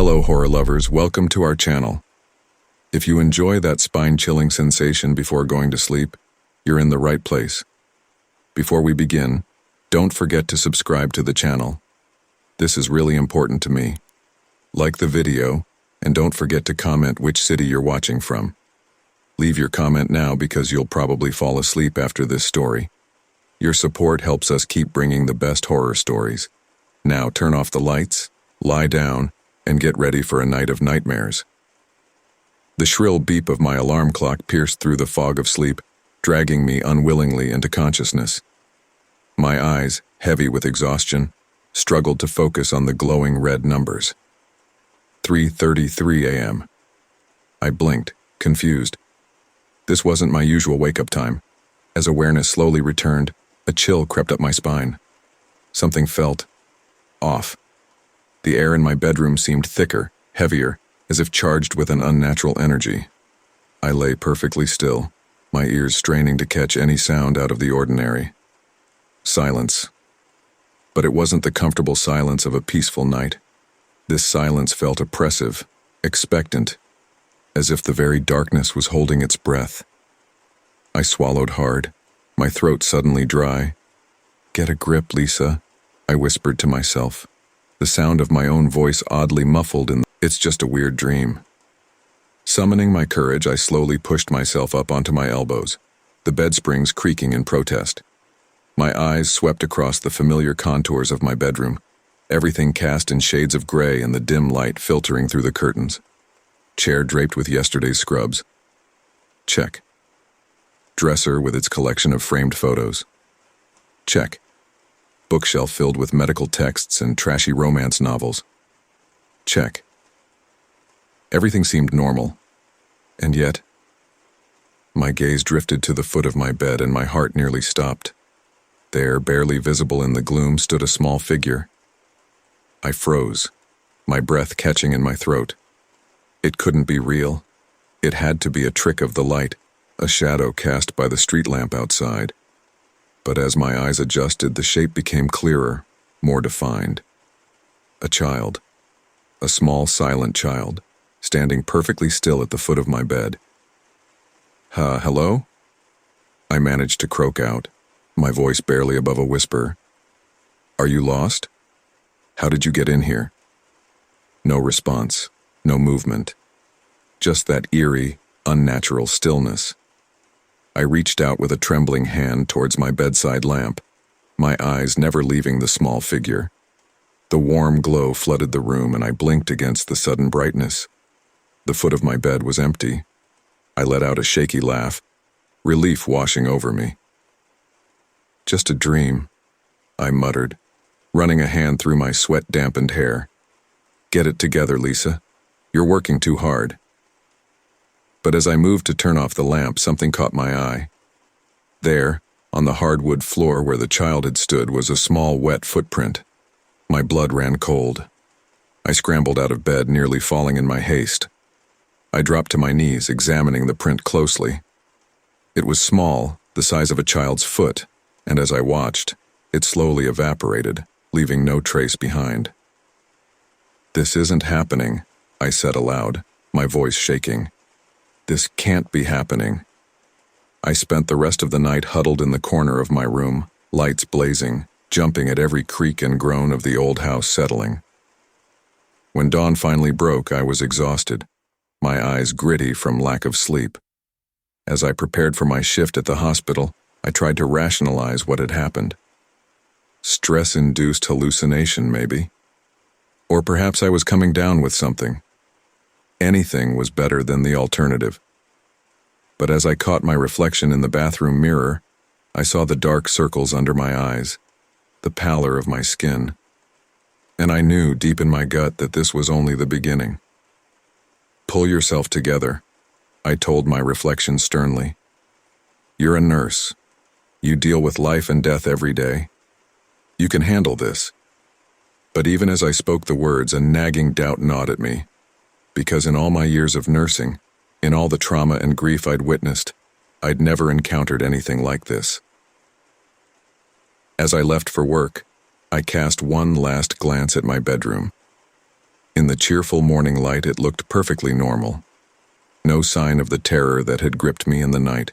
Hello horror lovers, welcome to our channel. If you enjoy that spine-chilling sensation before going to sleep, you're in the right place. Before we begin, don't forget to subscribe to the channel. This is really important to me. Like the video, and don't forget to comment which city you're watching from. Leave your comment now because you'll probably fall asleep after this story. Your support helps us keep bringing the best horror stories. Now turn off the lights, lie down, and get ready for a night of nightmares. The shrill beep of my alarm clock pierced through the fog of sleep, dragging me unwillingly into consciousness. My eyes, heavy with exhaustion, struggled to focus on the glowing red numbers. 3:33 a.m. I blinked, confused. This wasn't my usual wake-up time. As awareness slowly returned, a chill crept up my spine. Something felt off. The air in my bedroom seemed thicker, heavier, as if charged with an unnatural energy. I lay perfectly still, my ears straining to catch any sound out of the ordinary. Silence. But it wasn't the comfortable silence of a peaceful night. This silence felt oppressive, expectant, as if the very darkness was holding its breath. I swallowed hard, my throat suddenly dry. "Get a grip, Lisa," I whispered to myself, the sound of my own voice oddly muffled in "It's just a weird dream." Summoning my courage, I slowly pushed myself up onto my elbows, the bed springs creaking in protest. My eyes swept across the familiar contours of my bedroom, everything cast in shades of gray and the dim light filtering through the curtains. Chair draped with yesterday's scrubs. Check. Dresser with its collection of framed photos. Check. Bookshelf filled with medical texts and trashy romance novels. Check. Everything seemed normal, and yet, my gaze drifted to the foot of my bed and my heart nearly stopped. There, barely visible in the gloom, stood a small figure. I froze, my breath catching in my throat. It couldn't be real. It had to be a trick of the light, a shadow cast by the street lamp outside. But as my eyes adjusted, the shape became clearer, more defined. A child. A small, silent child, standing perfectly still at the foot of my bed. Hello? I managed to croak out, my voice barely above a whisper. "Are you lost? How did you get in here?" No response, no movement. Just that eerie, unnatural stillness. I reached out with a trembling hand towards my bedside lamp, my eyes never leaving the small figure. The warm glow flooded the room and I blinked against the sudden brightness. The foot of my bed was empty. I let out a shaky laugh, relief washing over me. "Just a dream," I muttered, running a hand through my sweat-dampened hair. "Get it together, Lisa. You're working too hard." But as I moved to turn off the lamp, something caught my eye. There, on the hardwood floor where the child had stood, was a small, wet footprint. My blood ran cold. I scrambled out of bed, nearly falling in my haste. I dropped to my knees, examining the print closely. It was small, the size of a child's foot, and as I watched, it slowly evaporated, leaving no trace behind. "This isn't happening," I said aloud, my voice shaking. "This can't be happening." I spent the rest of the night huddled in the corner of my room, lights blazing, jumping at every creak and groan of the old house settling. When dawn finally broke, I was exhausted, my eyes gritty from lack of sleep. As I prepared for my shift at the hospital, I tried to rationalize what had happened. Stress-induced hallucination, maybe. Or perhaps I was coming down with something. Anything was better than the alternative. But as I caught my reflection in the bathroom mirror, I saw the dark circles under my eyes, the pallor of my skin. And I knew deep in my gut that this was only the beginning. "Pull yourself together," I told my reflection sternly. "You're a nurse. You deal with life and death every day. You can handle this." But even as I spoke the words, a nagging doubt gnawed at me. Because in all my years of nursing, in all the trauma and grief I'd witnessed, I'd never encountered anything like this. As I left for work, I cast one last glance at my bedroom. In the cheerful morning light, it looked perfectly normal. No sign of the terror that had gripped me in the night.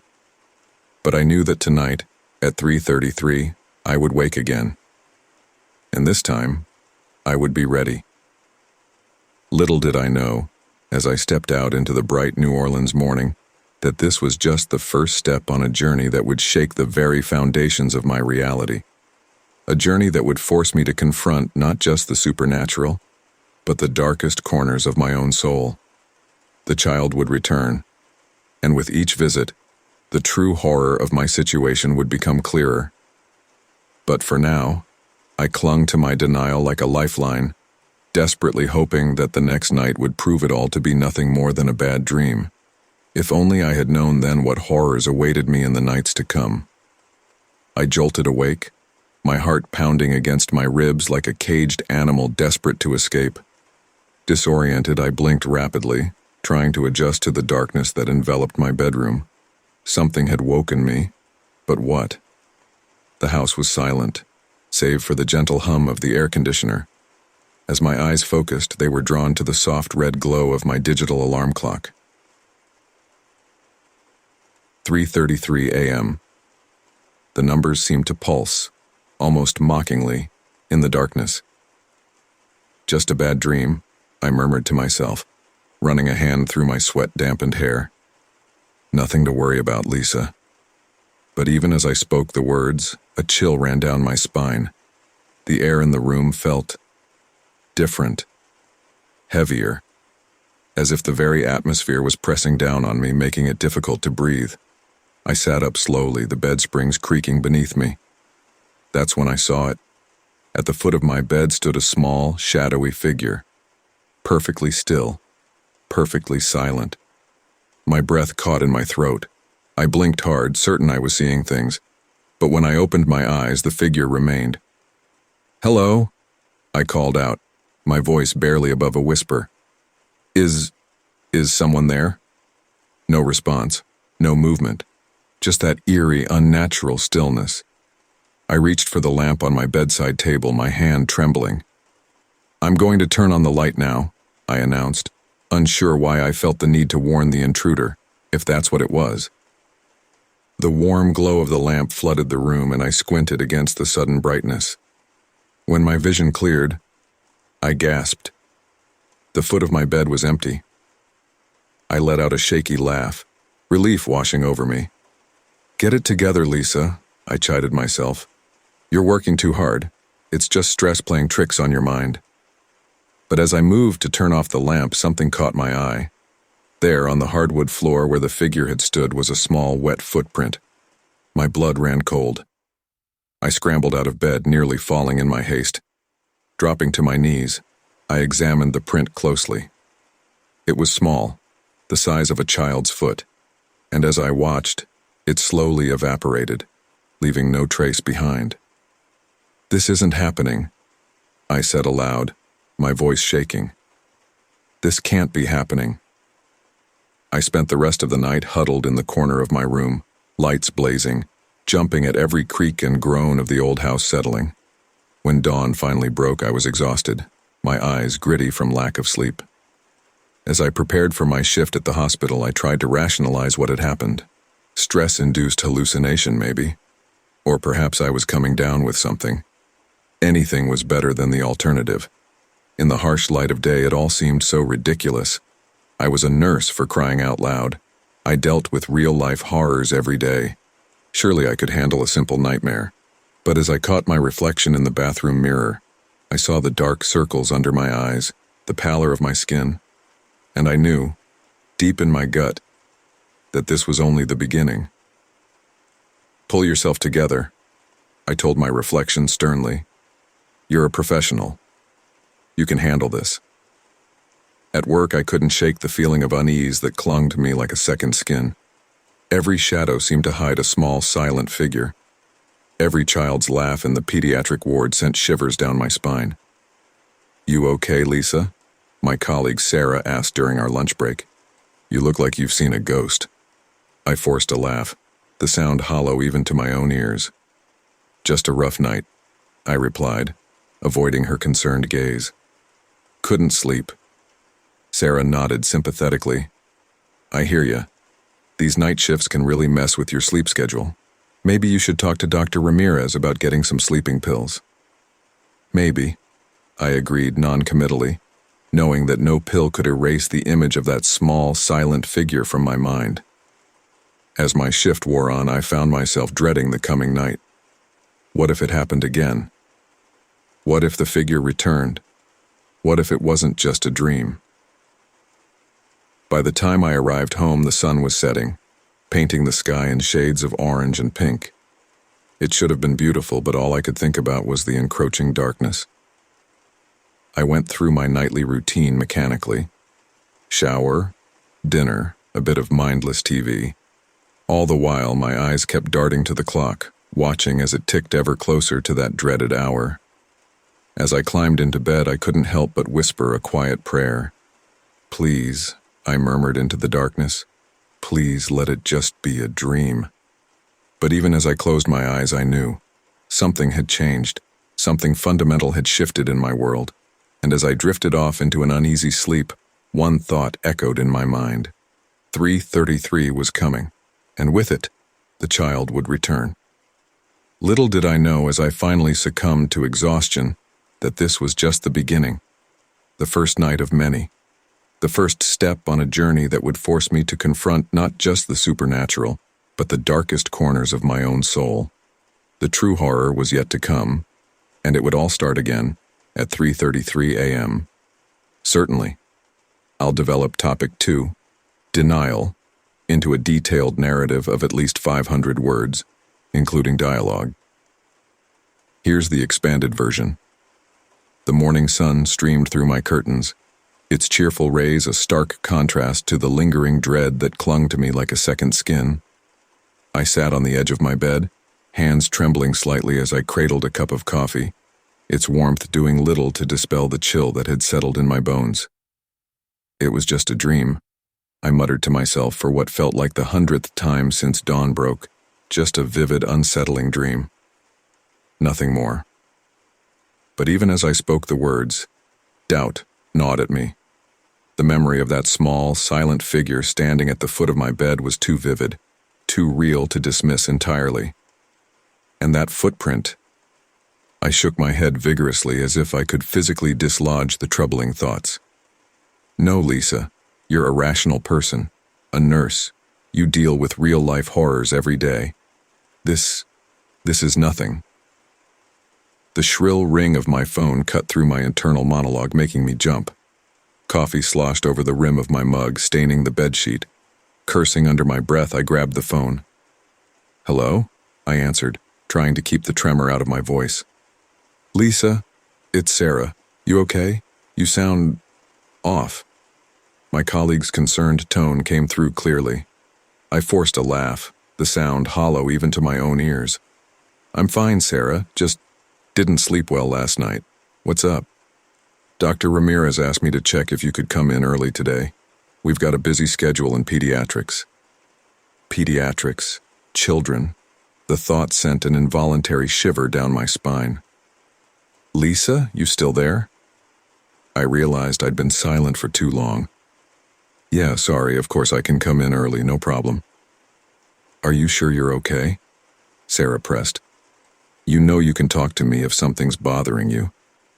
But I knew that tonight, at 3:33, I would wake again. And this time, I would be ready. Little did I know, as I stepped out into the bright New Orleans morning, that this was just the first step on a journey that would shake the very foundations of my reality. A journey that would force me to confront not just the supernatural, but the darkest corners of my own soul. The child would return, and with each visit, the true horror of my situation would become clearer. But for now, I clung to my denial like a lifeline, desperately hoping that the next night would prove it all to be nothing more than a bad dream. If only I had known then what horrors awaited me in the nights to come. I jolted awake, my heart pounding against my ribs like a caged animal desperate to escape. Disoriented, I blinked rapidly, trying to adjust to the darkness that enveloped my bedroom. Something had woken me, but what? The house was silent, save for the gentle hum of the air conditioner. As my eyes focused, they were drawn to the soft red glow of my digital alarm clock. 3:33 a.m. The numbers seemed to pulse, almost mockingly, in the darkness. Just a bad dream, I murmured to myself, running a hand through my sweat-dampened hair. Nothing to worry about, Lisa. But even as I spoke the words, a chill ran down my spine. The air in the room felt different, heavier, as if the very atmosphere was pressing down on me, making it difficult to breathe. I sat up slowly, the bed springs creaking beneath me. That's when I saw it. At the foot of my bed stood a small, shadowy figure, perfectly still, perfectly silent. My breath caught in my throat. I blinked hard, certain I was seeing things, but when I opened my eyes, the figure remained. "Hello," I called out, my voice barely above a whisper. Is someone there?" No response, no movement, just that eerie, unnatural stillness. I reached for the lamp on my bedside table, my hand trembling. "I'm going to turn on the light now," I announced, unsure why I felt the need to warn the intruder, if that's what it was. The warm glow of the lamp flooded the room, and I squinted against the sudden brightness. When my vision cleared, I gasped. The foot of my bed was empty. I let out a shaky laugh, relief washing over me. "Get it together, Lisa," I chided myself. "You're working too hard. It's just stress playing tricks on your mind." But as I moved to turn off the lamp, something caught my eye. There, on the hardwood floor where the figure had stood, was a small, wet footprint. My blood ran cold. I scrambled out of bed, nearly falling in my haste. Dropping to my knees, I examined the print closely. It was small, the size of a child's foot, and as I watched, it slowly evaporated, leaving no trace behind. "This isn't happening," I said aloud, my voice shaking. "This can't be happening." I spent the rest of the night huddled in the corner of my room, lights blazing, jumping at every creak and groan of the old house settling. When dawn finally broke, I was exhausted, my eyes gritty from lack of sleep. As I prepared for my shift at the hospital, I tried to rationalize what had happened. Stress-induced hallucination, maybe. Or perhaps I was coming down with something. Anything was better than the alternative. In the harsh light of day, it all seemed so ridiculous. I was a nurse, for crying out loud. I dealt with real-life horrors every day. Surely I could handle a simple nightmare. But as I caught my reflection in the bathroom mirror, I saw the dark circles under my eyes, the pallor of my skin, and I knew, deep in my gut, that this was only the beginning. "Pull yourself together," I told my reflection sternly. "You're a professional. You can handle this." At work, I couldn't shake the feeling of unease that clung to me like a second skin. Every shadow seemed to hide a small, silent figure. Every child's laugh in the pediatric ward sent shivers down my spine. "You okay, Lisa?" my colleague Sarah asked during our lunch break. "You look like you've seen a ghost." I forced a laugh, the sound hollow even to my own ears. "Just a rough night," I replied, avoiding her concerned gaze. Couldn't sleep. Sarah nodded sympathetically. I hear ya. These night shifts can really mess with your sleep schedule. Maybe you should talk to Dr. Ramirez about getting some sleeping pills. Maybe, I agreed non-committally, knowing that no pill could erase the image of that small, silent figure from my mind. As my shift wore on, I found myself dreading the coming night. What if it happened again? What if the figure returned? What if it wasn't just a dream? By the time I arrived home, the sun was setting, painting the sky in shades of orange and pink. It should have been beautiful, but all I could think about was the encroaching darkness. I went through my nightly routine mechanically. Shower, dinner, a bit of mindless TV. All the while, my eyes kept darting to the clock, watching as it ticked ever closer to that dreaded hour. As I climbed into bed, I couldn't help but whisper a quiet prayer. Please, I murmured into the darkness, please let it just be a dream. But even as I closed my eyes, I knew. Something had changed. Something fundamental had shifted in my world. And as I drifted off into an uneasy sleep, one thought echoed in my mind. 3:33 was coming, and with it, the child would return. Little did I know as I finally succumbed to exhaustion that this was just the beginning, the first night of many. The first step on a journey that would force me to confront not just the supernatural, but the darkest corners of my own soul. The true horror was yet to come, and it would all start again at 3:33 a.m. Certainly, I'll develop topic 2, denial, into a detailed narrative of at least 500 words, including dialogue. Here's the expanded version. The morning sun streamed through my curtains, its cheerful rays a stark contrast to the lingering dread that clung to me like a second skin. I sat on the edge of my bed, hands trembling slightly as I cradled a cup of coffee, its warmth doing little to dispel the chill that had settled in my bones. It was just a dream, I muttered to myself for what felt like the 100th time since dawn broke, just a vivid, unsettling dream. Nothing more. But even as I spoke the words, doubt gnawed at me. The memory of that small, silent figure standing at the foot of my bed was too vivid, too real to dismiss entirely. And that footprint. I shook my head vigorously as if I could physically dislodge the troubling thoughts. No, Lisa, you're a rational person, a nurse. You deal with real-life horrors every day. This is nothing. The shrill ring of my phone cut through my internal monologue, making me jump. Coffee sloshed over the rim of my mug, staining the bedsheet. Cursing under my breath, I grabbed the phone. Hello? I answered, trying to keep the tremor out of my voice. Lisa, it's Sarah. You okay? You sound off. My colleague's concerned tone came through clearly. I forced a laugh, the sound hollow even to my own ears. I'm fine, Sarah, just didn't sleep well last night. What's up? Dr. Ramirez asked me to check if you could come in early today. We've got a busy schedule in pediatrics. Pediatrics, children. The thought sent an involuntary shiver down my spine. Lisa, you still there? I realized I'd been silent for too long. Yeah, sorry, of course I can come in early, no problem. Are you sure you're okay? Sarah pressed. You know you can talk to me if something's bothering you,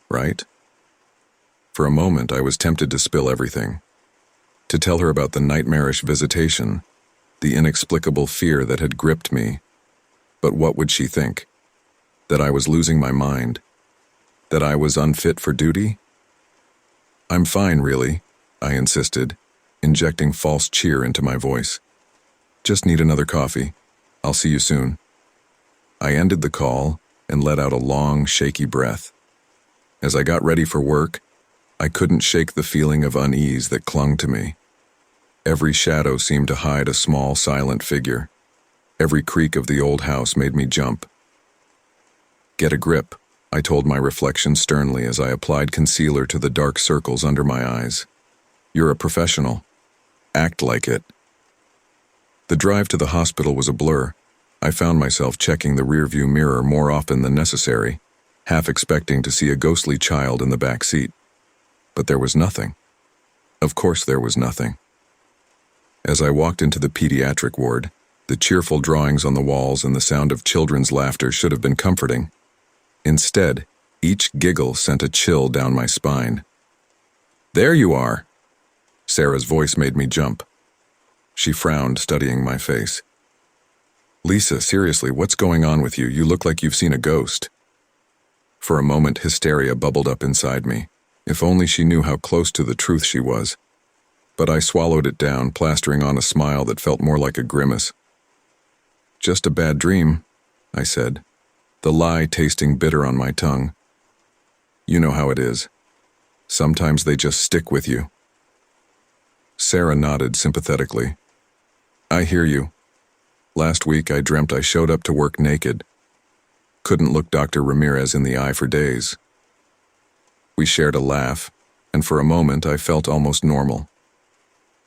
right? For a moment, I was tempted to spill everything. To tell her about the nightmarish visitation, the inexplicable fear that had gripped me. But what would she think? That I was losing my mind? That I was unfit for duty? I'm fine, really, I insisted, injecting false cheer into my voice. Just need another coffee. I'll see you soon. I ended the call and let out a long, shaky breath. As I got ready for work, I couldn't shake the feeling of unease that clung to me. Every shadow seemed to hide a small, silent figure. Every creak of the old house made me jump. Get a grip, I told my reflection sternly as I applied concealer to the dark circles under my eyes. You're a professional. Act like it. The drive to the hospital was a blur. I found myself checking the rearview mirror more often than necessary, half expecting to see a ghostly child in the back seat. But there was nothing. Of course there was nothing. As I walked into the pediatric ward, the cheerful drawings on the walls and the sound of children's laughter should have been comforting. Instead, each giggle sent a chill down my spine. "There you are!" Sarah's voice made me jump. She frowned, studying my face. "Lisa, seriously, what's going on with you? You look like you've seen a ghost." For a moment, hysteria bubbled up inside me. If only she knew how close to the truth she was. But I swallowed it down, plastering on a smile that felt more like a grimace. "Just a bad dream," I said, the lie tasting bitter on my tongue. "You know how it is. Sometimes they just stick with you." Sarah nodded sympathetically. "I hear you. Last week I dreamt I showed up to work naked. Couldn't look Dr. Ramirez in the eye for days." We shared a laugh, and for a moment I felt almost normal.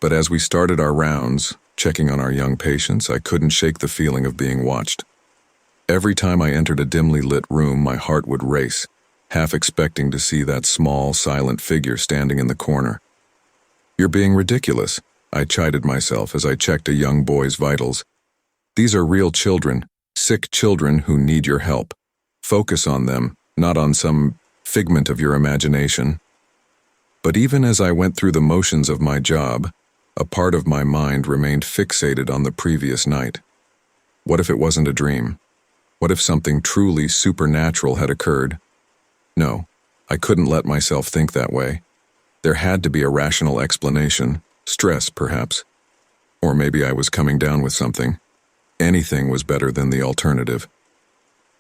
But as we started our rounds, checking on our young patients, I couldn't shake the feeling of being watched. Every time I entered a dimly lit room, my heart would race, half expecting to see that small, silent figure standing in the corner. "You're being ridiculous," I chided myself as I checked a young boy's vitals. "These are real children, sick children who need your help. Focus on them, not on some figment of your imagination." But even as I went through the motions of my job, a part of my mind remained fixated on the previous night. What if it wasn't a dream? What if something truly supernatural had occurred? No, I couldn't let myself think that way. There had to be a rational explanation, stress perhaps. Or maybe I was coming down with something. Anything was better than the alternative.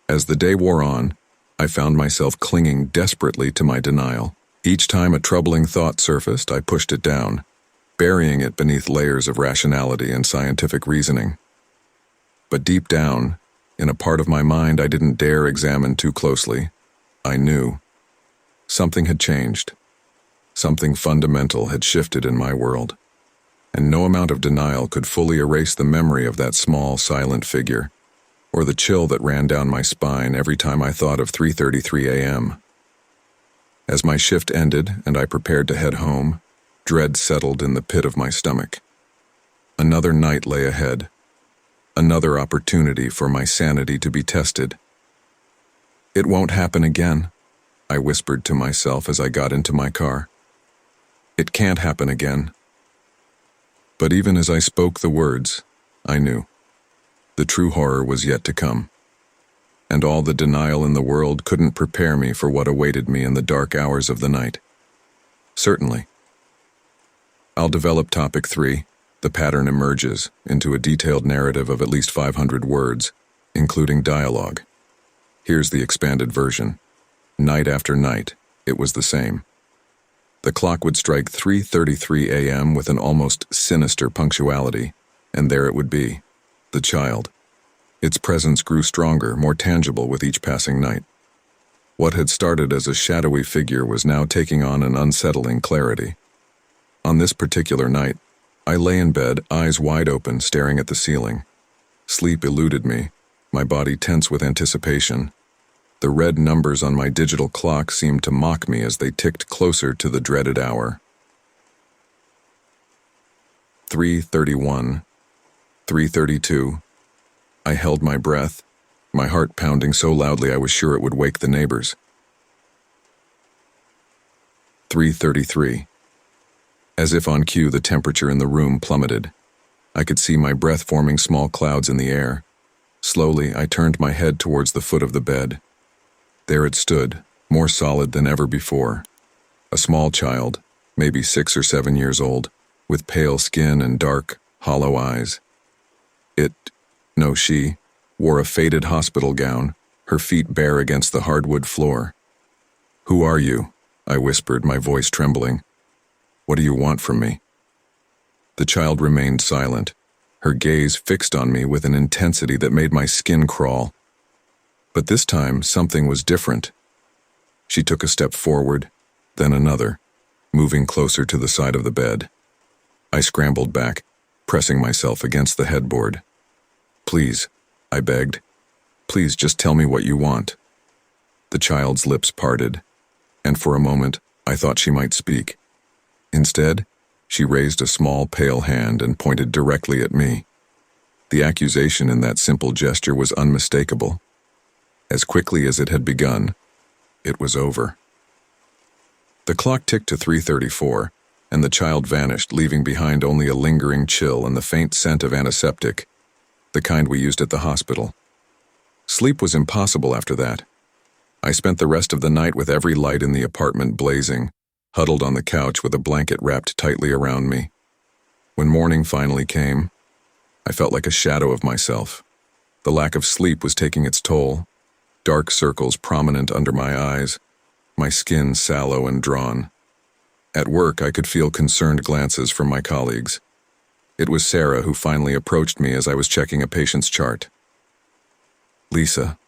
As the day wore on, I found myself clinging desperately to my denial. Each time a troubling thought surfaced, I pushed it down, burying it beneath layers of rationality and scientific reasoning. But deep down, in a part of my mind I didn't dare examine too closely, I knew. Something had changed. Something fundamental had shifted in my world. And no amount of denial could fully erase the memory of that small, silent figure, or the chill that ran down my spine every time I thought of 3:33 a.m. As my shift ended and I prepared to head home, dread settled in the pit of my stomach. Another night lay ahead. Another opportunity for my sanity to be tested. "It won't happen again," I whispered to myself as I got into my car. "It can't happen again." But even as I spoke the words, I knew. The true horror was yet to come. And all the denial in the world couldn't prepare me for what awaited me in the dark hours of the night. Certainly. I'll develop topic 3, the pattern emerges, into a detailed narrative of at least 500 words, including dialogue. Here's the expanded version. Night after night, it was the same. The clock would strike 3:33 a.m. with an almost sinister punctuality, and there it would be, the child. Its presence grew stronger, more tangible with each passing night. What had started as a shadowy figure was now taking on an unsettling clarity. On this particular night, I lay in bed, eyes wide open, staring at the ceiling. Sleep eluded me, my body tense with anticipation. The red numbers on my digital clock seemed to mock me as they ticked closer to the dreaded hour. 3:31, 3:32. I held my breath, my heart pounding so loudly I was sure it would wake the neighbors. 3:33. As if on cue, the temperature in the room plummeted. I could see my breath forming small clouds in the air. Slowly, I turned my head towards the foot of the bed. There it stood, more solid than ever before. A small child, maybe 6 or 7 years old, with pale skin and dark, hollow eyes. She, wore a faded hospital gown, her feet bare against the hardwood floor. "Who are you?" I whispered, my voice trembling. "What do you want from me?" The child remained silent, her gaze fixed on me with an intensity that made my skin crawl. But this time, something was different. She took a step forward, then another, moving closer to the side of the bed. I scrambled back, pressing myself against the headboard. "Please," I begged. "Please just tell me what you want." The child's lips parted, and for a moment, I thought she might speak. Instead, she raised a small, pale hand and pointed directly at me. The accusation in that simple gesture was unmistakable. As quickly as it had begun, it was over. The clock ticked to 3:34, and the child vanished, leaving behind only a lingering chill and the faint scent of antiseptic, the kind we used at the hospital. Sleep was impossible after that. I spent the rest of the night with every light in the apartment blazing, huddled on the couch with a blanket wrapped tightly around me. When morning finally came, I felt like a shadow of myself. The lack of sleep was taking its toll, dark circles prominent under my eyes, my skin sallow and drawn. At work, I could feel concerned glances from my colleagues. It was Sarah who finally approached me as I was checking a patient's chart. "Lisa,"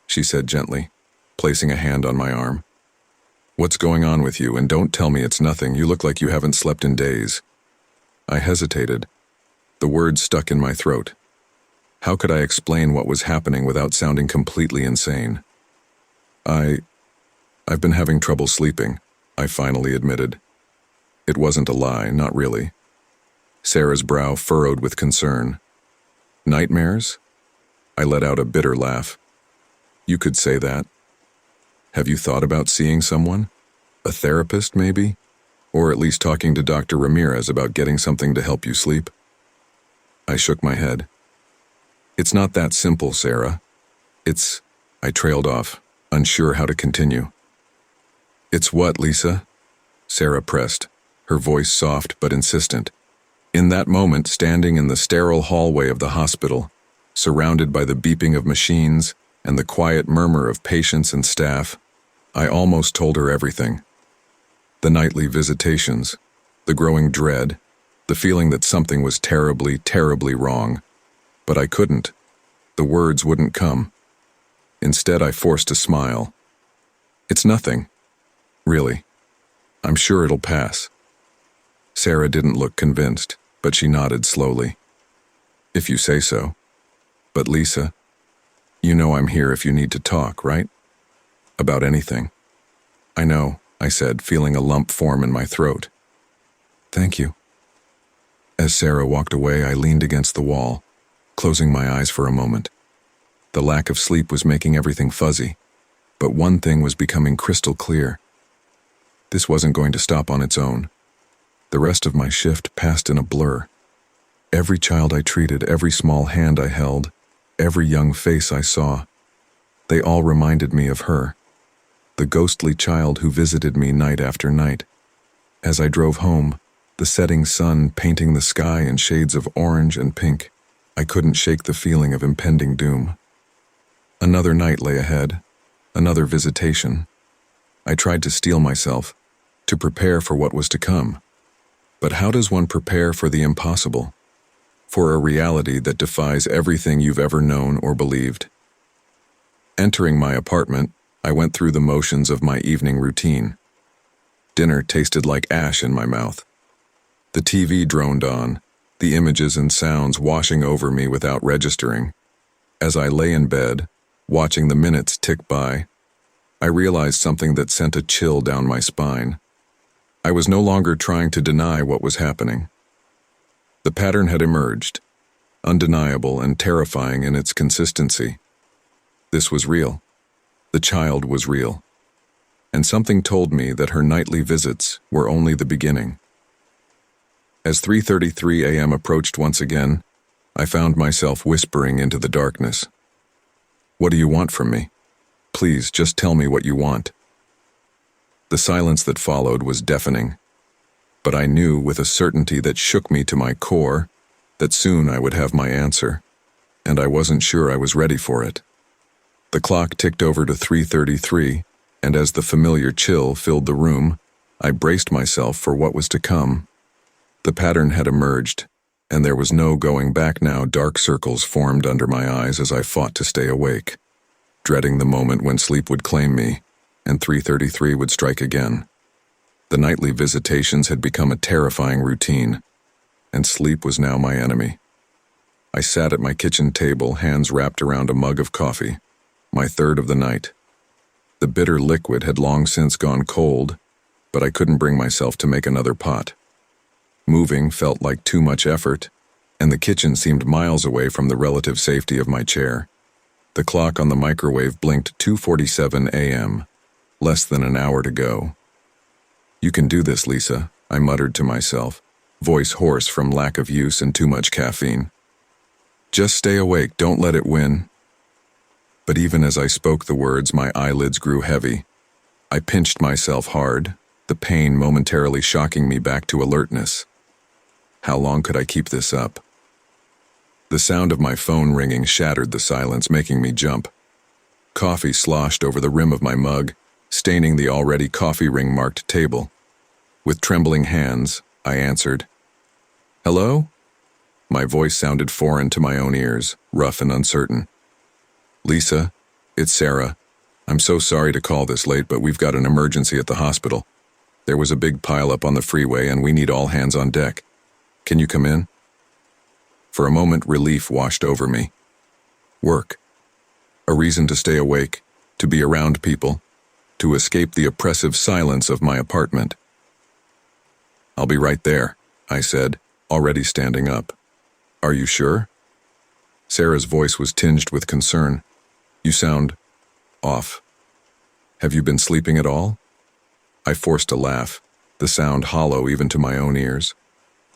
she said gently, placing a hand on my arm. "What's going on with you? And don't tell me it's nothing. You look like you haven't slept in days." I hesitated. The words stuck in my throat. How could I explain what was happening without sounding completely insane? I've been having trouble sleeping," I finally admitted. It wasn't a lie, not really. Sarah's brow furrowed with concern. "Nightmares?" I let out a bitter laugh. "You could say that. Have you thought about seeing someone? A therapist, maybe? Or at least talking to Dr. Ramirez about getting something to help you sleep?" I shook my head. "It's not that simple, Sarah. I trailed off, unsure how to continue. "It's what, Lisa?" Sarah pressed, her voice soft but insistent. In that moment, standing in the sterile hallway of the hospital, surrounded by the beeping of machines and the quiet murmur of patients and staff, I almost told her everything. The nightly visitations, the growing dread, the feeling that something was terribly, terribly wrong. But I couldn't. The words wouldn't come. Instead, I forced a smile. "It's nothing. Really. I'm sure it'll pass." Sarah didn't look convinced, but she nodded slowly. "If you say so. But Lisa, you know I'm here if you need to talk, right? About anything." "I know," I said, feeling a lump form in my throat. "Thank you." As Sarah walked away, I leaned against the wall, closing my eyes for a moment. The lack of sleep was making everything fuzzy, but one thing was becoming crystal clear. This wasn't going to stop on its own. The rest of my shift passed in a blur. Every child I treated, every small hand I held, every young face I saw, they all reminded me of her, the ghostly child who visited me night after night. As I drove home, the setting sun painting the sky in shades of orange and pink, I couldn't shake the feeling of impending doom. Another night lay ahead, another visitation. I tried to steel myself, to prepare for what was to come. But how does one prepare for the impossible? For a reality that defies everything you've ever known or believed? Entering my apartment, I went through the motions of my evening routine. Dinner tasted like ash in my mouth. The TV droned on, the images and sounds washing over me without registering. As I lay in bed, watching the minutes tick by, I realized something that sent a chill down my spine. I was no longer trying to deny what was happening. The pattern had emerged, undeniable and terrifying in its consistency. This was real. The child was real. And something told me that her nightly visits were only the beginning. As 3:33 a.m. approached once again, I found myself whispering into the darkness. "What do you want from me? Please, just tell me what you want." The silence that followed was deafening, but I knew with a certainty that shook me to my core that soon I would have my answer, and I wasn't sure I was ready for it. The clock ticked over to 3:33, and as the familiar chill filled the room, I braced myself for what was to come. The pattern had emerged, and there was no going back now. Dark circles formed under my eyes as I fought to stay awake, dreading the moment when sleep would claim me, and 3:33 would strike again. The nightly visitations had become a terrifying routine, and sleep was now my enemy. I sat at my kitchen table, hands wrapped around a mug of coffee, my third of the night. The bitter liquid had long since gone cold, but I couldn't bring myself to make another pot. Moving felt like too much effort, and the kitchen seemed miles away from the relative safety of my chair. The clock on the microwave blinked 2:47 a.m., less than an hour to go. "You can do this, Lisa," I muttered to myself, voice hoarse from lack of use and too much caffeine. "Just stay awake, don't let it win." But even as I spoke the words, my eyelids grew heavy. I pinched myself hard, the pain momentarily shocking me back to alertness. How long could I keep this up? The sound of my phone ringing shattered the silence, making me jump. Coffee sloshed over the rim of my mug, staining the already coffee ring-marked table. With trembling hands, I answered. "Hello?" My voice sounded foreign to my own ears, rough and uncertain. "Lisa, it's Sarah. I'm so sorry to call this late, but we've got an emergency at the hospital. There was a big pileup on the freeway and we need all hands on deck. Can you come in?" For a moment, relief washed over me. Work. A reason to stay awake, to be around people, to escape the oppressive silence of my apartment. "I'll be right there," I said, already standing up. "Are you sure?" Sarah's voice was tinged with concern. "You sound off. Have you been sleeping at all?" I forced a laugh, the sound hollow even to my own ears.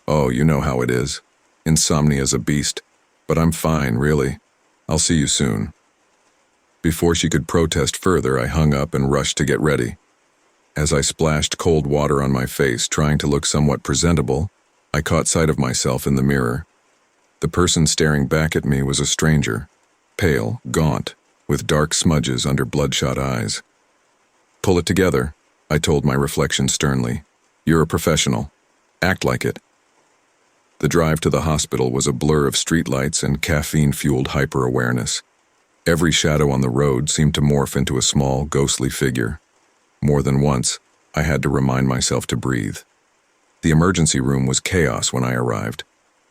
"Oh, you know how it is. Insomnia's a beast, but I'm fine, really. I'll see you soon." Before she could protest further, I hung up and rushed to get ready. As I splashed cold water on my face, trying to look somewhat presentable, I caught sight of myself in the mirror. The person staring back at me was a stranger, pale, gaunt, with dark smudges under bloodshot eyes. "Pull it together," I told my reflection sternly. "You're a professional. Act like it." The drive to the hospital was a blur of streetlights and caffeine-fueled hyper-awareness. Every shadow on the road seemed to morph into a small, ghostly figure. More than once, I had to remind myself to breathe. The emergency room was chaos when I arrived.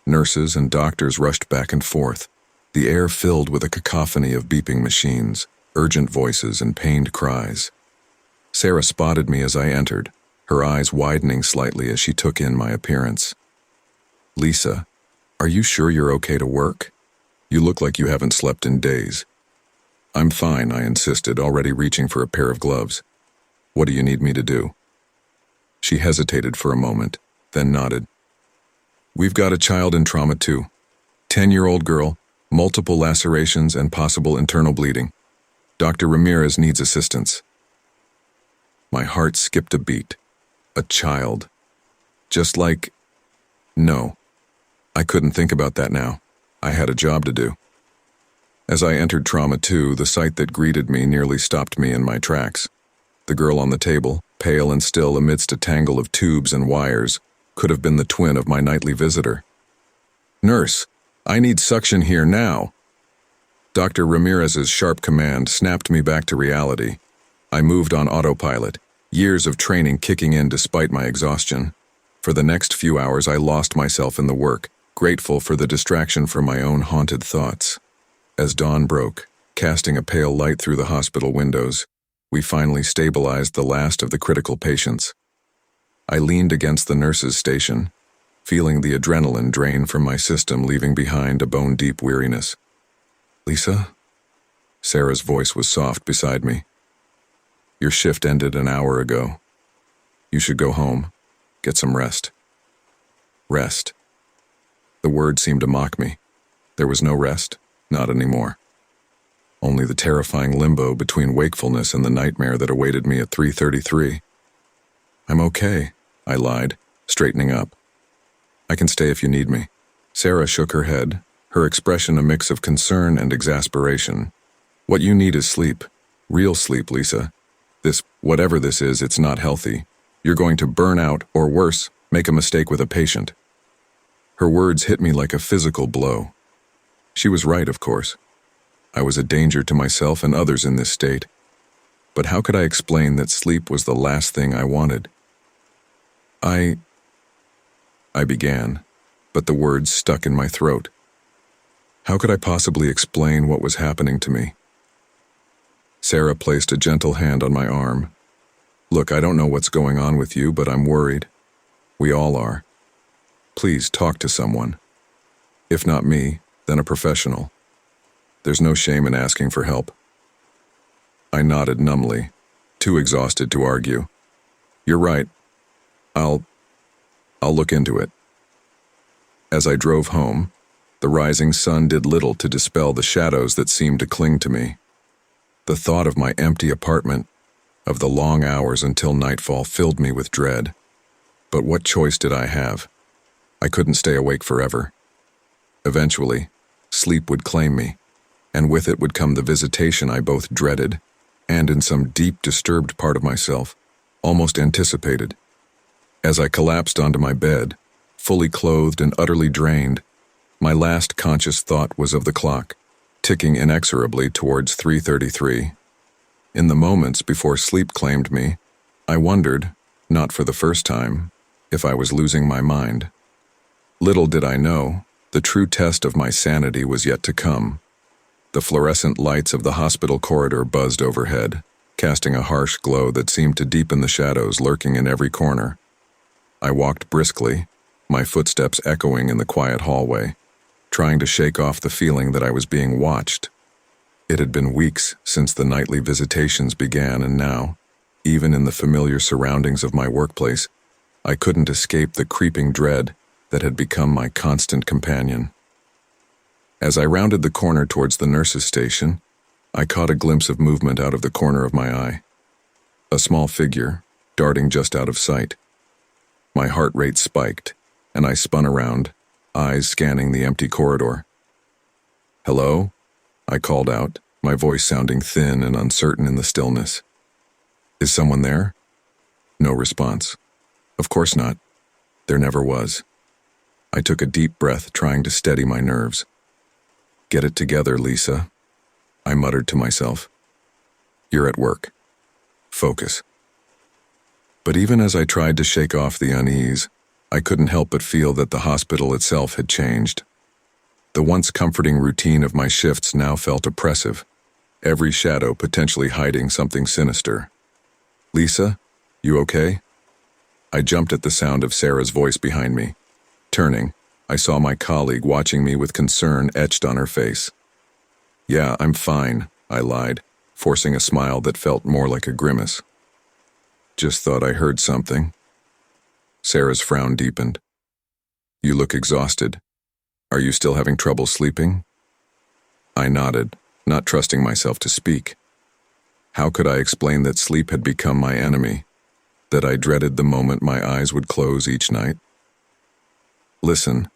Nurses and doctors rushed back and forth, the air filled with a cacophony of beeping machines, urgent voices, and pained cries. Sarah spotted me as I entered, her eyes widening slightly as she took in my appearance. "Lisa, are you sure you're okay to work? You look like you haven't slept in days." "I'm fine," I insisted, already reaching for a pair of gloves. "What do you need me to do?" She hesitated for a moment, then nodded. "We've got a child in trauma too. 10-year-old girl, multiple lacerations and possible internal bleeding. Dr. Ramirez needs assistance." My heart skipped a beat. A child. Just like... No. I couldn't think about that now. I had a job to do. As I entered Trauma 2, the sight that greeted me nearly stopped me in my tracks. The girl on the table, pale and still amidst a tangle of tubes and wires, could have been the twin of my nightly visitor. "Nurse, I need suction here now." Dr. Ramirez's sharp command snapped me back to reality. I moved on autopilot, years of training kicking in despite my exhaustion. For the next few hours, I lost myself in the work, grateful for the distraction from my own haunted thoughts. As dawn broke, casting a pale light through the hospital windows, we finally stabilized the last of the critical patients. I leaned against the nurse's station, feeling the adrenaline drain from my system, leaving behind a bone-deep weariness. "Lisa?" Sarah's voice was soft beside me. "Your shift ended an hour ago. You should go home. Get some rest." Rest. The word seemed to mock me. There was no rest, not anymore. Only the terrifying limbo between wakefulness and the nightmare that awaited me at 3:33. "I'm okay," I lied, straightening up. "I can stay if you need me." Sarah shook her head, her expression a mix of concern and exasperation. "What you need is sleep. Real sleep, Lisa. Whatever this is, it's not healthy. You're going to burn out, or worse, make a mistake with a patient." Her words hit me like a physical blow. She was right, of course. I was a danger to myself and others in this state. But how could I explain that sleep was the last thing I wanted? I began, but the words stuck in my throat. How could I possibly explain what was happening to me? Sarah placed a gentle hand on my arm. Look, I don't know what's going on with you, but I'm worried. We all are. Please talk to someone. If not me, then a professional. There's no shame in asking for help. I nodded numbly, too exhausted to argue. You're right. I'll look into it. As I drove home, the rising sun did little to dispel the shadows that seemed to cling to me. The thought of my empty apartment, of the long hours until nightfall, filled me with dread. But what choice did I have? I couldn't stay awake forever. Eventually, sleep would claim me, and with it would come the visitation I both dreaded and, in some deep, disturbed part of myself, almost anticipated. As I collapsed onto my bed, fully clothed and utterly drained, my last conscious thought was of the clock, ticking inexorably towards 3:33. In the moments before sleep claimed me, I wondered, not for the first time, if I was losing my mind. Little did I know, the true test of my sanity was yet to come. The fluorescent lights of the hospital corridor buzzed overhead, casting a harsh glow that seemed to deepen the shadows lurking in every corner. I walked briskly, my footsteps echoing in the quiet hallway, trying to shake off the feeling that I was being watched. It had been weeks since the nightly visitations began, and now, even in the familiar surroundings of my workplace, I couldn't escape the creeping dread that had become my constant companion. As I rounded the corner towards the nurse's station, I caught a glimpse of movement out of the corner of my eye. A small figure, darting just out of sight. My heart rate spiked, and I spun around, eyes scanning the empty corridor. "Hello?" I called out, my voice sounding thin and uncertain in the stillness. "Is someone there?" No response. Of course not. There never was. I took a deep breath, trying to steady my nerves. "Get it together, Lisa," I muttered to myself. "You're at work. Focus." But even as I tried to shake off the unease, I couldn't help but feel that the hospital itself had changed. The once comforting routine of my shifts now felt oppressive, every shadow potentially hiding something sinister. "Lisa, you okay?" I jumped at the sound of Sarah's voice behind me. Turning, I saw my colleague watching me with concern etched on her face. "Yeah, I'm fine," I lied, forcing a smile that felt more like a grimace. "Just thought I heard something." Sarah's frown deepened. "You look exhausted. Are you still having trouble sleeping?" I nodded, not trusting myself to speak. How could I explain that sleep had become my enemy, that I dreaded the moment my eyes would close each night? "Listen,"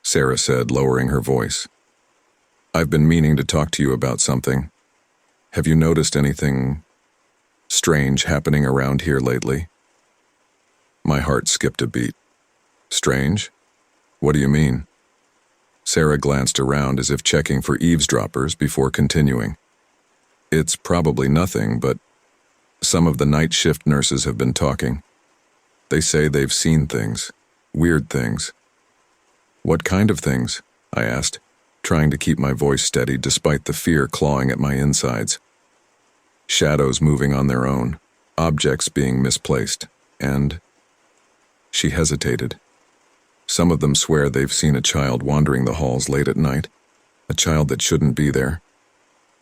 Sarah said, lowering her voice. "I've been meaning to talk to you about something. Have you noticed anything strange happening around here lately?" My heart skipped a beat. "Strange? What do you mean?" Sarah glanced around as if checking for eavesdroppers before continuing. "It's probably nothing, but some of the night shift nurses have been talking. They say they've seen things, weird things." "What kind of things?" I asked, trying to keep my voice steady despite the fear clawing at my insides. "Shadows moving on their own, objects being misplaced, and..." She hesitated. "Some of them swear they've seen a child wandering the halls late at night, a child that shouldn't be there."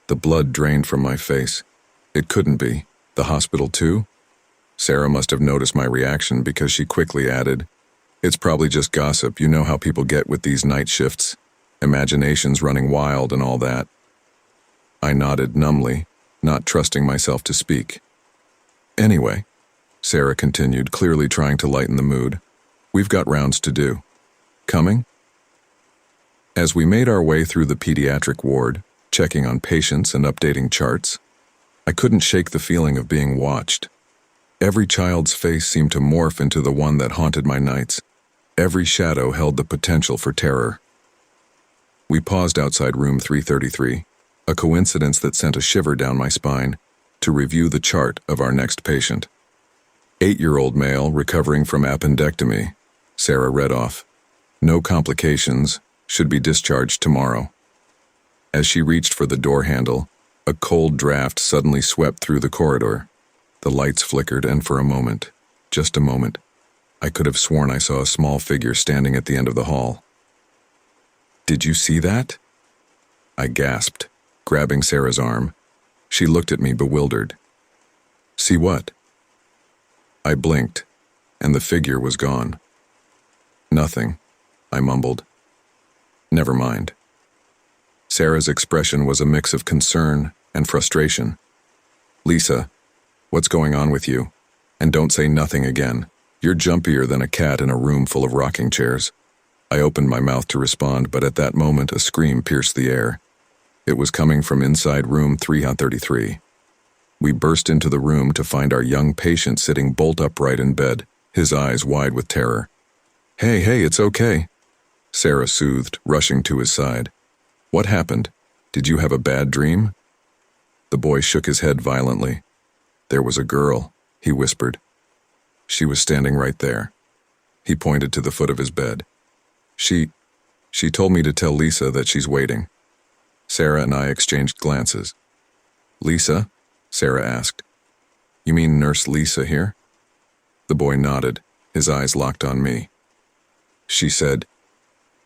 The blood drained from my face. It couldn't be. The hospital too? Sarah must have noticed my reaction because she quickly added, "It's probably just gossip. You know how people get with these night shifts. Imaginations running wild and all that." I nodded numbly, not trusting myself to speak. "Anyway," Sarah continued, clearly trying to lighten the mood, "we've got rounds to do. Coming?" As we made our way through the pediatric ward, checking on patients and updating charts, I couldn't shake the feeling of being watched. Every child's face seemed to morph into the one that haunted my nights. Every shadow held the potential for terror. We paused outside room 333, a coincidence that sent a shiver down my spine, to review the chart of our next patient. 8-year-old male recovering from appendectomy, Sarah read off. "No complications, should be discharged tomorrow." As she reached for the door handle, a cold draft suddenly swept through the corridor. The lights flickered, and for a moment, just a moment, I could have sworn I saw a small figure standing at the end of the hall. "Did you see that?" I gasped, grabbing Sarah's arm. She looked at me bewildered. "See what?" I blinked, and the figure was gone. "Nothing," I mumbled. "Never mind." Sarah's expression was a mix of concern and frustration. "Lisa, what's going on with you? And don't say nothing again. You're jumpier than a cat in a room full of rocking chairs." I opened my mouth to respond, but at that moment a scream pierced the air. It was coming from inside room 333. We burst into the room to find our young patient sitting bolt upright in bed, his eyes wide with terror. Hey, it's okay," Sarah soothed, rushing to his side. "What happened? Did you have a bad dream?" The boy shook his head violently. "There was a girl," he whispered. "She was standing right there." He pointed to the foot of his bed. She told me to tell Lisa that she's waiting." Sarah and I exchanged glances. "Lisa?" Sarah asked. "You mean Nurse Lisa here?" The boy nodded, his eyes locked on me. She said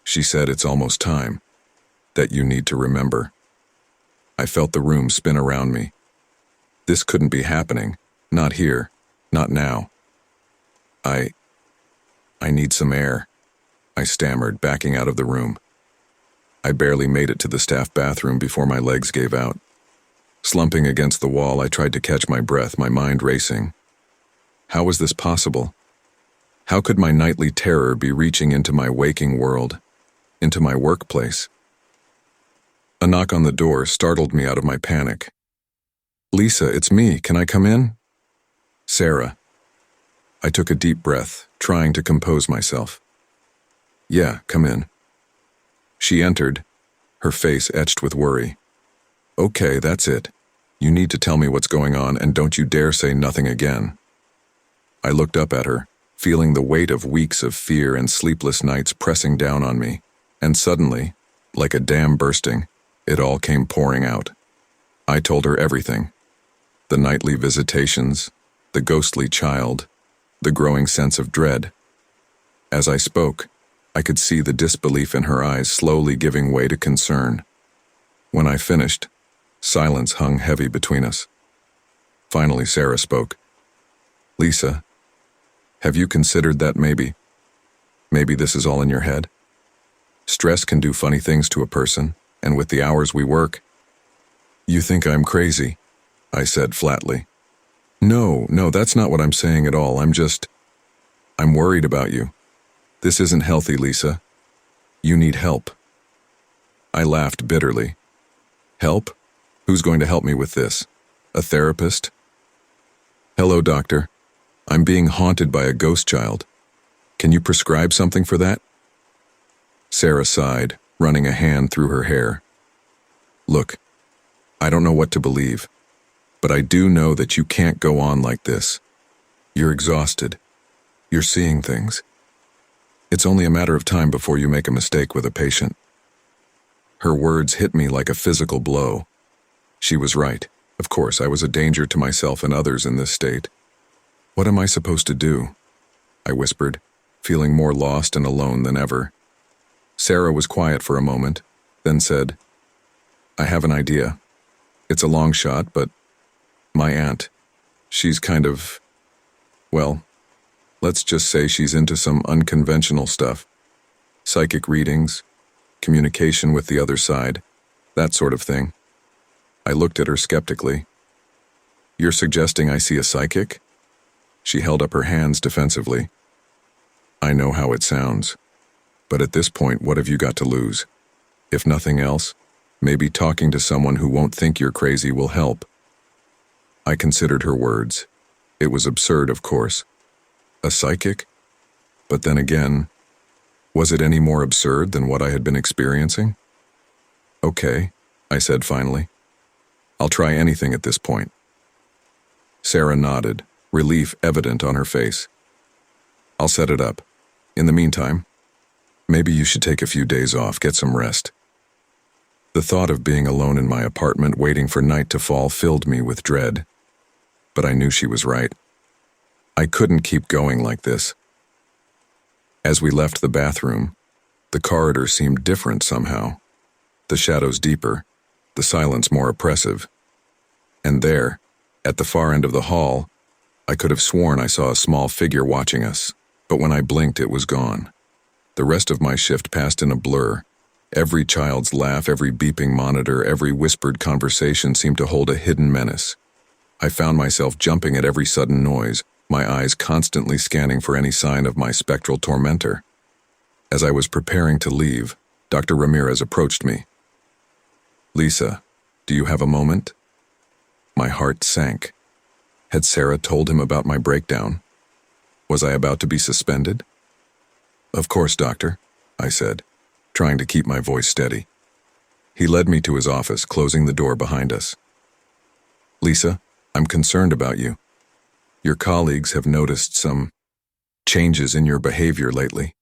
it's almost time, that you need to remember." I felt the room spin around me. This couldn't be happening. Not here. Not now. I need some air," I stammered, backing out of the room. I barely made it to the staff bathroom before my legs gave out. Slumping against the wall, I tried to catch my breath, my mind racing. How was this possible? How could my nightly terror be reaching into my waking world, into my workplace? A knock on the door startled me out of my panic. "Lisa, it's me. Can I come in?" "Sarah." I took a deep breath, trying to compose myself. "Yeah, come in." She entered, her face etched with worry. "Okay, that's it. You need to tell me what's going on, and don't you dare say nothing again." I looked up at her, feeling the weight of weeks of fear and sleepless nights pressing down on me, and suddenly, like a dam bursting, it all came pouring out. I told her everything. The nightly visitations, the ghostly child, the growing sense of dread. As I spoke, I could see the disbelief in her eyes slowly giving way to concern. When I finished, silence hung heavy between us. Finally, Sarah spoke. "Lisa, have you considered that maybe this is all in your head? Stress can do funny things to a person, and with the hours we work." "You think I'm crazy," I said flatly. No, that's not what I'm saying at all. I'm worried about you. This isn't healthy, Lisa. You need help." I laughed bitterly. "Help? Who's going to help me with this? A therapist?" "Hello, doctor. I'm being haunted by a ghost child. Can you prescribe something for that?" Sarah sighed, running a hand through her hair. "Look, I don't know what to believe, but I do know that you can't go on like this. You're exhausted. You're seeing things. It's only a matter of time before you make a mistake with a patient." Her words hit me like a physical blow. She was right. Of course, I was a danger to myself and others in this state. "What am I supposed to do?" I whispered, feeling more lost and alone than ever. Sarah was quiet for a moment, then said, "I have an idea. It's a long shot, but my aunt, she's well, let's just say she's into some unconventional stuff. Psychic readings, communication with the other side, that sort of thing." I looked at her skeptically. "You're suggesting I see a psychic?" She held up her hands defensively. "I know how it sounds. But at this point, what have you got to lose? If nothing else, maybe talking to someone who won't think you're crazy will help." I considered her words. It was absurd, of course. A psychic? But then again, was it any more absurd than what I had been experiencing? "Okay," I said finally. "I'll try anything at this point." Sarah nodded, relief evident on her face. "I'll set it up. In the meantime, maybe you should take a few days off, get some rest." The thought of being alone in my apartment waiting for night to fall filled me with dread. but I knew she was right. I couldn't keep going like this. As we left the bathroom, the corridor seemed different somehow. The shadows deeper, the silence more oppressive. And there, at the far end of the hall, I could have sworn I saw a small figure watching us, but when I blinked it was gone. The rest of my shift passed in a blur. Every child's laugh, every beeping monitor, every whispered conversation seemed to hold a hidden menace. I found myself jumping at every sudden noise, my eyes constantly scanning for any sign of my spectral tormentor. As I was preparing to leave, Dr. Ramirez approached me. "Lisa, do you have a moment?" My heart sank. Had Sarah told him about my breakdown? Was I about to be suspended? "Of course, doctor," I said, trying to keep my voice steady. He led me to his office, closing the door behind us. "Lisa, I'm concerned about you. Your colleagues have noticed some changes in your behavior lately."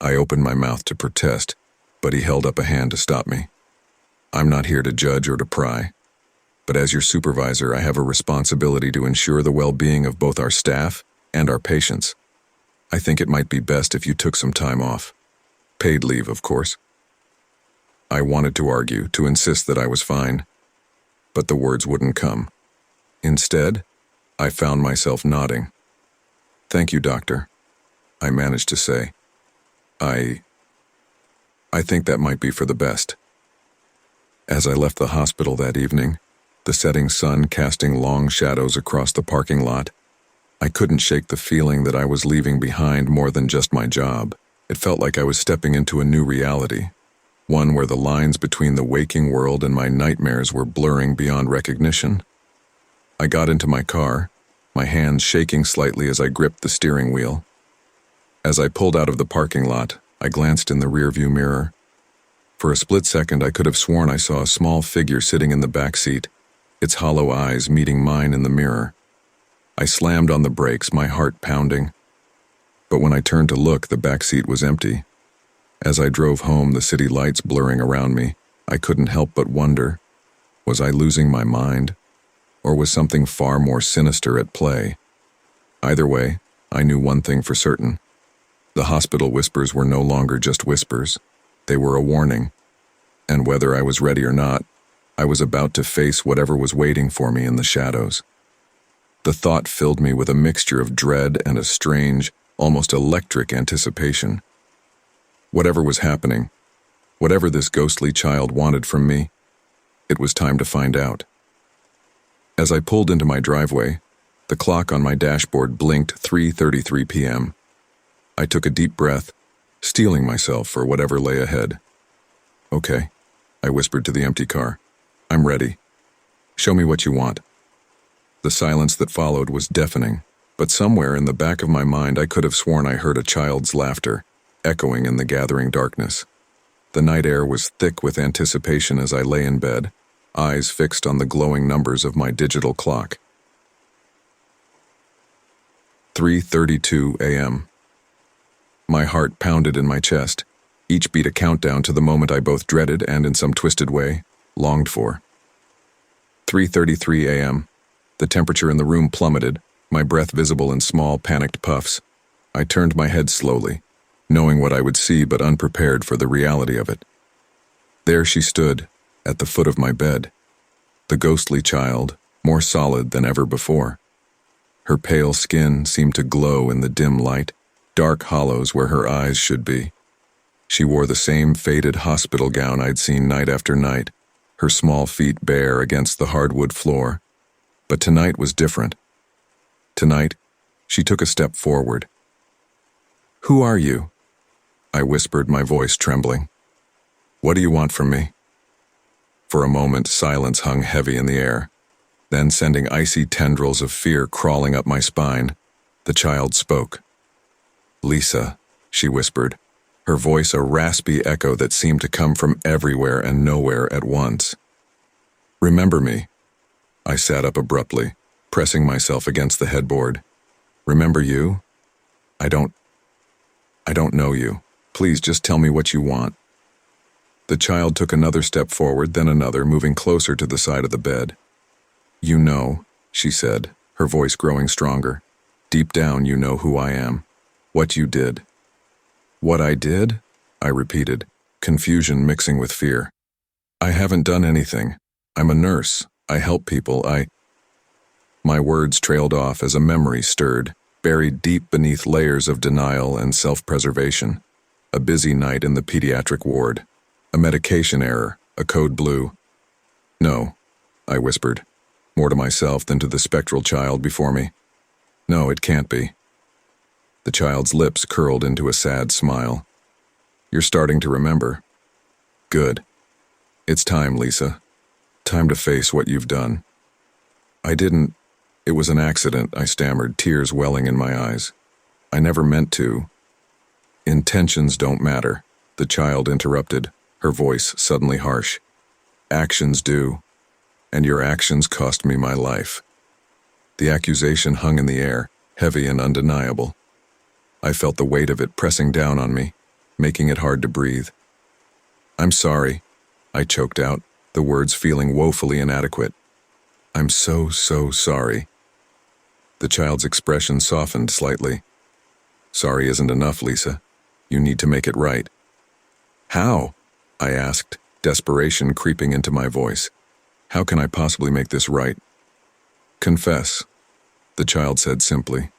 I opened my mouth to protest, but he held up a hand to stop me. "I'm not here to judge or to pry, but as your supervisor, I have a responsibility to ensure the well-being of both our staff and our patients. I think it might be best if you took some time off. Paid leave, of course." I wanted to argue, to insist that I was fine, but the words wouldn't come. Instead, I found myself nodding. "Thank you, doctor," I managed to say. I think that might be for the best." As I left the hospital that evening, the setting sun casting long shadows across the parking lot, I couldn't shake the feeling that I was leaving behind more than just my job. It felt like I was stepping into a new reality, one where the lines between the waking world and my nightmares were blurring beyond recognition. I got into my car, my hands shaking slightly as I gripped the steering wheel. As I pulled out of the parking lot, I glanced in the rearview mirror. For a split second, I could have sworn I saw a small figure sitting in the back seat, its hollow eyes meeting mine in the mirror. I slammed on the brakes, my heart pounding. But when I turned to look, the back seat was empty. As I drove home, the city lights blurring around me, I couldn't help but wonder, was I losing my mind? Or was something far more sinister at play? Either way, I knew one thing for certain. The hospital whispers were no longer just whispers. They were a warning. And whether I was ready or not, I was about to face whatever was waiting for me in the shadows. The thought filled me with a mixture of dread and a strange, almost electric anticipation. Whatever was happening, whatever this ghostly child wanted from me, it was time to find out. As I pulled into my driveway, the clock on my dashboard blinked 3:33 p.m. I took a deep breath, steeling myself for whatever lay ahead. "Okay," I whispered to the empty car. "I'm ready. Show me what you want." The silence that followed was deafening, but somewhere in the back of my mind I could have sworn I heard a child's laughter, echoing in the gathering darkness. The night air was thick with anticipation as I lay in bed, eyes fixed on the glowing numbers of my digital clock. 3:32 a.m. My heart pounded in my chest, each beat a countdown to the moment I both dreaded and, in some twisted way, longed for. 3:33 a.m. The temperature in the room plummeted, my breath visible in small, panicked puffs. I turned my head slowly, knowing what I would see but unprepared for the reality of it. There she stood, at the foot of my bed, the ghostly child, more solid than ever before. Her pale skin seemed to glow in the dim light, dark hollows where her eyes should be. She wore the same faded hospital gown I'd seen night after night, her small feet bare against the hardwood floor. But tonight was different. Tonight, she took a step forward. "Who are you?" I whispered, my voice trembling. "What do you want from me?" For a moment, silence hung heavy in the air. Then, sending icy tendrils of fear crawling up my spine, the child spoke. "Lisa," she whispered, her voice a raspy echo that seemed to come from everywhere and nowhere at once. "Remember me?" I sat up abruptly, pressing myself against the headboard. "Remember you? I don't know you. Please just tell me what you want." The child took another step forward, then another, moving closer to the side of the bed. "You know, she said, her voice growing stronger. Deep down, you know who I am. What you did. What I did? I repeated, confusion mixing with fear. I haven't done anything. I'm a nurse. I help people. My words trailed off as a memory stirred, buried deep beneath layers of denial and self-preservation. A busy night in the pediatric ward. A medication error. A code blue. No, I whispered, more to myself than to the spectral child before me. No, it can't be. The child's lips curled into a sad smile. You're starting to remember. Good. It's time, Lisa. Time to face what you've done. I didn't. It was an accident, I stammered, tears welling in my eyes. I never meant to. Intentions don't matter, the child interrupted, her voice suddenly harsh. Actions do. And your actions cost me my life. The accusation hung in the air, heavy and undeniable. I felt the weight of it pressing down on me, making it hard to breathe. I'm sorry, I choked out, the words feeling woefully inadequate. I'm so sorry. The child's expression softened slightly. Sorry isn't enough, Lisa. You need to make it right. How? I asked, desperation creeping into my voice. How can I possibly make this right? Confess, the child said simply.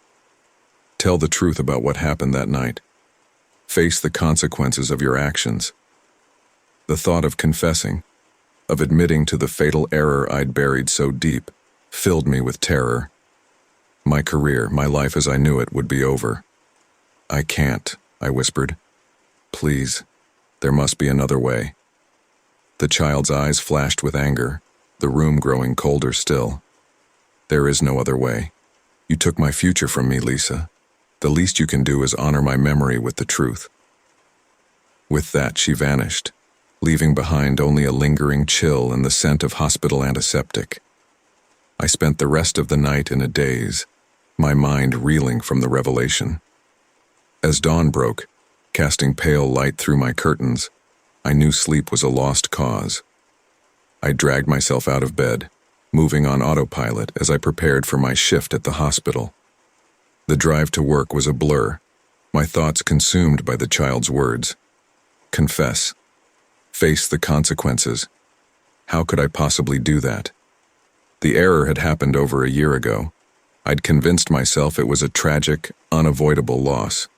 Tell the truth about what happened that night. Face the consequences of your actions. The thought of confessing, of admitting to the fatal error I'd buried so deep, filled me with terror. My career, my life as I knew it, would be over. I can't, I whispered. Please, there must be another way. The child's eyes flashed with anger, the room growing colder still. There is no other way. You took my future from me, Lisa. The least you can do is honor my memory with the truth. With that, she vanished, leaving behind only a lingering chill and the scent of hospital antiseptic. I spent the rest of the night in a daze, my mind reeling from the revelation. As dawn broke, casting pale light through my curtains, I knew sleep was a lost cause. I dragged myself out of bed, moving on autopilot as I prepared for my shift at the hospital. The drive to work was a blur, my thoughts consumed by the child's words. Confess. Face the consequences. How could I possibly do that? The error had happened over a year ago. I'd convinced myself it was a tragic, unavoidable loss.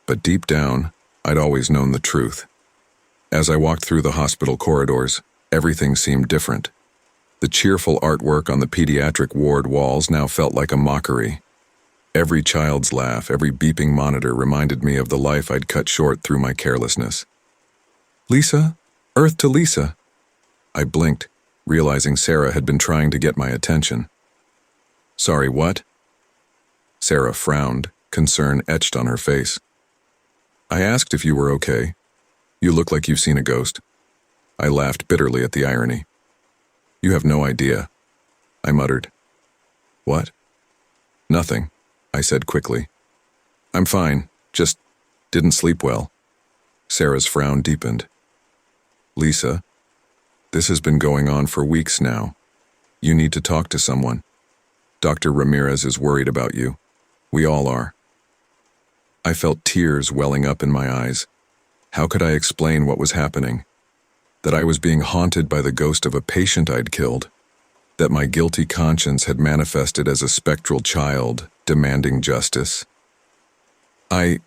But deep down, I'd always known the truth. As I walked through the hospital corridors, everything seemed different. The cheerful artwork on the pediatric ward walls now felt like a mockery. Every child's laugh, every beeping monitor reminded me of the life I'd cut short through my carelessness. Lisa? Earth to Lisa. I blinked, realizing Sarah had been trying to get my attention. Sorry, what? Sarah frowned, concern etched on her face. I asked if you were okay. You look like you've seen a ghost. I laughed bitterly at the irony. You have no idea, I muttered. What? Nothing, I said quickly. I'm fine, just didn't sleep well. Sarah's frown deepened. Lisa, this has been going on for weeks now. You need to talk to someone. Dr. Ramirez is worried about you. We all are. I felt tears welling up in my eyes. How could I explain what was happening? That I was being haunted by the ghost of a patient I'd killed. That my guilty conscience had manifested as a spectral child, demanding justice. I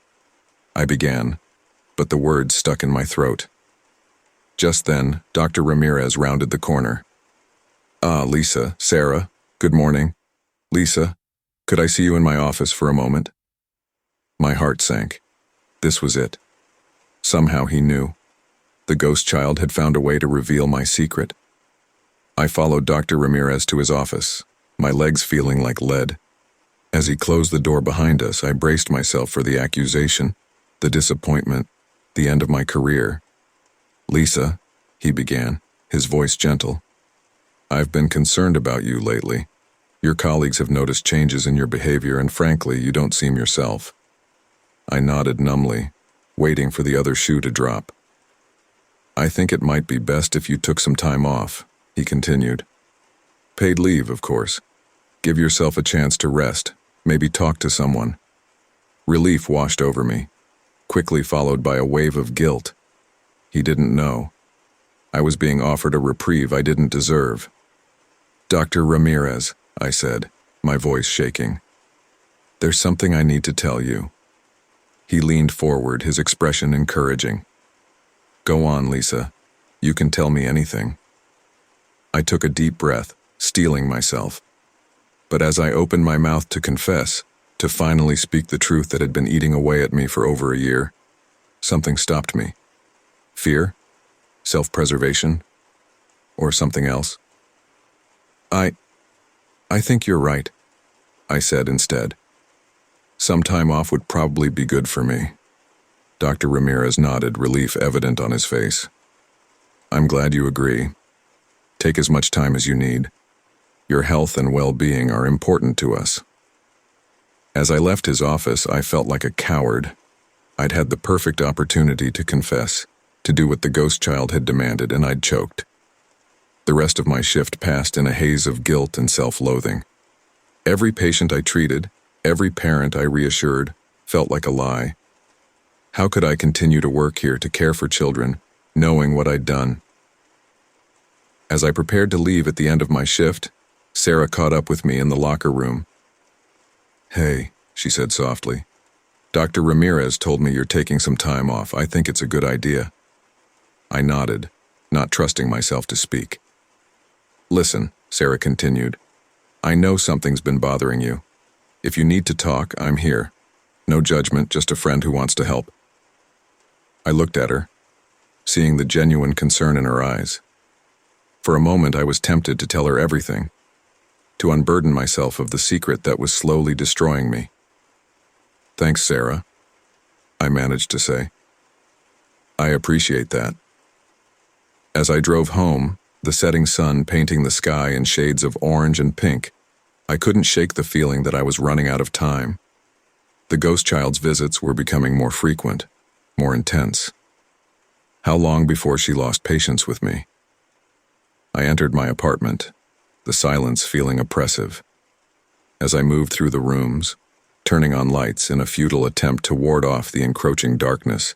began, but the words stuck in my throat. Just then, Dr. Ramirez rounded the corner. Ah, Lisa, Sarah, good morning. Lisa, could I see you in my office for a moment? My heart sank. This was it. Somehow he knew. The ghost child had found a way to reveal my secret. I followed Dr. Ramirez to his office, my legs feeling like lead. As he closed the door behind us, I braced myself for the accusation, the disappointment, the end of my career. Lisa, he began, his voice gentle. I've been concerned about you lately. Your colleagues have noticed changes in your behavior, and frankly, you don't seem yourself. I nodded numbly, waiting for the other shoe to drop. I think it might be best if you took some time off, he continued. Paid leave, of course. Give yourself a chance to rest, maybe talk to someone. Relief washed over me, quickly followed by a wave of guilt. He didn't know. I was being offered a reprieve I didn't deserve. "Dr. Ramirez," I said, my voice shaking. "There's something I need to tell you." He leaned forward, his expression encouraging. "Go on, Lisa. You can tell me anything." I took a deep breath, steeling myself. But as I opened my mouth to confess, to finally speak the truth that had been eating away at me for over a year, something stopped me. Fear? Self-preservation? Or something else? I think you're right," I said instead. "Some time off would probably be good for me." Dr. Ramirez nodded, relief evident on his face. "I'm glad you agree. Take as much time as you need. Your health and well-being are important to us." As I left his office, I felt like a coward. I'd had the perfect opportunity to confess, to do what the ghost child had demanded, and I'd choked. The rest of my shift passed in a haze of guilt and self-loathing. Every patient I treated, every parent I reassured, felt like a lie. How could I continue to work here to care for children, knowing what I'd done? As I prepared to leave at the end of my shift, Sarah caught up with me in the locker room. "Hey," she said softly. "Dr. Ramirez told me you're taking some time off. I think it's a good idea." I nodded, not trusting myself to speak. "Listen," Sarah continued. "I know something's been bothering you. If you need to talk, I'm here. No judgment, just a friend who wants to help." I looked at her, seeing the genuine concern in her eyes. For a moment, I was tempted to tell her everything, to unburden myself of the secret that was slowly destroying me. "Thanks, Sarah," I managed to say. "I appreciate that." As I drove home, the setting sun painting the sky in shades of orange and pink, I couldn't shake the feeling that I was running out of time. The ghost child's visits were becoming more frequent, more intense. How long before she lost patience with me? I entered my apartment, the silence feeling oppressive. As I moved through the rooms, turning on lights in a futile attempt to ward off the encroaching darkness,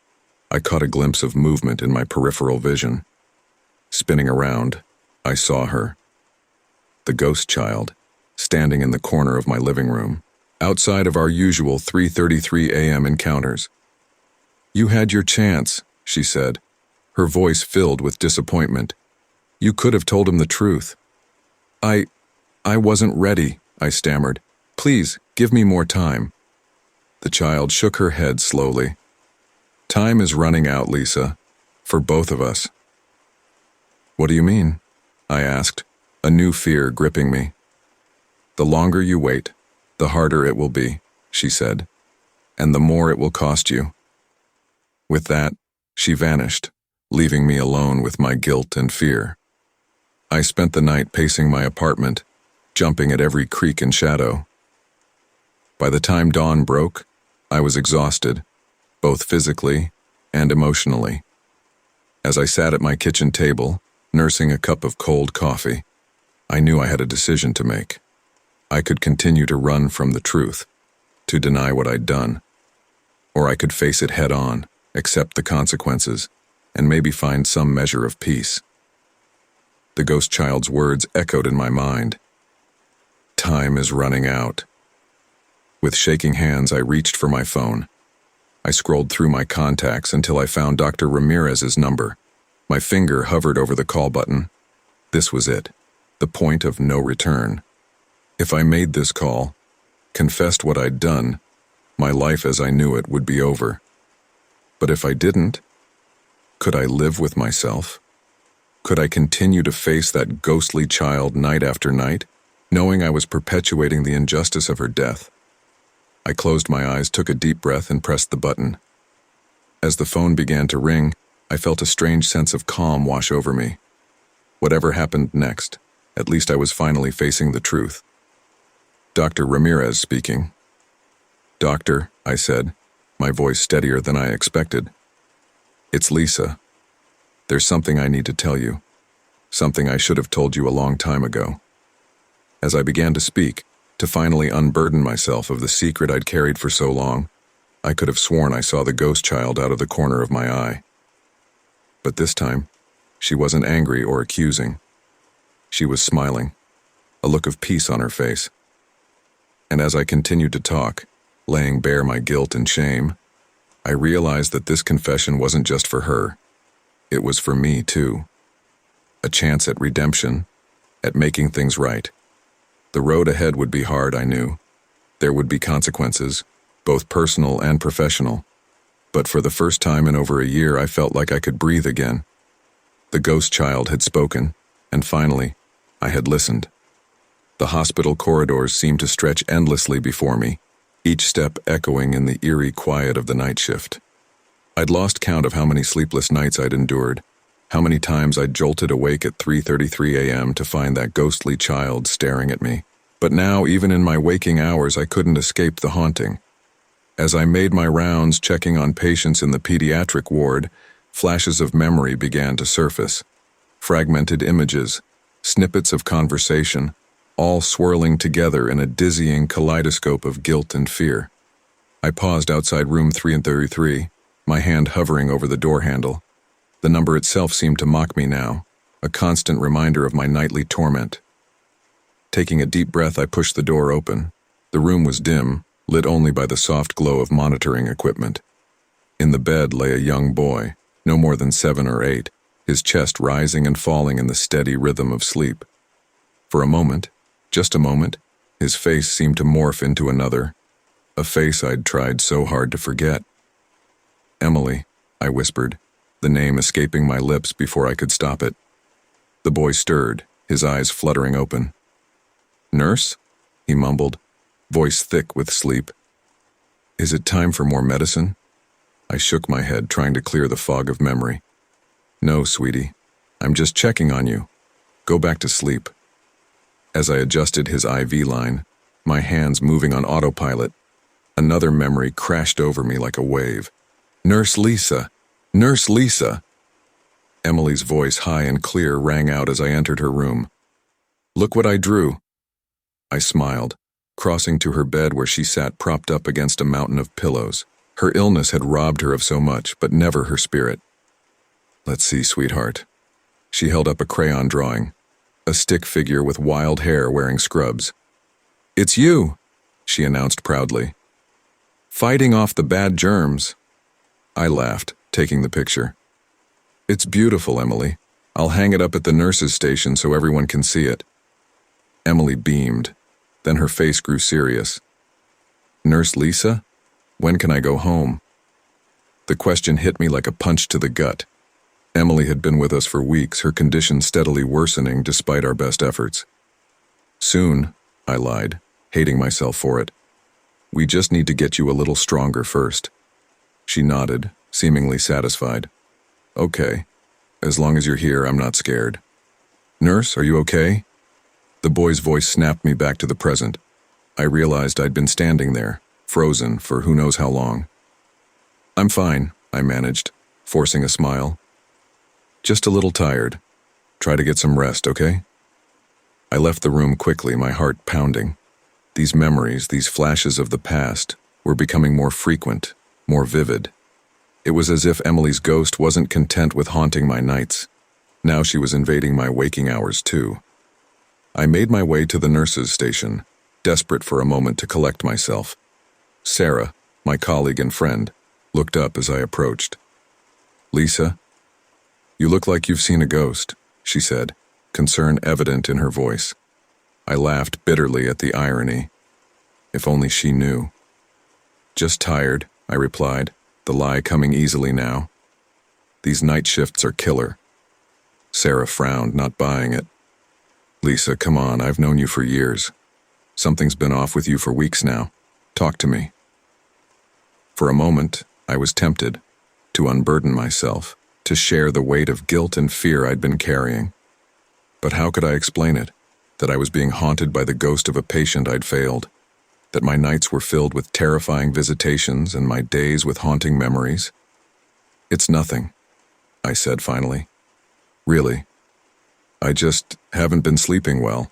I caught a glimpse of movement in my peripheral vision. Spinning around, I saw her. The ghost child, standing in the corner of my living room, outside of our usual 3:33 a.m. encounters. "You had your chance," she said, her voice filled with disappointment. "You could have told him the truth." I wasn't ready," I stammered. "Please, give me more time." The child shook her head slowly. "Time is running out, Lisa, for both of us." "What do you mean?" I asked, a new fear gripping me. "The longer you wait, the harder it will be," she said, "and the more it will cost you." With that, she vanished, leaving me alone with my guilt and fear. I spent the night pacing my apartment, jumping at every creak and shadow. By the time dawn broke, I was exhausted, both physically and emotionally. As I sat at my kitchen table, nursing a cup of cold coffee, I knew I had a decision to make. I could continue to run from the truth, to deny what I'd done, or I could face it head on, accept the consequences, and maybe find some measure of peace. The ghost child's words echoed in my mind. Time is running out. With shaking hands, I reached for my phone. I scrolled through my contacts until I found Dr. Ramirez's number. My finger hovered over the call button. This was it, the point of no return. If I made this call, confessed what I'd done, my life as I knew it would be over. But if I didn't, could I live with myself? Could I continue to face that ghostly child night after night, knowing I was perpetuating the injustice of her death? I closed my eyes, took a deep breath, and pressed the button. As the phone began to ring, I felt a strange sense of calm wash over me. Whatever happened next, at least I was finally facing the truth. Dr. Ramirez speaking. "Doctor," I said, my voice steadier than I expected. "It's Lisa. There's something I need to tell you. Something I should have told you a long time ago." As I began to speak, to finally unburden myself of the secret I'd carried for so long. I could have sworn I saw the ghost child out of the corner of my eye. But this time, she wasn't angry or accusing. She was smiling, a look of peace on her face. And as I continued to talk, laying bare my guilt and shame, I realized that this confession wasn't just for her. It was for me, too. A chance at redemption, at making things right. The road ahead would be hard, I knew. There would be consequences, both personal and professional. But for the first time in over a year, I felt like I could breathe again. The ghost child had spoken, and finally, I had listened. The hospital corridors seemed to stretch endlessly before me, each step echoing in the eerie quiet of the night shift. I'd lost count of how many sleepless nights I'd endured, how many times I'd jolted awake at 3:33 a.m. to find that ghostly child staring at me. But now, even in my waking hours, I couldn't escape the haunting. As I made my rounds checking on patients in the pediatric ward, flashes of memory began to surface. Fragmented images, snippets of conversation, all swirling together in a dizzying kaleidoscope of guilt and fear. I paused outside room 333, my hand hovering over the door handle. The number itself seemed to mock me now, a constant reminder of my nightly torment. Taking a deep breath, I pushed the door open. The room was dim, lit only by the soft glow of monitoring equipment. In the bed lay a young boy, no more than 7 or 8, his chest rising and falling in the steady rhythm of sleep. For a moment, just a moment, his face seemed to morph into another, a face I'd tried so hard to forget. "Emily," I whispered, the name escaping my lips before I could stop it. The boy stirred, his eyes fluttering open. "Nurse?" he mumbled, voice thick with sleep. "Is it time for more medicine?" I shook my head, trying to clear the fog of memory. "No, sweetie. I'm just checking on you. Go back to sleep." As I adjusted his IV line, my hands moving on autopilot, another memory crashed over me like a wave. "Nurse Lisa! Nurse Lisa!" Emily's voice, high and clear, rang out as I entered her room. "Look what I drew." I smiled, crossing to her bed where she sat propped up against a mountain of pillows. Her illness had robbed her of so much, but never her spirit. "Let's see, sweetheart." She held up a crayon drawing, a stick figure with wild hair wearing scrubs. "It's you," she announced proudly. "Fighting off the bad germs." I laughed, taking the picture. "It's beautiful, Emily. I'll hang it up at the nurse's station so everyone can see it." Emily beamed, then her face grew serious. "Nurse Lisa? When can I go home?" The question hit me like a punch to the gut. Emily had been with us for weeks, her condition steadily worsening despite our best efforts. "Soon," I lied, hating myself for it. "We just need to get you a little stronger first." She nodded, seemingly satisfied. "Okay. As long as you're here, I'm not scared." "Nurse, are you okay?" The boy's voice snapped me back to the present. I realized I'd been standing there, frozen for who knows how long. "I'm fine," I managed, forcing a smile. "Just a little tired. Try to get some rest, okay?" I left the room quickly, my heart pounding. These memories, these flashes of the past, were becoming more frequent, more vivid. It was as if Emily's ghost wasn't content with haunting my nights. Now she was invading my waking hours too. I made my way to the nurse's station, desperate for a moment to collect myself. Sarah, my colleague and friend, looked up as I approached. "Lisa, you look like you've seen a ghost," she said, concern evident in her voice. I laughed bitterly at the irony. If only she knew. "Just tired," I replied, the lie coming easily now. "These night shifts are killer." Sarah frowned, not buying it. "Lisa, come on, I've known you for years. Something's been off with you for weeks now. Talk to me." For a moment, I was tempted to unburden myself, to share the weight of guilt and fear I'd been carrying. But how could I explain it? That I was being haunted by the ghost of a patient I'd failed, that my nights were filled with terrifying visitations and my days with haunting memories? "It's nothing," I said finally. "Really. I just haven't been sleeping well."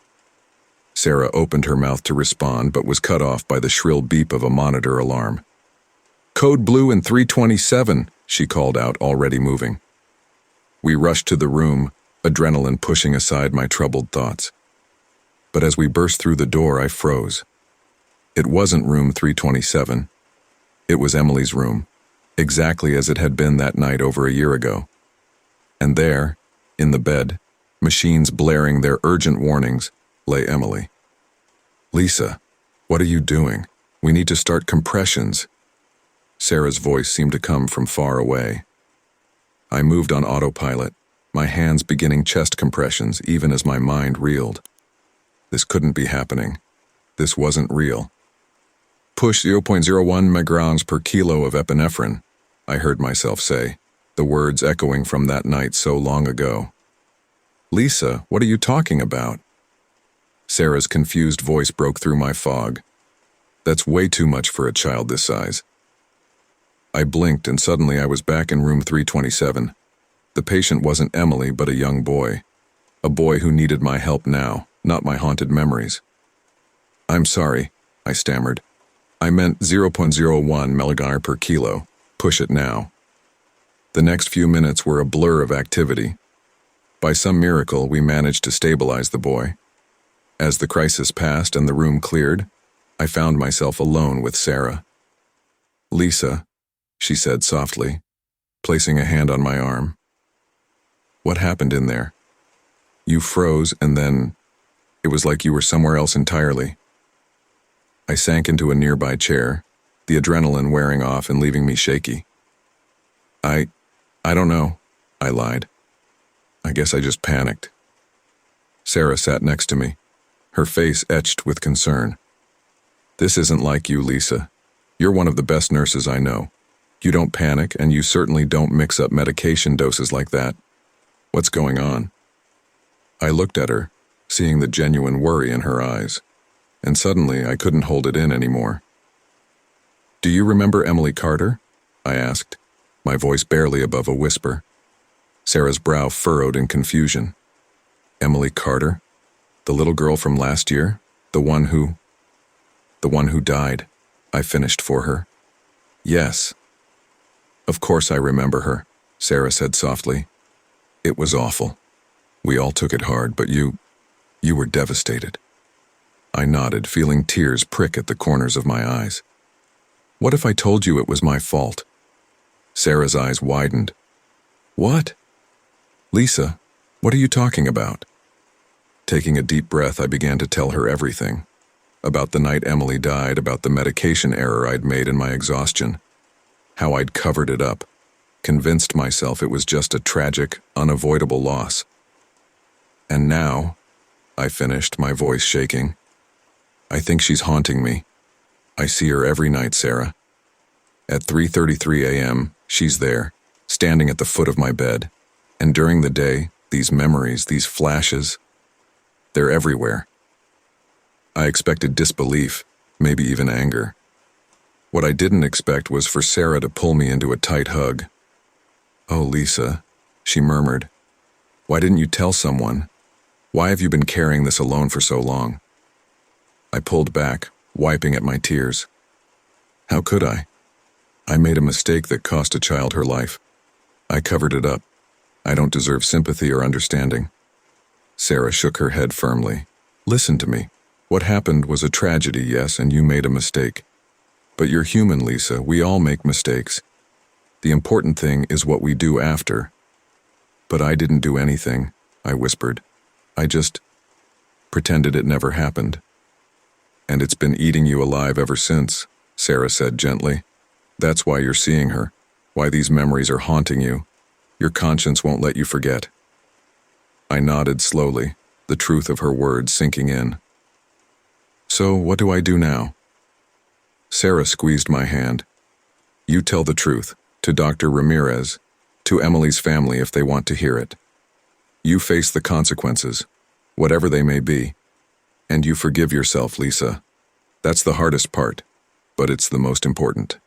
Sarah opened her mouth to respond but was cut off by the shrill beep of a monitor alarm. "Code blue and 327, she called out, already moving. We rushed to the room, adrenaline pushing aside my troubled thoughts. But as we burst through the door, I froze. It wasn't room 327. It was Emily's room, exactly as it had been that night over a year ago. And there, in the bed, machines blaring their urgent warnings, lay Emily. "Lisa, what are you doing? We need to start compressions." Sarah's voice seemed to come from far away. I moved on autopilot, my hands beginning chest compressions even as my mind reeled. This couldn't be happening. This wasn't real. "Push 0.01 micrograms per kilo of epinephrine," I heard myself say, the words echoing from that night so long ago. "Lisa, what are you talking about?" Sarah's confused voice broke through my fog. "That's way too much for a child this size." I blinked and suddenly I was back in room 327. The patient wasn't Emily but a young boy. A boy who needed my help now, not my haunted memories. "I'm sorry," I stammered. "I meant 0.01 milligram per kilo. Push it now." The next few minutes were a blur of activity. By some miracle, we managed to stabilize the boy. As the crisis passed and the room cleared, I found myself alone with Sarah. "Lisa," she said softly, placing a hand on my arm. "What happened in there? You froze and then it was like you were somewhere else entirely." I sank into a nearby chair, the adrenaline wearing off and leaving me shaky. I don't know," I lied. "I guess I just panicked." Sarah sat next to me, her face etched with concern. "This isn't like you, Lisa. You're one of the best nurses I know. You don't panic, and you certainly don't mix up medication doses like that. What's going on?" I looked at her, seeing the genuine worry in her eyes, and suddenly I couldn't hold it in anymore. "Do you remember Emily Carter?" I asked, my voice barely above a whisper. Sarah's brow furrowed in confusion. "Emily Carter? The little girl from last year? The one who died," I finished for her. "Yes. Of course I remember her," Sarah said softly. "It was awful. We all took it hard, but you were devastated." I nodded, feeling tears prick at the corners of my eyes. "What if I told you it was my fault?" Sarah's eyes widened. "What?" "Lisa, what are you talking about?" Taking a deep breath, I began to tell her everything. About the night Emily died, about the medication error I'd made in my exhaustion, how I'd covered it up, convinced myself it was just a tragic, unavoidable loss. "And now," I finished, my voice shaking, "I think she's haunting me. I see her every night, Sarah. At 3:33 a.m., she's there, standing at the foot of my bed. And during the day, these memories, these flashes, they're everywhere." I expected disbelief, maybe even anger. What I didn't expect was for Sarah to pull me into a tight hug. "Oh, Lisa," she murmured. "Why didn't you tell someone? Why have you been carrying this alone for so long?" I pulled back, wiping at my tears. How could I? I made a mistake that cost a child her life. I covered it up. I don't deserve sympathy or understanding. Sarah shook her head firmly. "Listen to me. What happened was a tragedy, yes, and you made a mistake. But you're human, Lisa. We all make mistakes. The important thing is what we do after." "But I didn't do anything," I whispered. "I just pretended it never happened." "And it's been eating you alive ever since," Sarah said gently. "That's why you're seeing her, why these memories are haunting you. Your conscience won't let you forget." I nodded slowly, the truth of her words sinking in. "So what do I do now?" Sarah squeezed my hand. "You tell the truth, to Dr. Ramirez, to Emily's family if they want to hear it. You face the consequences, whatever they may be, and you forgive yourself, Lisa. That's the hardest part, but it's the most important."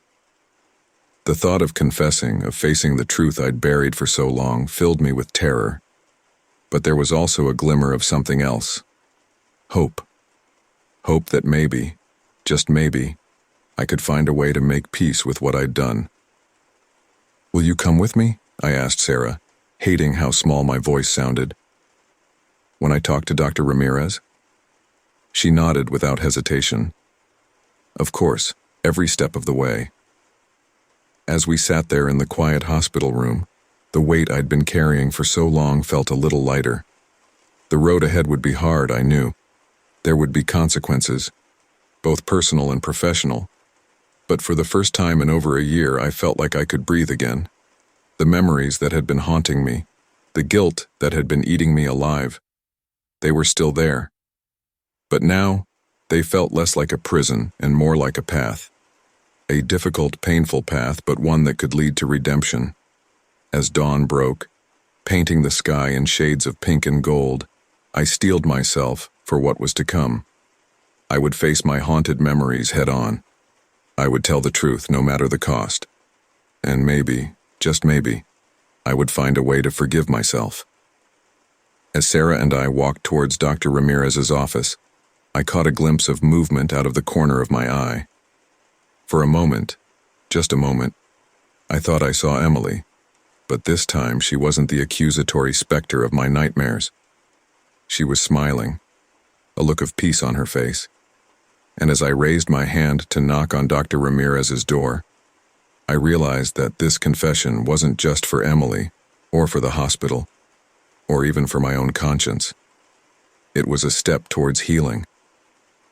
The thought of confessing, of facing the truth I'd buried for so long, filled me with terror. But there was also a glimmer of something else. Hope. Hope that maybe, just maybe, I could find a way to make peace with what I'd done. "Will you come with me?" I asked Sarah, hating how small my voice sounded. "When I talk to Dr. Ramirez?" She nodded without hesitation. Of course, every step of the way. As we sat there in the quiet hospital room, the weight I'd been carrying for so long felt a little lighter. The road ahead would be hard, I knew. There would be consequences, both personal and professional. But for the first time in over a year, I felt like I could breathe again. The memories that had been haunting me, the guilt that had been eating me alive, they were still there. But now, they felt less like a prison and more like a path. A difficult, painful path, but one that could lead to redemption. As dawn broke, painting the sky in shades of pink and gold, I steeled myself for what was to come. I would face my haunted memories head on. I would tell the truth no matter the cost. And maybe, just maybe, I would find a way to forgive myself. As Sarah and I walked towards Dr. Ramirez's office, I caught a glimpse of movement out of the corner of my eye. For a moment, just a moment, I thought I saw Emily, but this time she wasn't the accusatory specter of my nightmares. She was smiling, a look of peace on her face, and as I raised my hand to knock on Dr. Ramirez's door, I realized that this confession wasn't just for Emily, or for the hospital, or even for my own conscience. It was a step towards healing,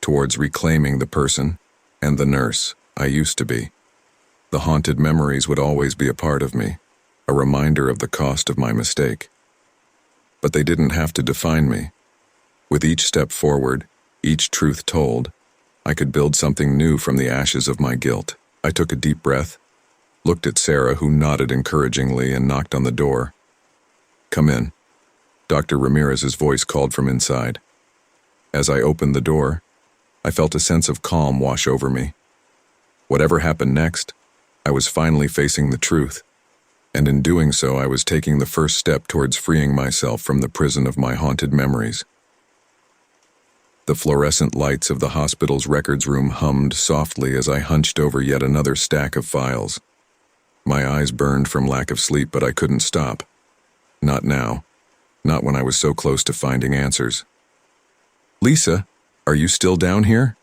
towards reclaiming the person and the nurse I used to be. The haunted memories would always be a part of me, a reminder of the cost of my mistake. But they didn't have to define me. With each step forward, each truth told, I could build something new from the ashes of my guilt. I took a deep breath, looked at Sarah, who nodded encouragingly, and knocked on the door. "Come in," Dr. Ramirez's voice called from inside. As I opened the door, I felt a sense of calm wash over me. Whatever happened next, I was finally facing the truth, and in doing so I was taking the first step towards freeing myself from the prison of my haunted memories. The fluorescent lights of the hospital's records room hummed softly as I hunched over yet another stack of files. My eyes burned from lack of sleep, but I couldn't stop. Not now. Not when I was so close to finding answers. "Lisa, are you still down here?"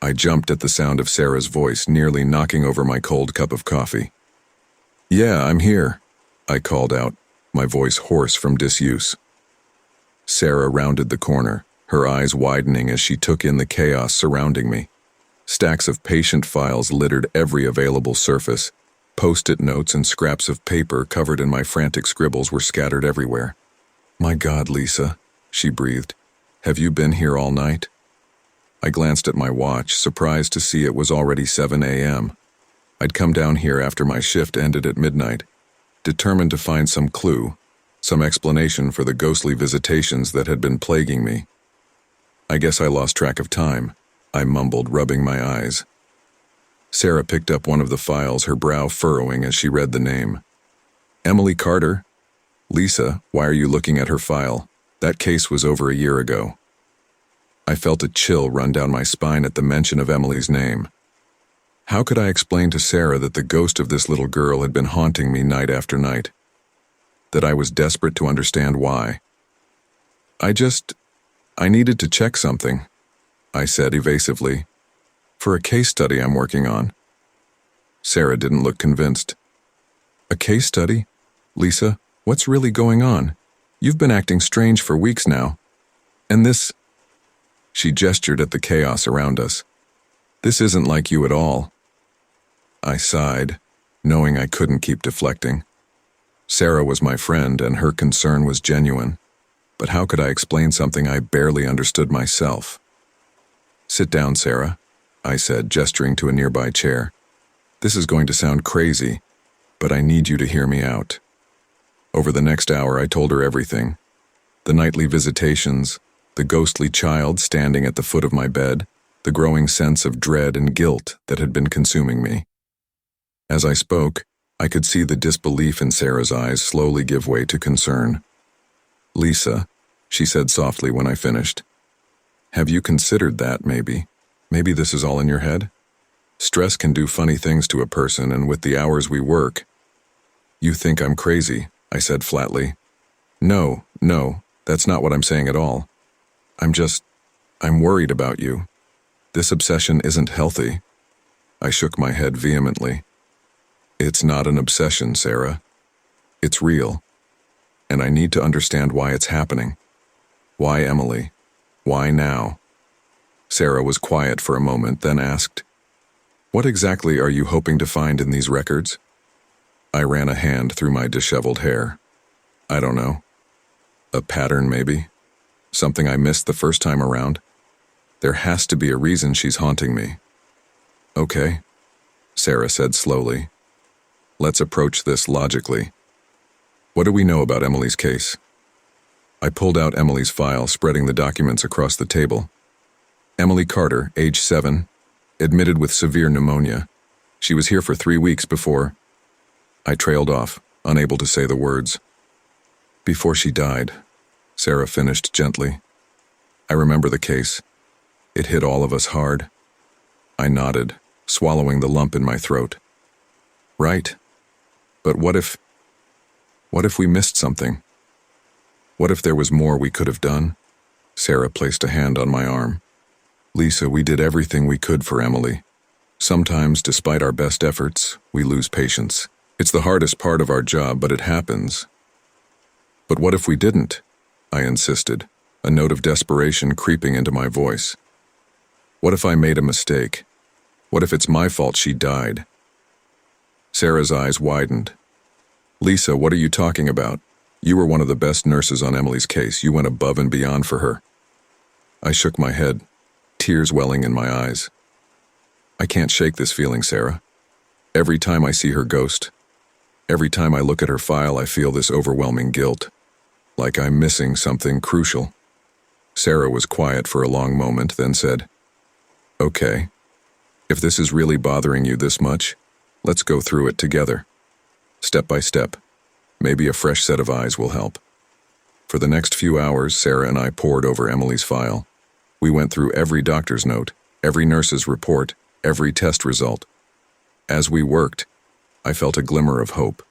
I jumped at the sound of Sarah's voice, nearly knocking over my cold cup of coffee. "Yeah, I'm here," I called out, my voice hoarse from disuse. Sarah rounded the corner, her eyes widening as she took in the chaos surrounding me. Stacks of patient files littered every available surface. Post-it notes and scraps of paper covered in my frantic scribbles were scattered everywhere. "My God, Lisa," she breathed. "Have you been here all night?" I glanced at my watch, surprised to see it was already 7 a.m. I'd come down here after my shift ended at midnight, determined to find some clue, some explanation for the ghostly visitations that had been plaguing me. "I guess I lost track of time," I mumbled, rubbing my eyes. Sarah picked up one of the files, her brow furrowing as she read the name. "Emily Carter? Lisa, why are you looking at her file? That case was over a year ago." I felt a chill run down my spine at the mention of Emily's name. How could I explain to Sarah that the ghost of this little girl had been haunting me night after night? That I was desperate to understand why? I needed to check something," I said evasively, "for a case study I'm working on." Sarah didn't look convinced. "A case study? Lisa, what's really going on? You've been acting strange for weeks now. And this..." She gestured at the chaos around us. "This isn't like you at all." I sighed, knowing I couldn't keep deflecting. Sarah was my friend, and her concern was genuine. But how could I explain something I barely understood myself? "Sit down, Sarah," I said, gesturing to a nearby chair. "This is going to sound crazy, but I need you to hear me out." Over the next hour, I told her everything. The nightly visitations, the ghostly child standing at the foot of my bed, the growing sense of dread and guilt that had been consuming me. As I spoke, I could see the disbelief in Sarah's eyes slowly give way to concern. "Lisa," she said softly when I finished, Have you considered that, maybe? Maybe this is all in your head? Stress can do funny things to a person, and with the hours we work. You think I'm crazy, I said flatly. No, that's not what I'm saying at all. I'm worried about you. This obsession isn't healthy. I shook my head vehemently. It's not an obsession, Sarah. It's real. And I need to understand why it's happening. Why Emily? Why now? Sarah was quiet for a moment, then asked, "What exactly are you hoping to find in these records?" I ran a hand through my disheveled hair. I don't know. A pattern, maybe? Something I missed the first time around? There has to be a reason she's haunting me. Okay, Sarah said slowly. Let's approach this logically. What do we know about Emily's case? I pulled out Emily's file, spreading the documents across the table. Emily Carter, age 7, admitted with severe pneumonia. She was here for 3 weeks before. I trailed off, unable to say the words. Before she died, Sarah finished gently. I remember the case. It hit all of us hard. I nodded, swallowing the lump in my throat. Right. But what if we missed something? What if there was more we could have done? Sarah placed a hand on my arm. Lisa, we did everything we could for Emily. Sometimes, despite our best efforts, we lose patience. It's the hardest part of our job, but it happens. But what if we didn't? I insisted, a note of desperation creeping into my voice. What if I made a mistake? What if it's my fault she died? Sarah's eyes widened. Lisa, what are you talking about? You were one of the best nurses on Emily's case. You went above and beyond for her. I shook my head, tears welling in my eyes. I can't shake this feeling, Sarah. Every time I see her ghost, every time I look at her file, I feel this overwhelming guilt, like I'm missing something crucial. Sarah was quiet for a long moment, then said, Okay, if this is really bothering you this much, let's go through it together. Step by step. Maybe a fresh set of eyes will help. For the next few hours, Sarah and I pored over Emily's file. We went through every doctor's note, every nurse's report, every test result. As we worked, I felt a glimmer of hope.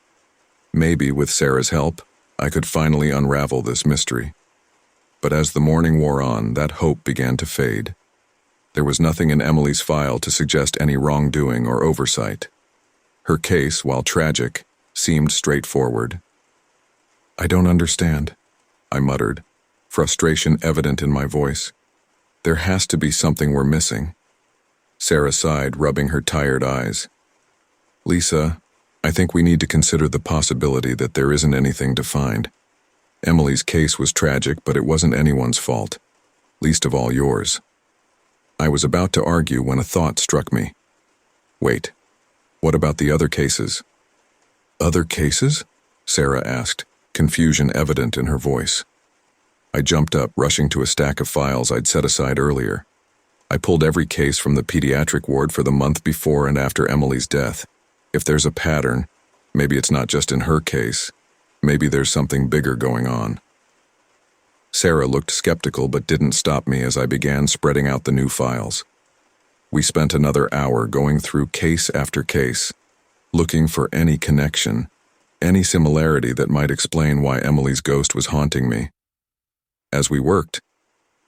Maybe, with Sarah's help, I could finally unravel this mystery. But as the morning wore on, that hope began to fade. There was nothing in Emily's file to suggest any wrongdoing or oversight. Her case, while tragic, seemed straightforward. I don't understand, I muttered, frustration evident in my voice. There has to be something we're missing. Sarah sighed, rubbing her tired eyes. Lisa, I think we need to consider the possibility that there isn't anything to find. Emily's case was tragic, but it wasn't anyone's fault, least of all yours. I was about to argue when a thought struck me. Wait, what about the other cases? Other cases? Sarah asked, confusion evident in her voice. I jumped up, rushing to a stack of files I'd set aside earlier. I pulled every case from the pediatric ward for the month before and after Emily's death. If there's a pattern, maybe it's not just in her case. Maybe there's something bigger going on. Sarah looked skeptical but didn't stop me as I began spreading out the new files. We spent another hour going through case after case, looking for any connection, any similarity that might explain why Emily's ghost was haunting me. As we worked,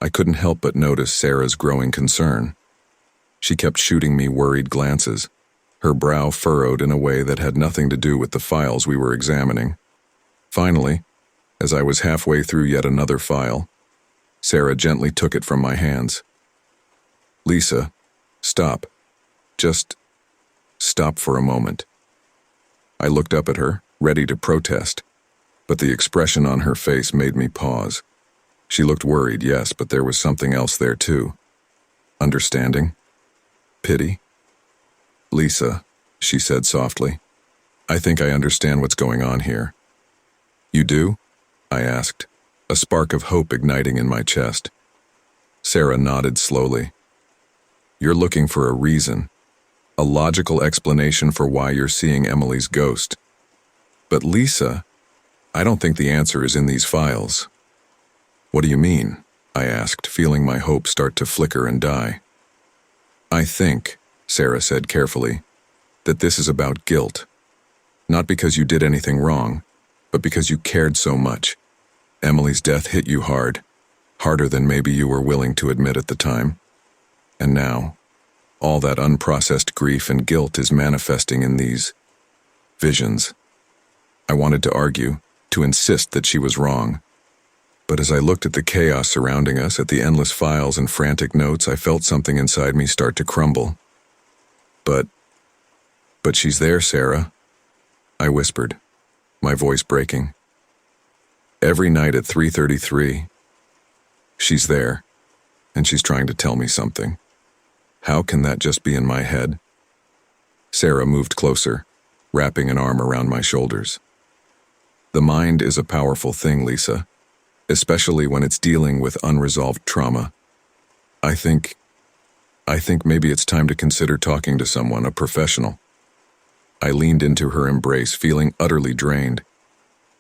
I couldn't help but notice Sarah's growing concern. She kept shooting me worried glances, her brow furrowed in a way that had nothing to do with the files we were examining. Finally, as I was halfway through yet another file, Sarah gently took it from my hands. Lisa, stop. Just stop for a moment. I looked up at her, ready to protest, but the expression on her face made me pause. She looked worried, yes, but there was something else there too. Understanding? Pity? Lisa, she said softly, I think I understand what's going on here. You do? I asked, a spark of hope igniting in my chest. Sarah nodded slowly. You're looking for a reason, a logical explanation for why you're seeing Emily's ghost. But Lisa, I don't think the answer is in these files. What do you mean? I asked, feeling my hope start to flicker and die. I think, Sarah said carefully, that this is about guilt. Not because you did anything wrong, but because you cared so much. Emily's death hit you hard, harder than maybe you were willing to admit at the time. And now, all that unprocessed grief and guilt is manifesting in these visions. I wanted to argue, to insist that she was wrong. But as I looked at the chaos surrounding us, at the endless files and frantic notes, I felt something inside me start to crumble. But she's there, Sarah, I whispered, my voice breaking. Every night at 3:33, she's there, and she's trying to tell me something. How can that just be in my head? Sarah moved closer, wrapping an arm around my shoulders. The mind is a powerful thing, Lisa, especially when it's dealing with unresolved trauma. I think maybe it's time to consider talking to someone, a professional. I leaned into her embrace, feeling utterly drained.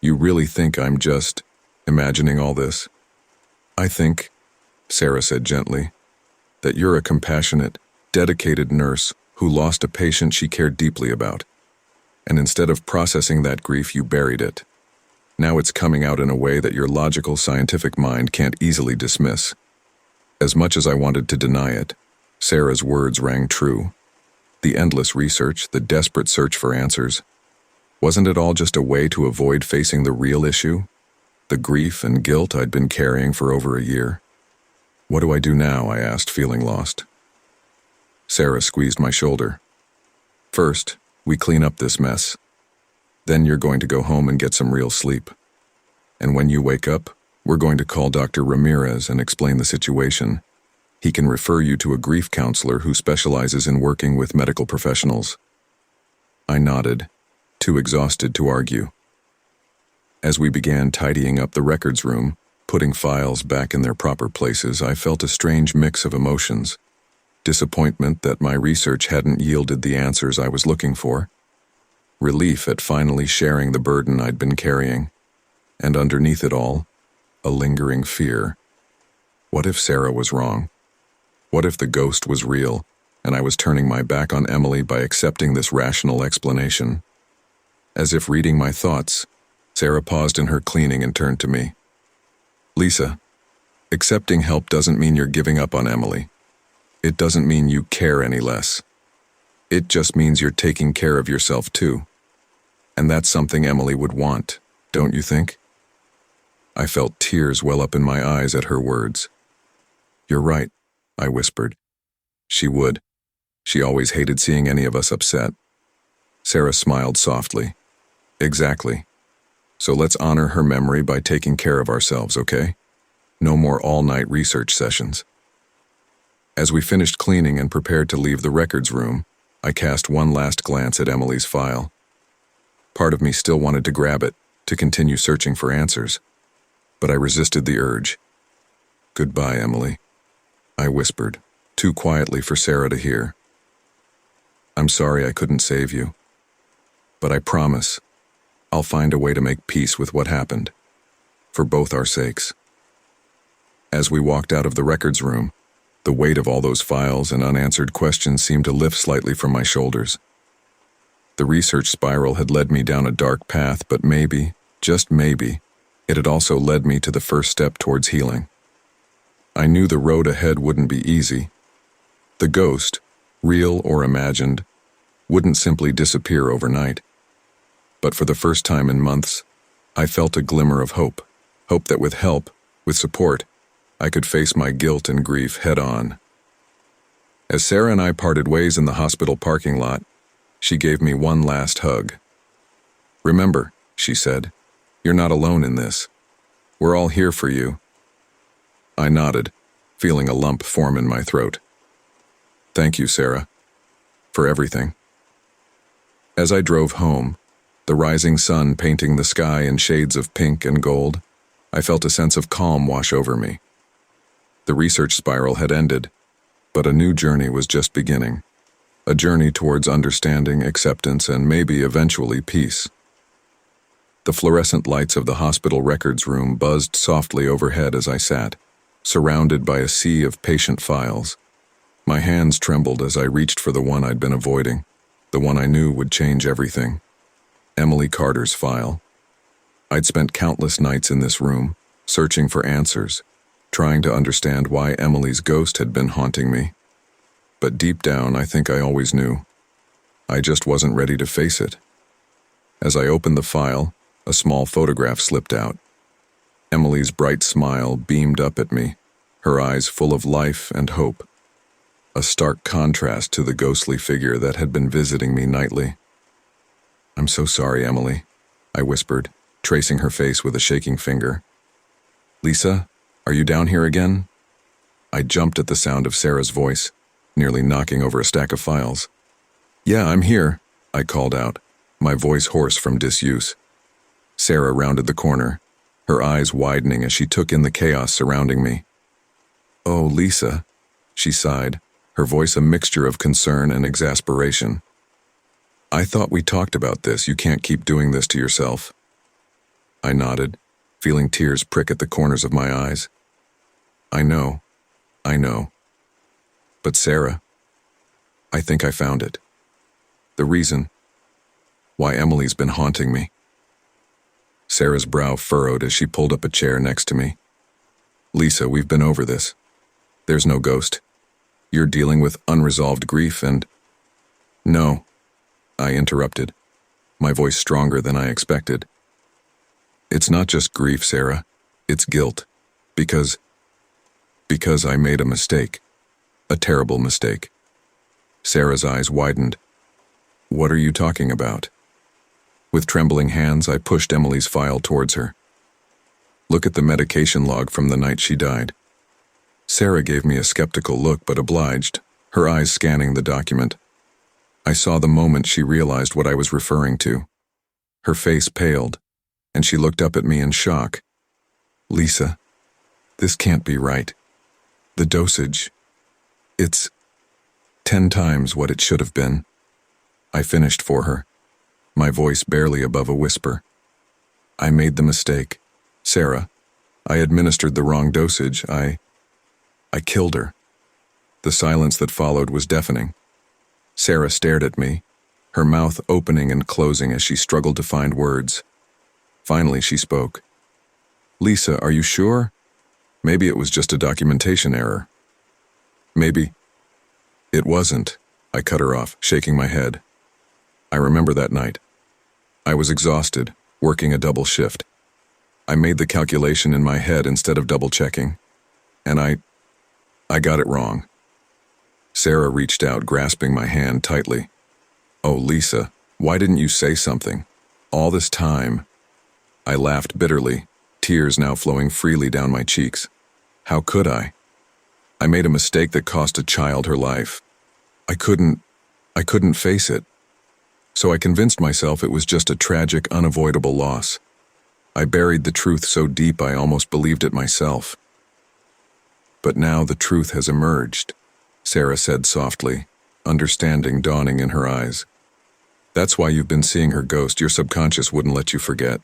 You really think I'm just imagining all this? I think, Sarah said gently, that you're a compassionate, dedicated nurse who lost a patient she cared deeply about. And instead of processing that grief, you buried it. Now it's coming out in a way that your logical, scientific mind can't easily dismiss. As much as I wanted to deny it, Sarah's words rang true. The endless research, the desperate search for answers. Wasn't it all just a way to avoid facing the real issue? The grief and guilt I'd been carrying for over a year. What do I do now? I asked, feeling lost. Sarah squeezed my shoulder. First, we clean up this mess. Then you're going to go home and get some real sleep. And when you wake up, we're going to call Dr. Ramirez and explain the situation. He can refer you to a grief counselor who specializes in working with medical professionals. I nodded, too exhausted to argue. As we began tidying up the records room, putting files back in their proper places, I felt a strange mix of emotions. Disappointment that my research hadn't yielded the answers I was looking for. Relief at finally sharing the burden I'd been carrying. And underneath it all, a lingering fear. What if Sarah was wrong? What if the ghost was real, and I was turning my back on Emily by accepting this rational explanation? As if reading my thoughts, Sarah paused in her cleaning and turned to me. Lisa, accepting help doesn't mean you're giving up on Emily. It doesn't mean you care any less. It just means you're taking care of yourself too. And that's something Emily would want, don't you think? I felt tears well up in my eyes at her words. You're right, I whispered. She would. She always hated seeing any of us upset. Sarah smiled softly. Exactly. So let's honor her memory by taking care of ourselves, okay? No more all-night research sessions. As we finished cleaning and prepared to leave the records room, I cast one last glance at Emily's file. Part of me still wanted to grab it, to continue searching for answers. But I resisted the urge. Goodbye, Emily, I whispered, too quietly for Sarah to hear. I'm sorry I couldn't save you. But I promise, I'll find a way to make peace with what happened, for both our sakes. As we walked out of the records room, the weight of all those files and unanswered questions seemed to lift slightly from my shoulders. The research spiral had led me down a dark path, but maybe, just maybe, it had also led me to the first step towards healing. I knew the road ahead wouldn't be easy. The ghost, real or imagined, wouldn't simply disappear overnight. But for the first time in months, I felt a glimmer of hope. Hope that with help, with support, I could face my guilt and grief head-on. As Sarah and I parted ways in the hospital parking lot, she gave me one last hug. Remember, she said, you're not alone in this. We're all here for you. I nodded, feeling a lump form in my throat. Thank you, Sarah, for everything. As I drove home, the rising sun painting the sky in shades of pink and gold, I felt a sense of calm wash over me. The research spiral had ended, but a new journey was just beginning. A journey towards understanding, acceptance, and maybe eventually peace. The fluorescent lights of the hospital records room buzzed softly overhead as I sat, surrounded by a sea of patient files. My hands trembled as I reached for the one I'd been avoiding, the one I knew would change everything. Emily Carter's file. I'd spent countless nights in this room, searching for answers, trying to understand why Emily's ghost had been haunting me. But deep down, I think I always knew. I just wasn't ready to face it. As I opened the file, a small photograph slipped out. Emily's bright smile beamed up at me, her eyes full of life and hope. A stark contrast to the ghostly figure that had been visiting me nightly. "I'm so sorry, Emily," I whispered, tracing her face with a shaking finger. "Lisa, are you down here again?" I jumped at the sound of Sarah's voice, nearly knocking over a stack of files. "Yeah, I'm here," I called out, my voice hoarse from disuse. Sarah rounded the corner, her eyes widening as she took in the chaos surrounding me. "Oh, Lisa," she sighed, her voice a mixture of concern and exasperation. "I thought we talked about this. You can't keep doing this to yourself." I nodded, feeling tears prick at the corners of my eyes. I know. But Sarah, I think I found it. The reason why Emily's been haunting me." Sarah's brow furrowed as she pulled up a chair next to me. "Lisa, we've been over this. There's no ghost. You're dealing with unresolved grief and—" "No," I interrupted, my voice stronger than I expected. "It's not just grief, Sarah. It's guilt. Because I made a mistake. A terrible mistake." Sarah's eyes widened. "What are you talking about?" With trembling hands, I pushed Emily's file towards her. "Look at the medication log from the night she died." Sarah gave me a skeptical look but obliged, her eyes scanning the document. I saw the moment she realized what I was referring to. Her face paled, and she looked up at me in shock. "Lisa, this can't be right. The dosage, it's 10 times what it should have been." I finished for her, my voice barely above a whisper. "I made the mistake. Sarah, I administered the wrong dosage. I killed her." The silence that followed was deafening. Sarah stared at me, her mouth opening and closing as she struggled to find words. Finally, she spoke. "Lisa, are you sure? Maybe it was just a documentation error." "Maybe." "It wasn't," I cut her off, shaking my head. I remember that night. I was exhausted, working a double shift. I made the calculation in my head instead of double-checking, and I got it wrong. Sarah reached out, grasping my hand tightly. "Oh, Lisa, why didn't you say something? All this time." I laughed bitterly, tears now flowing freely down my cheeks. How could I? I made a mistake that cost a child her life. I couldn't face it. So I convinced myself it was just a tragic, unavoidable loss. I buried the truth so deep I almost believed it myself. "But now the truth has emerged," Sarah said softly, understanding dawning in her eyes. "That's why you've been seeing her ghost. Your subconscious wouldn't let you forget."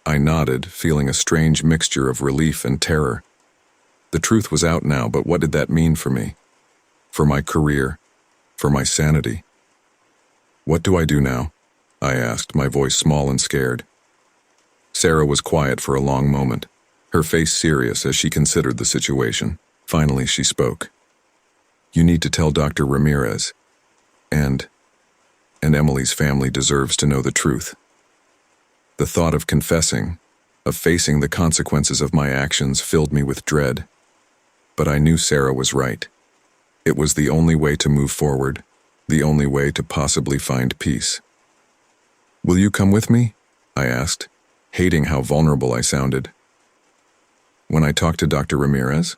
I nodded, feeling a strange mixture of relief and terror. The truth was out now, but what did that mean for me? For my career? For my sanity? "What do I do now?" I asked, my voice small and scared. Sarah was quiet for a long moment, her face serious as she considered the situation. Finally, she spoke. "You need to tell Dr. Ramirez. And Emily's family deserves to know the truth." The thought of confessing, of facing the consequences of my actions filled me with dread. But I knew Sarah was right. It was the only way to move forward, the only way to possibly find peace. "Will you come with me?" I asked, hating how vulnerable I sounded. "When I talk to Dr. Ramirez?"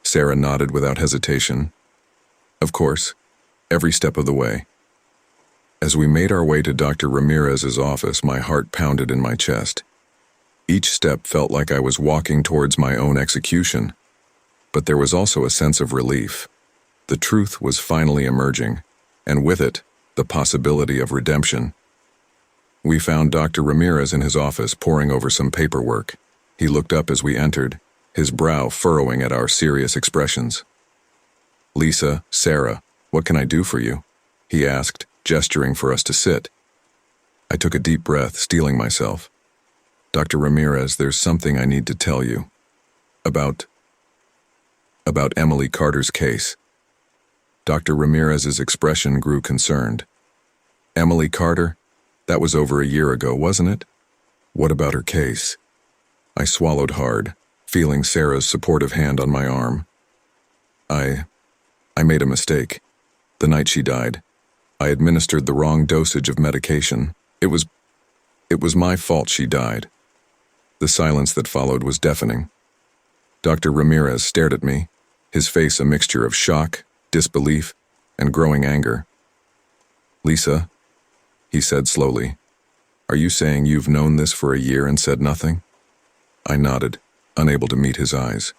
Sarah nodded without hesitation. "Of course, every step of the way." As we made our way to Dr. Ramirez's office, my heart pounded in my chest. Each step felt like I was walking towards my own execution. But there was also a sense of relief. The truth was finally emerging, and with it, the possibility of redemption. We found Dr. Ramirez in his office poring over some paperwork. He looked up as we entered, his brow furrowing at our serious expressions. "Lisa, Sarah, what can I do for you?" he asked, gesturing for us to sit. I took a deep breath, steeling myself. "Dr. Ramirez, there's something I need to tell you. About Emily Carter's case." Dr. Ramirez's expression grew concerned. "Emily Carter? That was over a year ago, wasn't it? What about her case?" I swallowed hard, feeling Sarah's supportive hand on my arm. I made a mistake. The night she died, I administered the wrong dosage of medication. It was my fault she died." The silence that followed was deafening. Dr. Ramirez stared at me, his face a mixture of shock, disbelief, and growing anger. "Lisa," he said slowly, "are you saying you've known this for a year and said nothing?" I nodded, unable to meet his eyes.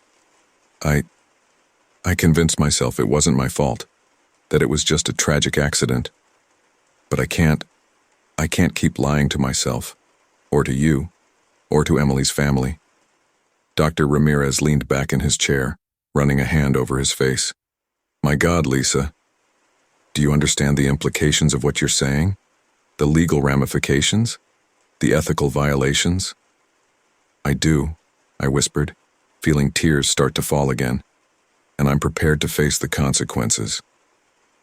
I convinced myself it wasn't my fault, that it was just a tragic accident. But I can't keep lying to myself, or to you, or to Emily's family. Dr. Ramirez leaned back in his chair, running a hand over his face. "My God, Lisa. Do you understand the implications of what you're saying? The legal ramifications? The ethical violations?" "I do," I whispered, feeling tears start to fall again. "And I'm prepared to face the consequences,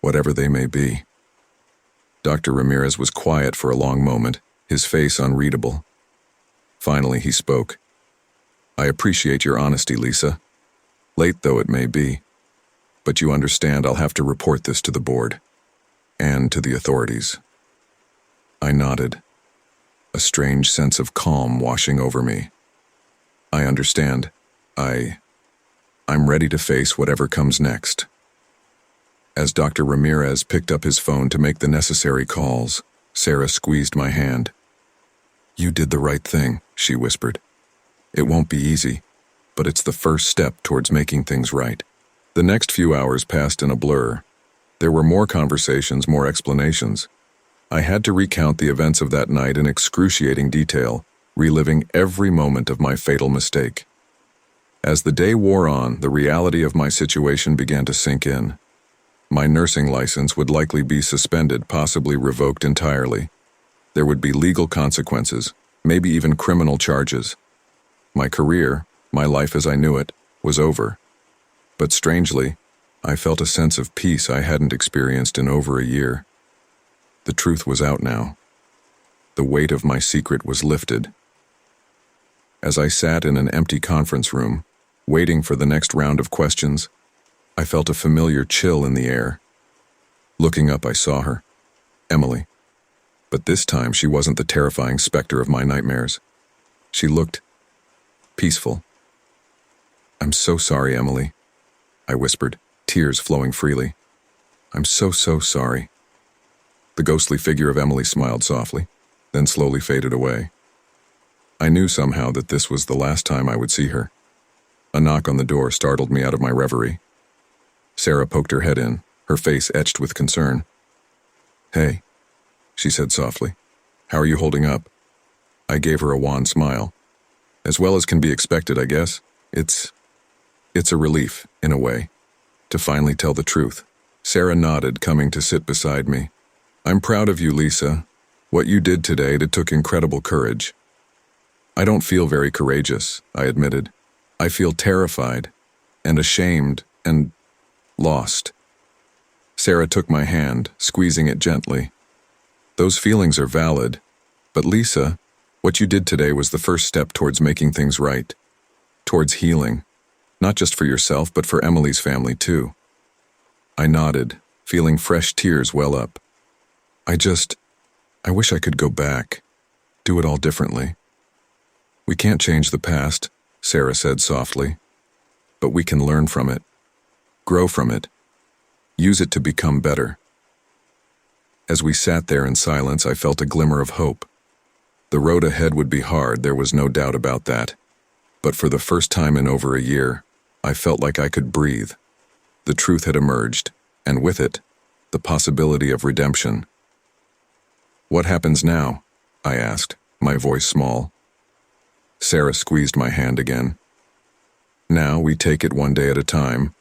whatever they may be." Dr. Ramirez was quiet for a long moment, his face unreadable. Finally, he spoke. "I appreciate your honesty, Lisa. Late though it may be. But you understand I'll have to report this to the board. And to the authorities." I nodded, a strange sense of calm washing over me. "I understand. I'm ready to face whatever comes next." As Dr. Ramirez picked up his phone to make the necessary calls, Sarah squeezed my hand. "You did the right thing," she whispered. "It won't be easy, but it's the first step towards making things right." The next few hours passed in a blur. There were more conversations, more explanations. I had to recount the events of that night in excruciating detail, reliving every moment of my fatal mistake. As the day wore on, the reality of my situation began to sink in. My nursing license would likely be suspended, possibly revoked entirely. There would be legal consequences, maybe even criminal charges. My career, my life as I knew it, was over. But strangely, I felt a sense of peace I hadn't experienced in over a year. The truth was out now. The weight of my secret was lifted. As I sat in an empty conference room, waiting for the next round of questions, I felt a familiar chill in the air. Looking up, I saw her, Emily. But this time she wasn't the terrifying specter of my nightmares. She looked peaceful. "I'm so sorry, Emily," I whispered, tears flowing freely. "I'm so sorry." The ghostly figure of Emily smiled softly, then slowly faded away. I knew somehow that this was the last time I would see her. A knock on the door startled me out of my reverie. Sarah poked her head in, her face etched with concern. "Hey," she said softly. "How are you holding up?" I gave her a wan smile. "As well as can be expected, I guess. It's a relief, in a way, to finally tell the truth." Sarah nodded, coming to sit beside me. "I'm proud of you, Lisa. What you did today, it took incredible courage." "I don't feel very courageous," I admitted. "I feel terrified, and ashamed, and lost." Sarah took my hand, squeezing it gently. "Those feelings are valid, but Lisa, what you did today was the first step towards making things right, towards healing, not just for yourself, but for Emily's family too." I nodded, feeling fresh tears well up. I wish I could go back, do it all differently." "We can't change the past," Sarah said softly, "but we can learn from it, grow from it, use it to become better." As we sat there in silence, I felt a glimmer of hope. The road ahead would be hard, there was no doubt about that. But for the first time in over a year, I felt like I could breathe. The truth had emerged, and with it, the possibility of redemption. "What happens now?" I asked, my voice small. Sarah squeezed my hand again. Now we take it one day at a time.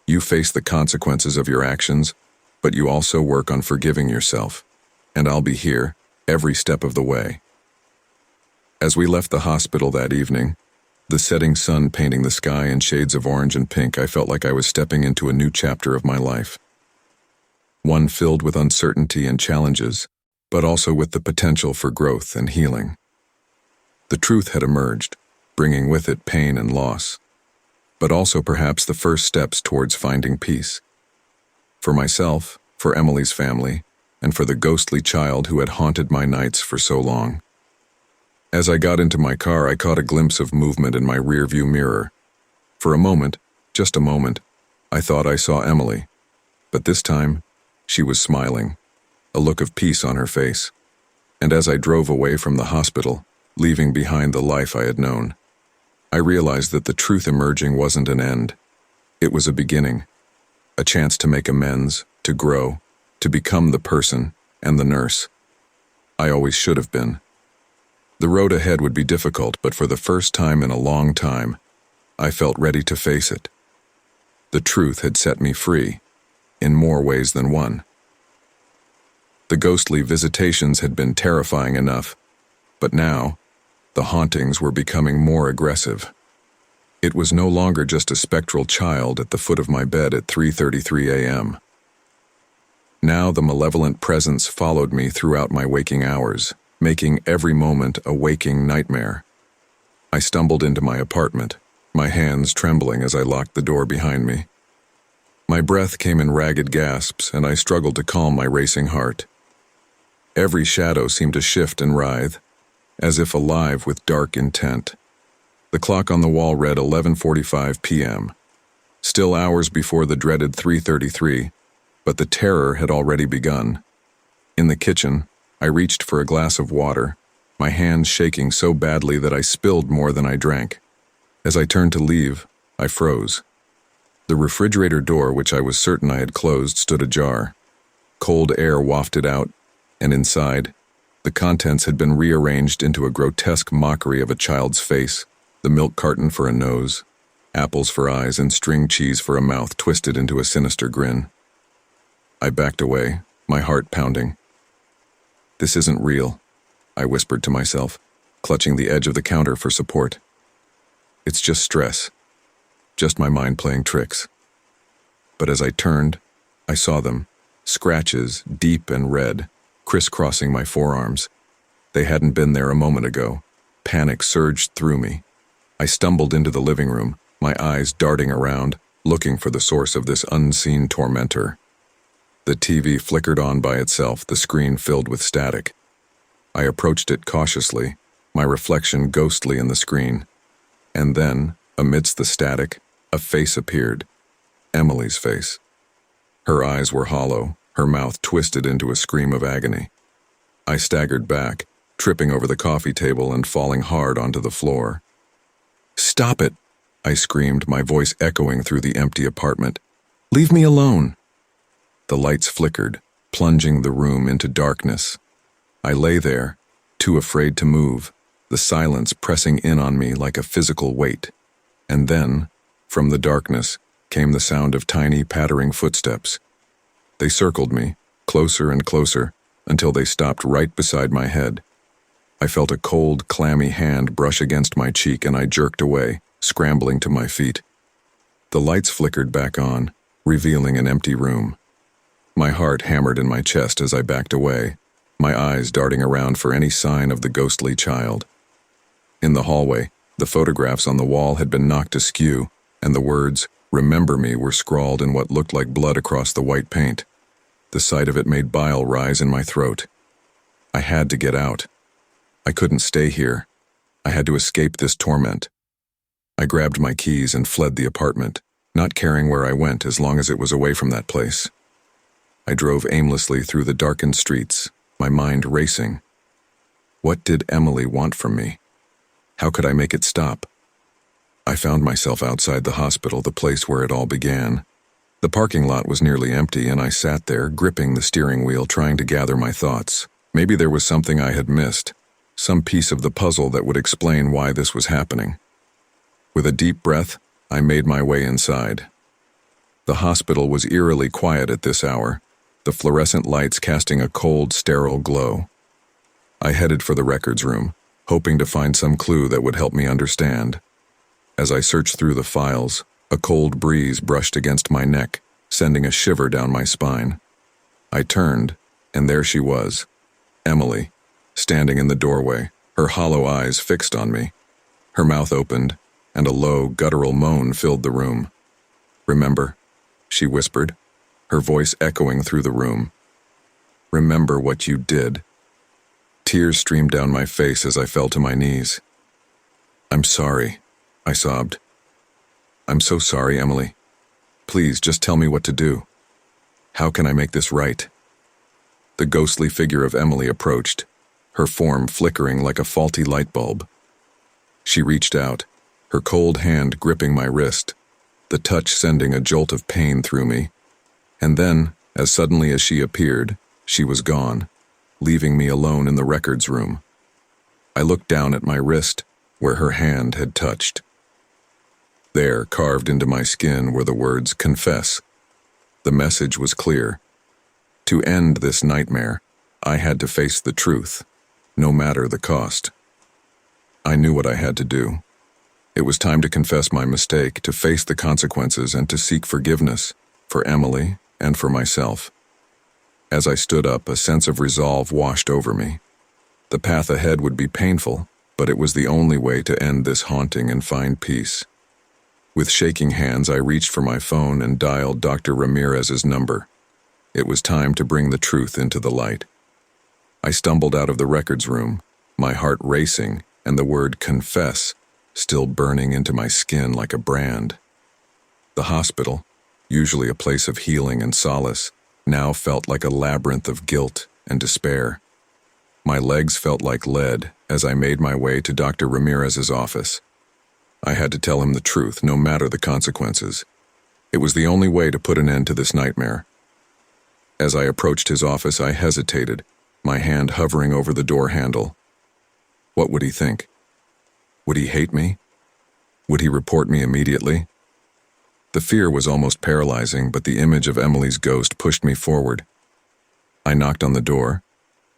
You face the consequences of your actions, but you also work on forgiving yourself. And I'll be here, every step of the way. As we left the hospital that evening, the setting sun painting the sky in shades of orange and pink, I felt like I was stepping into a new chapter of my life. One filled with uncertainty and challenges, but also with the potential for growth and healing. The truth had emerged, bringing with it pain and loss, but also perhaps the first steps towards finding peace. For myself, for Emily's family, and for the ghostly child who had haunted my nights for so long. As I got into my car, I caught a glimpse of movement in my rearview mirror. For a moment, just a moment, I thought I saw Emily, but this time, she was smiling, a look of peace on her face. And as I drove away from the hospital, leaving behind the life I had known, I realized that the truth emerging wasn't an end. It was a beginning, a chance to make amends, to grow, to become the person and the nurse I always should have been. The road ahead would be difficult, but for the first time in a long time, I felt ready to face it. The truth had set me free, in more ways than one. The ghostly visitations had been terrifying enough, but now, the hauntings were becoming more aggressive. It was no longer just a spectral child at the foot of my bed at 3:33 a.m. Now the malevolent presence followed me throughout my waking hours, making every moment a waking nightmare. I stumbled into my apartment, my hands trembling as I locked the door behind me. My breath came in ragged gasps, and I struggled to calm my racing heart. Every shadow seemed to shift and writhe, as if alive with dark intent. The clock on the wall read 11:45 p.m., still hours before the dreaded 3:33, but the terror had already begun. In the kitchen, I reached for a glass of water, my hands shaking so badly that I spilled more than I drank. As I turned to leave, I froze. The refrigerator door, which I was certain I had closed, stood ajar. Cold air wafted out, and inside, the contents had been rearranged into a grotesque mockery of a child's face, the milk carton for a nose, apples for eyes, and string cheese for a mouth twisted into a sinister grin. I backed away, my heart pounding. "This isn't real," I whispered to myself, clutching the edge of the counter for support. "It's just stress, just my mind playing tricks." But as I turned, I saw them, scratches, deep and red, crisscrossing my forearms. They hadn't been there a moment ago. Panic surged through me. I stumbled into the living room, my eyes darting around, looking for the source of this unseen tormentor. The TV flickered on by itself, the screen filled with static. I approached it cautiously, my reflection ghostly in the screen. And then, amidst the static, a face appeared. Emily's face. Her eyes were hollow, her mouth twisted into a scream of agony. I staggered back, tripping over the coffee table and falling hard onto the floor. "Stop it!" I screamed, my voice echoing through the empty apartment. "Leave me alone!" The lights flickered, plunging the room into darkness. I lay there, too afraid to move, the silence pressing in on me like a physical weight. And then, from the darkness, came the sound of tiny, pattering footsteps. They circled me, closer and closer, until they stopped right beside my head. I felt a cold, clammy hand brush against my cheek, and I jerked away, scrambling to my feet. The lights flickered back on, revealing an empty room. My heart hammered in my chest as I backed away, my eyes darting around for any sign of the ghostly child. In the hallway, the photographs on the wall had been knocked askew, and the words, "Remember me," were scrawled in what looked like blood across the white paint. The sight of it made bile rise in my throat. I had to get out. I couldn't stay here. I had to escape this torment. I grabbed my keys and fled the apartment, not caring where I went as long as it was away from that place. I drove aimlessly through the darkened streets, my mind racing. What did Emily want from me? How could I make it stop? I found myself outside the hospital, the place where it all began. The parking lot was nearly empty, and I sat there, gripping the steering wheel, trying to gather my thoughts. Maybe there was something I had missed, some piece of the puzzle that would explain why this was happening. With a deep breath, I made my way inside. The hospital was eerily quiet at this hour, the fluorescent lights casting a cold, sterile glow. I headed for the records room, hoping to find some clue that would help me understand. As I searched through the files, a cold breeze brushed against my neck, sending a shiver down my spine. I turned, and there she was, Emily, standing in the doorway, her hollow eyes fixed on me. Her mouth opened, and a low, guttural moan filled the room. "Remember?" she whispered, her voice echoing through the room. "Remember what you did." Tears streamed down my face as I fell to my knees. "I'm sorry," I sobbed. "I'm so sorry, Emily. Please, just tell me what to do. How can I make this right?" The ghostly figure of Emily approached, her form flickering like a faulty light bulb. She reached out, her cold hand gripping my wrist, the touch sending a jolt of pain through me. And then, as suddenly as she appeared, she was gone, leaving me alone in the records room. I looked down at my wrist, where her hand had touched. There, carved into my skin, were the words, "Confess." The message was clear. To end this nightmare, I had to face the truth, no matter the cost. I knew what I had to do. It was time to confess my mistake, to face the consequences, and to seek forgiveness, for Emily and for myself. As I stood up, a sense of resolve washed over me. The path ahead would be painful, but it was the only way to end this haunting and find peace. With shaking hands, I reached for my phone and dialed Dr. Ramirez's number. It was time to bring the truth into the light. I stumbled out of the records room, my heart racing, and the word "confess" still burning into my skin like a brand. The hospital, usually a place of healing and solace, now felt like a labyrinth of guilt and despair. My legs felt like lead as I made my way to Dr. Ramirez's office. I had to tell him the truth, no matter the consequences. It was the only way to put an end to this nightmare. As I approached his office, I hesitated, my hand hovering over the door handle. What would he think? Would he hate me? Would he report me immediately? The fear was almost paralyzing, but the image of Emily's ghost pushed me forward. I knocked on the door,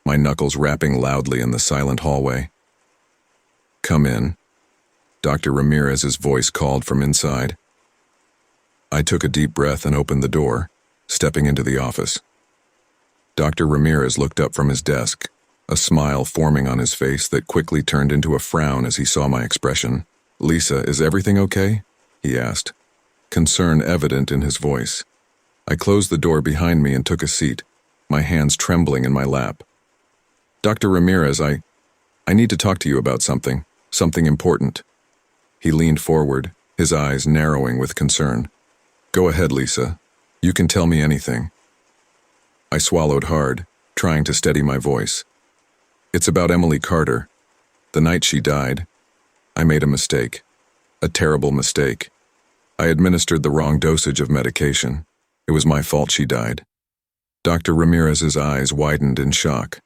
my knuckles rapping loudly in the silent hallway. "Come in," Dr. Ramirez's voice called from inside. I took a deep breath and opened the door, stepping into the office. Dr. Ramirez looked up from his desk, a smile forming on his face that quickly turned into a frown as he saw my expression. "Lisa, is everything okay?" he asked, concern evident in his voice. I closed the door behind me and took a seat, my hands trembling in my lap. "Dr. Ramirez, I need to talk to you about something important." He leaned forward, his eyes narrowing with concern. "Go ahead, Lisa. You can tell me anything." I swallowed hard, trying to steady my voice. "It's about Emily Carter. The night she died, I made a mistake. A terrible mistake. I administered the wrong dosage of medication. It was my fault she died." Dr. Ramirez's eyes widened in shock.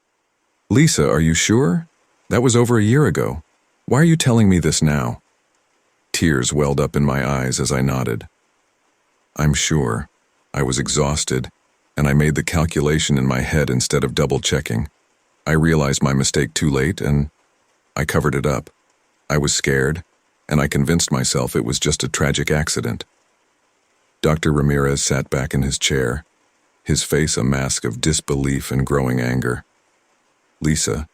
"Lisa, are you sure? That was over a year ago. Why are you telling me this now?" Tears welled up in my eyes as I nodded. "I'm sure. I was exhausted, and I made the calculation in my head instead of double-checking. I realized my mistake too late, and I covered it up. I was scared, and I convinced myself it was just a tragic accident." Dr. Ramirez sat back in his chair, his face a mask of disbelief and growing anger. "Lisa,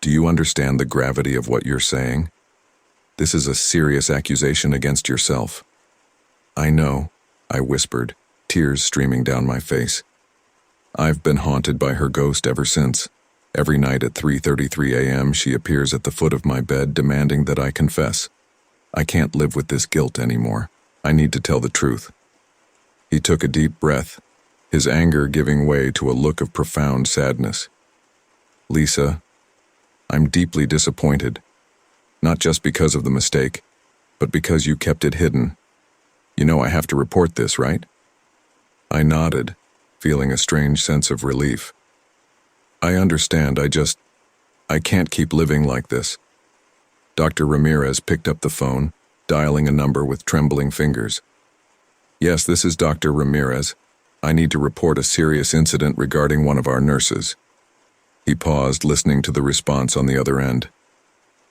do you understand the gravity of what you're saying? This is a serious accusation against yourself." "I know," I whispered, tears streaming down my face. "I've been haunted by her ghost ever since. Every night at 3:33 a.m. she appears at the foot of my bed demanding that I confess. I can't live with this guilt anymore. I need to tell the truth." He took a deep breath, his anger giving way to a look of profound sadness. "Lisa, I'm deeply disappointed. Not just because of the mistake, but because you kept it hidden. You know I have to report this, right?" I nodded, feeling a strange sense of relief. "I understand, I can't keep living like this." Dr. Ramirez picked up the phone, dialing a number with trembling fingers. "Yes, this is Dr. Ramirez. I need to report a serious incident regarding one of our nurses." He paused, listening to the response on the other end.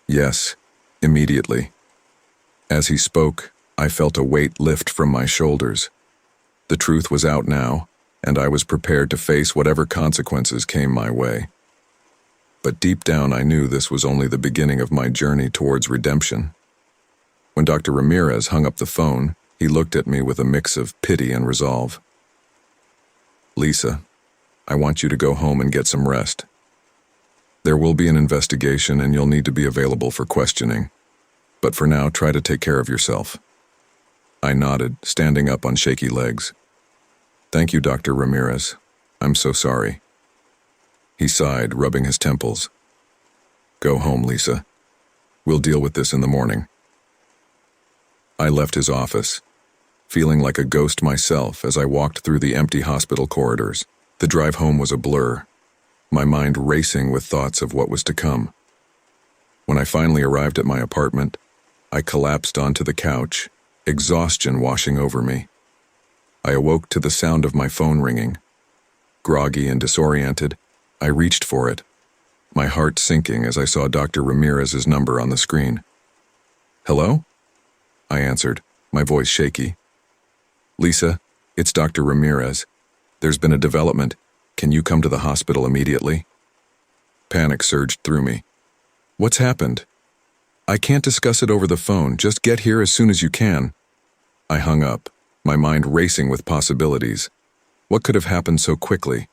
"Yes, immediately." As he spoke, I felt a weight lift from my shoulders. The truth was out now, and I was prepared to face whatever consequences came my way. But deep down I knew this was only the beginning of my journey towards redemption. When Dr. Ramirez hung up the phone, he looked at me with a mix of pity and resolve. "Lisa, I want you to go home and get some rest. There will be an investigation and you'll need to be available for questioning. But for now, try to take care of yourself." I nodded, standing up on shaky legs. "Thank you, Dr. Ramirez. I'm so sorry." He sighed, rubbing his temples. "Go home, Lisa. We'll deal with this in the morning." I left his office, feeling like a ghost myself as I walked through the empty hospital corridors. The drive home was a blur, my mind racing with thoughts of what was to come. When I finally arrived at my apartment, I collapsed onto the couch, exhaustion washing over me. I awoke to the sound of my phone ringing. Groggy and disoriented, I reached for it, my heart sinking as I saw Dr. Ramirez's number on the screen. "Hello?" I answered, my voice shaky. "Lisa, it's Dr. Ramirez. There's been a development. Can you come to the hospital immediately?" Panic surged through me. "What's happened?" "I can't discuss it over the phone. Just get here as soon as you can." I hung up, my mind racing with possibilities. What could have happened so quickly?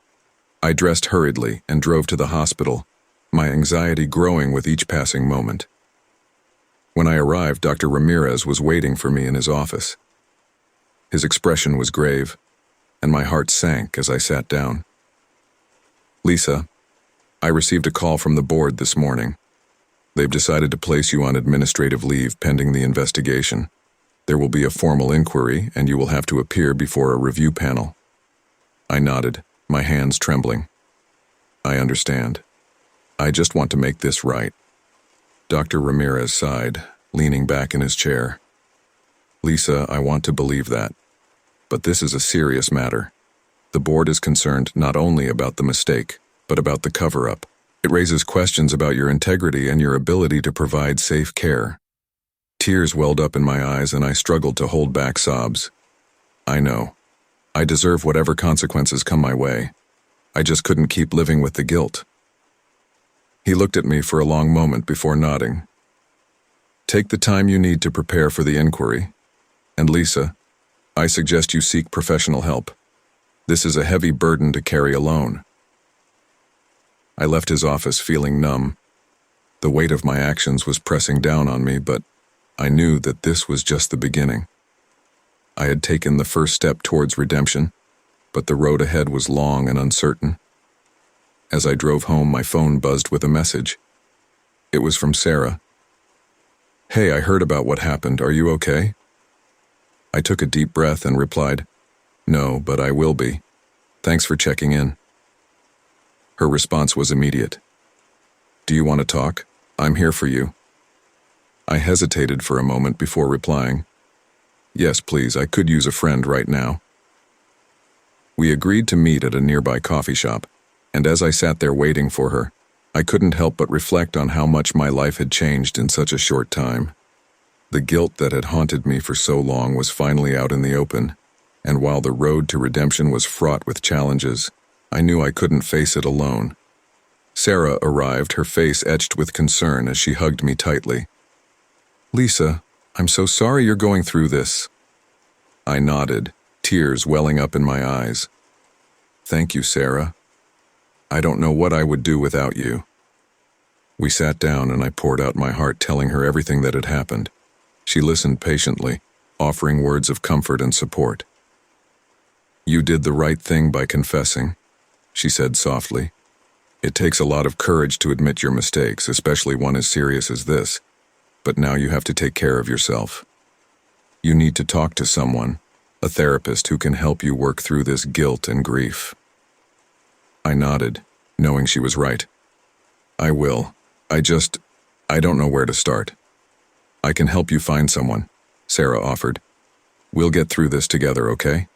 I dressed hurriedly and drove to the hospital, my anxiety growing with each passing moment. When I arrived, Dr. Ramirez was waiting for me in his office. His expression was grave, and my heart sank as I sat down. "Lisa, I received a call from the board this morning. They've decided to place you on administrative leave pending the investigation. There will be a formal inquiry, and you will have to appear before a review panel." I nodded, my hands trembling. "I understand. I just want to make this right." Dr. Ramirez sighed, leaning back in his chair. "Lisa, I want to believe that. But this is a serious matter. The board is concerned not only about the mistake, but about the cover-up. It raises questions about your integrity and your ability to provide safe care." Tears welled up in my eyes and I struggled to hold back sobs. "I know. I deserve whatever consequences come my way. I just couldn't keep living with the guilt." He looked at me for a long moment before nodding. "Take the time you need to prepare for the inquiry. And Lisa, I suggest you seek professional help. This is a heavy burden to carry alone." I left his office feeling numb. The weight of my actions was pressing down on me, but I knew that this was just the beginning. I had taken the first step towards redemption, but the road ahead was long and uncertain. As I drove home, my phone buzzed with a message. It was from Sarah. "Hey, I heard about what happened. Are you okay?" I took a deep breath and replied, "No, but I will be. Thanks for checking in." Her response was immediate. "Do you want to talk? I'm here for you." I hesitated for a moment before replying, "Yes, please, I could use a friend right now." We agreed to meet at a nearby coffee shop, and as I sat there waiting for her, I couldn't help but reflect on how much my life had changed in such a short time. The guilt that had haunted me for so long was finally out in the open, and while the road to redemption was fraught with challenges, I knew I couldn't face it alone. Sarah arrived, her face etched with concern as she hugged me tightly. "Lisa, I'm so sorry you're going through this." I nodded, tears welling up in my eyes. "Thank you, Sarah. I don't know what I would do without you." We sat down and I poured out my heart, telling her everything that had happened. She listened patiently, offering words of comfort and support. "You did the right thing by confessing," she said softly. "It takes a lot of courage to admit your mistakes, especially one as serious as this. But now you have to take care of yourself. You need to talk to someone, a therapist who can help you work through this guilt and grief." I nodded, knowing she was right. "I will. I don't know where to start. I can help you find someone. Sarah offered. "We'll get through this together, okay?"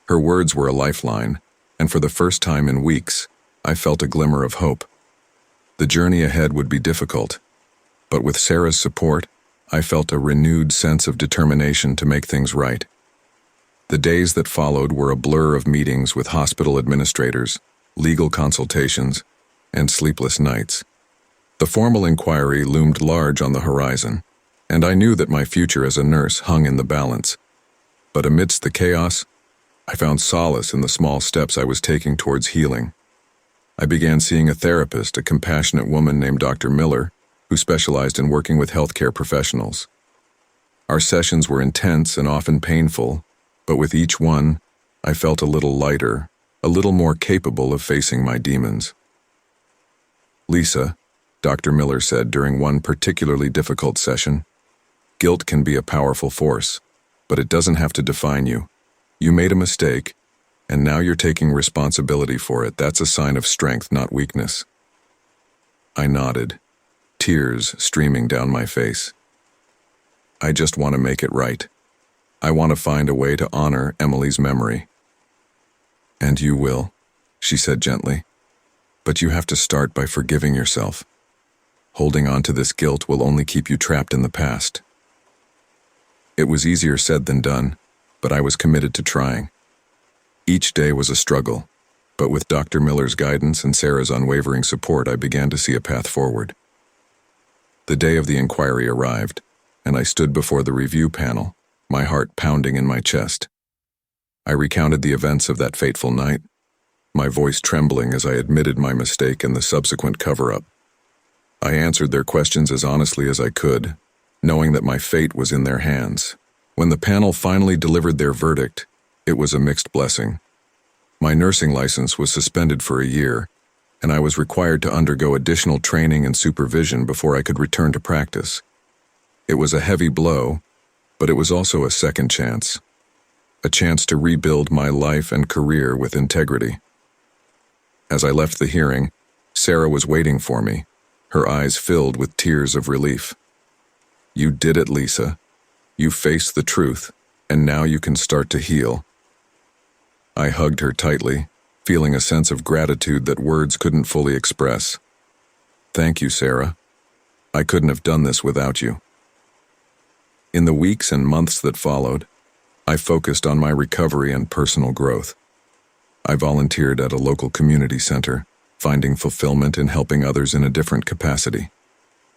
Her words were a lifeline, and for the first time in weeks, I felt a glimmer of hope. The journey ahead would be difficult, but with Sarah's support, I felt a renewed sense of determination to make things right. The days that followed were a blur of meetings with hospital administrators, legal consultations, and sleepless nights. The formal inquiry loomed large on the horizon, and I knew that my future as a nurse hung in the balance. But amidst the chaos, I found solace in the small steps I was taking towards healing. I began seeing a therapist, a compassionate woman named Dr. Miller, who specialized in working with healthcare professionals. Our sessions were intense and often painful, but with each one, I felt a little lighter, a little more capable of facing my demons. "Lisa," Dr. Miller said during one particularly difficult session, "guilt can be a powerful force, but it doesn't have to define you. You made a mistake, and now you're taking responsibility for it. That's a sign of strength, not weakness." I nodded, tears streaming down my face. "I just want to make it right. I want to find a way to honor Emily's memory." "And you will," she said gently. "But you have to start by forgiving yourself. Holding on to this guilt will only keep you trapped in the past." It was easier said than done, but I was committed to trying. Each day was a struggle, but with Dr. Miller's guidance and Sarah's unwavering support, I began to see a path forward. The day of the inquiry arrived, and I stood before the review panel, my heart pounding in my chest. I recounted the events of that fateful night, my voice trembling as I admitted my mistake and the subsequent cover-up. I answered their questions as honestly as I could, knowing that my fate was in their hands. When the panel finally delivered their verdict, it was a mixed blessing. My nursing license was suspended for a year, and I was required to undergo additional training and supervision before I could return to practice. It was a heavy blow, but it was also a second chance. A chance to rebuild my life and career with integrity. As I left the hearing, Sarah was waiting for me, her eyes filled with tears of relief. "You did it, Lisa. You faced the truth, and now you can start to heal." I hugged her tightly, feeling a sense of gratitude that words couldn't fully express. "Thank you, Sarah. I couldn't have done this without you." In the weeks and months that followed, I focused on my recovery and personal growth. I volunteered at a local community center, finding fulfillment in helping others in a different capacity.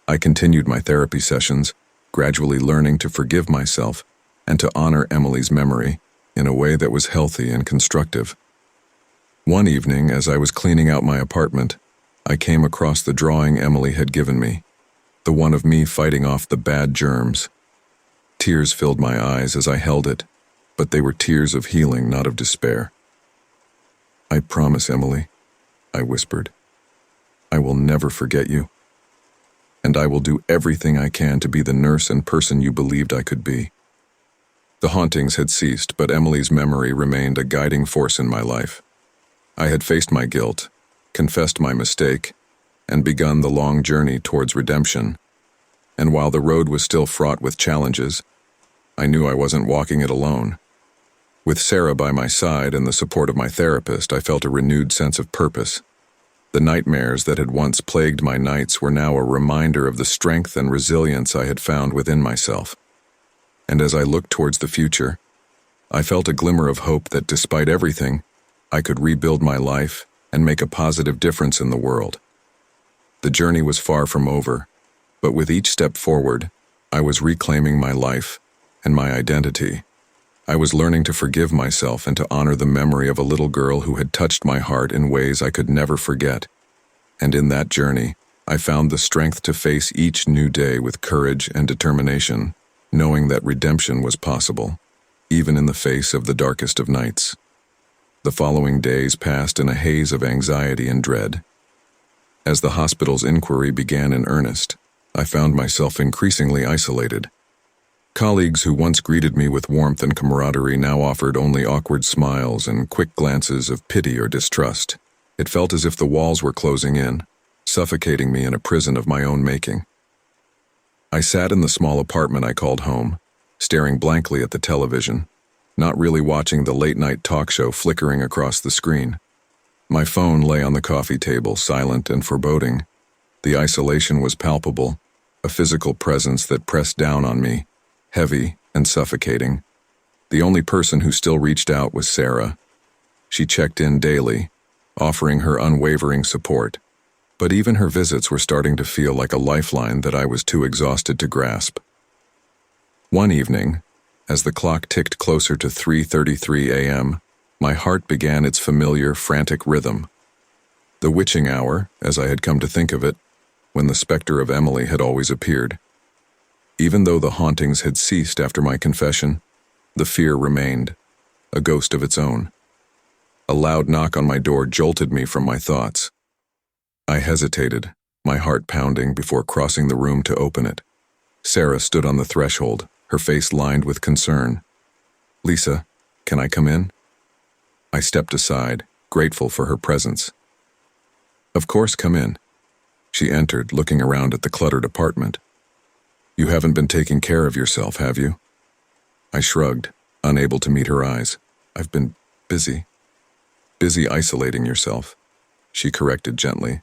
I continued my therapy sessions, gradually learning to forgive myself and to honor Emily's memory in a way that was healthy and constructive. One evening, as I was cleaning out my apartment, I came across the drawing Emily had given me, the one of me fighting off the bad germs. Tears filled my eyes as I held it, but they were tears of healing, not of despair. "I promise, Emily," I whispered. "I will never forget you. And I will do everything I can to be the nurse and person you believed I could be." The hauntings had ceased, but Emily's memory remained a guiding force in my life. I had faced my guilt, confessed my mistake, and begun the long journey towards redemption. And while the road was still fraught with challenges, I knew I wasn't walking it alone. With Sarah by my side and the support of my therapist, I felt a renewed sense of purpose. The nightmares that had once plagued my nights were now a reminder of the strength and resilience I had found within myself. And as I looked towards the future, I felt a glimmer of hope that despite everything, I could rebuild my life and make a positive difference in the world. The journey was far from over, but with each step forward, I was reclaiming my life and my identity. I was learning to forgive myself and to honor the memory of a little girl who had touched my heart in ways I could never forget. And in that journey, I found the strength to face each new day with courage and determination, knowing that redemption was possible, even in the face of the darkest of nights. The following days passed in a haze of anxiety and dread. As the hospital's inquiry began in earnest, I found myself increasingly isolated. Colleagues who once greeted me with warmth and camaraderie now offered only awkward smiles and quick glances of pity or distrust. It felt as if the walls were closing in, suffocating me in a prison of my own making. I sat in the small apartment I called home, staring blankly at the television, not really watching the late-night talk show flickering across the screen. My phone lay on the coffee table, silent and foreboding. The isolation was palpable, a physical presence that pressed down on me, heavy and suffocating. The only person who still reached out was Sarah. She checked in daily, offering her unwavering support, but even her visits were starting to feel like a lifeline that I was too exhausted to grasp. One evening, as the clock ticked closer to 3:33 a.m., my heart began its familiar, frantic rhythm. The witching hour, as I had come to think of it, when the specter of Emily had always appeared. Even though the hauntings had ceased after my confession, the fear remained, a ghost of its own. A loud knock on my door jolted me from my thoughts. I hesitated, my heart pounding, before crossing the room to open it. Sarah stood on the threshold, her face lined with concern. "Lisa, can I come in?" I stepped aside, grateful for her presence. "Of course, come in." She entered, looking around at the cluttered apartment. "You haven't been taking care of yourself, have you?" I shrugged, unable to meet her eyes. "I've been busy." "Busy isolating yourself," she corrected gently.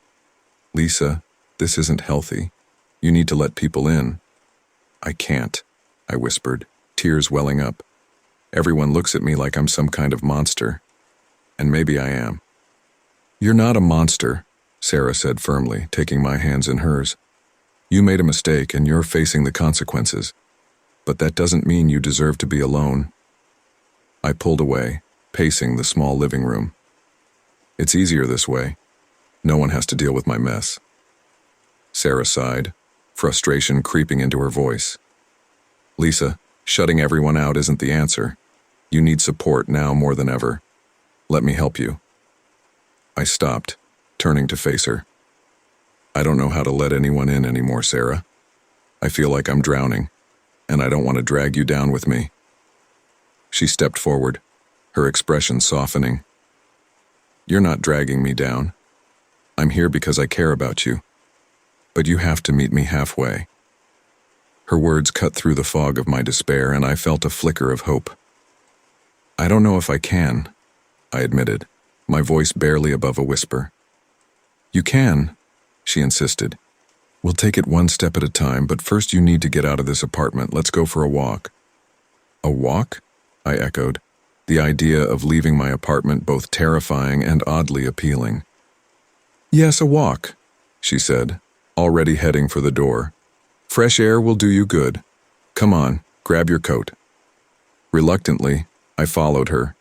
"Lisa, this isn't healthy. You need to let people in." "I can't," I whispered, tears welling up. "Everyone looks at me like I'm some kind of monster. And maybe I am." "You're not a monster," Sarah said firmly, taking my hands in hers. "You made a mistake and you're facing the consequences. But that doesn't mean you deserve to be alone." I pulled away, pacing the small living room. "It's easier this way. No one has to deal with my mess." Sarah sighed, frustration creeping into her voice. "Lisa, shutting everyone out isn't the answer. You need support now more than ever. Let me help you." I stopped, turning to face her. "I don't know how to let anyone in anymore, Sarah. I feel like I'm drowning, and I don't want to drag you down with me." She stepped forward, her expression softening. "You're not dragging me down. I'm here because I care about you. But you have to meet me halfway." Her words cut through the fog of my despair, and I felt a flicker of hope. "I don't know if I can," I admitted, my voice barely above a whisper. "You can," she insisted. "We'll take it one step at a time, but first you need to get out of this apartment. Let's go for a walk." "A walk?" I echoed, the idea of leaving my apartment both terrifying and oddly appealing. "Yes, a walk," she said, already heading for the door. "Fresh air will do you good. Come on, grab your coat." Reluctantly, I followed her,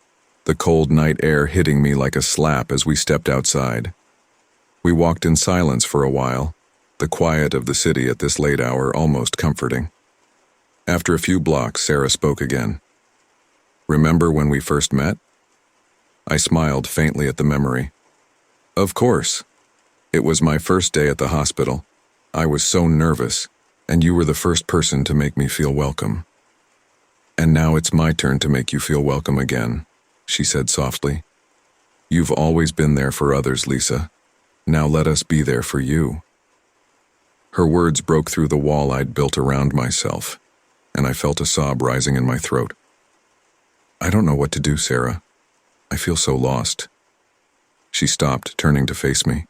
the cold night air hitting me like a slap as we stepped outside. We walked in silence for a while, the quiet of the city at this late hour almost comforting. After a few blocks, Sarah spoke again. "Remember when we first met?" I smiled faintly at the memory. "Of course. It was my first day at the hospital. I was so nervous, and you were the first person to make me feel welcome. And now it's my turn to make you feel welcome again," she said softly. "You've always been there for others, Lisa. Now let us be there for you." Her words broke through the wall I'd built around myself, and I felt a sob rising in my throat. "I don't know what to do, Sarah. I feel so lost." She stopped, turning to face me.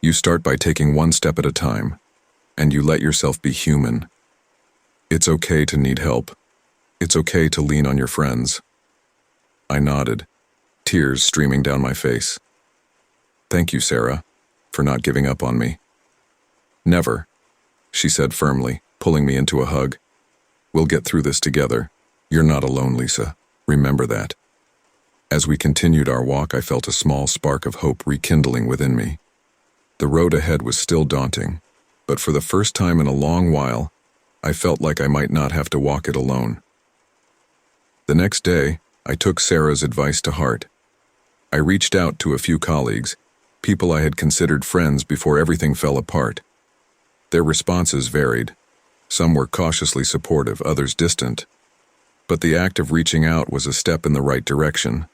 "You start by taking one step at a time, and you let yourself be human. It's okay to need help. It's okay to lean on your friends." I nodded, tears streaming down my face. "Thank you, Sarah, for not giving up on me." "Never," she said firmly, pulling me into a hug. "We'll get through this together. You're not alone, Lisa. Remember that." As we continued our walk, I felt a small spark of hope rekindling within me. The road ahead was still daunting, but for the first time in a long while, I felt like I might not have to walk it alone. The next day, I took Sarah's advice to heart. I reached out to a few colleagues, people I had considered friends before everything fell apart. Their responses varied. Some were cautiously supportive, others distant. But the act of reaching out was a step in the right direction.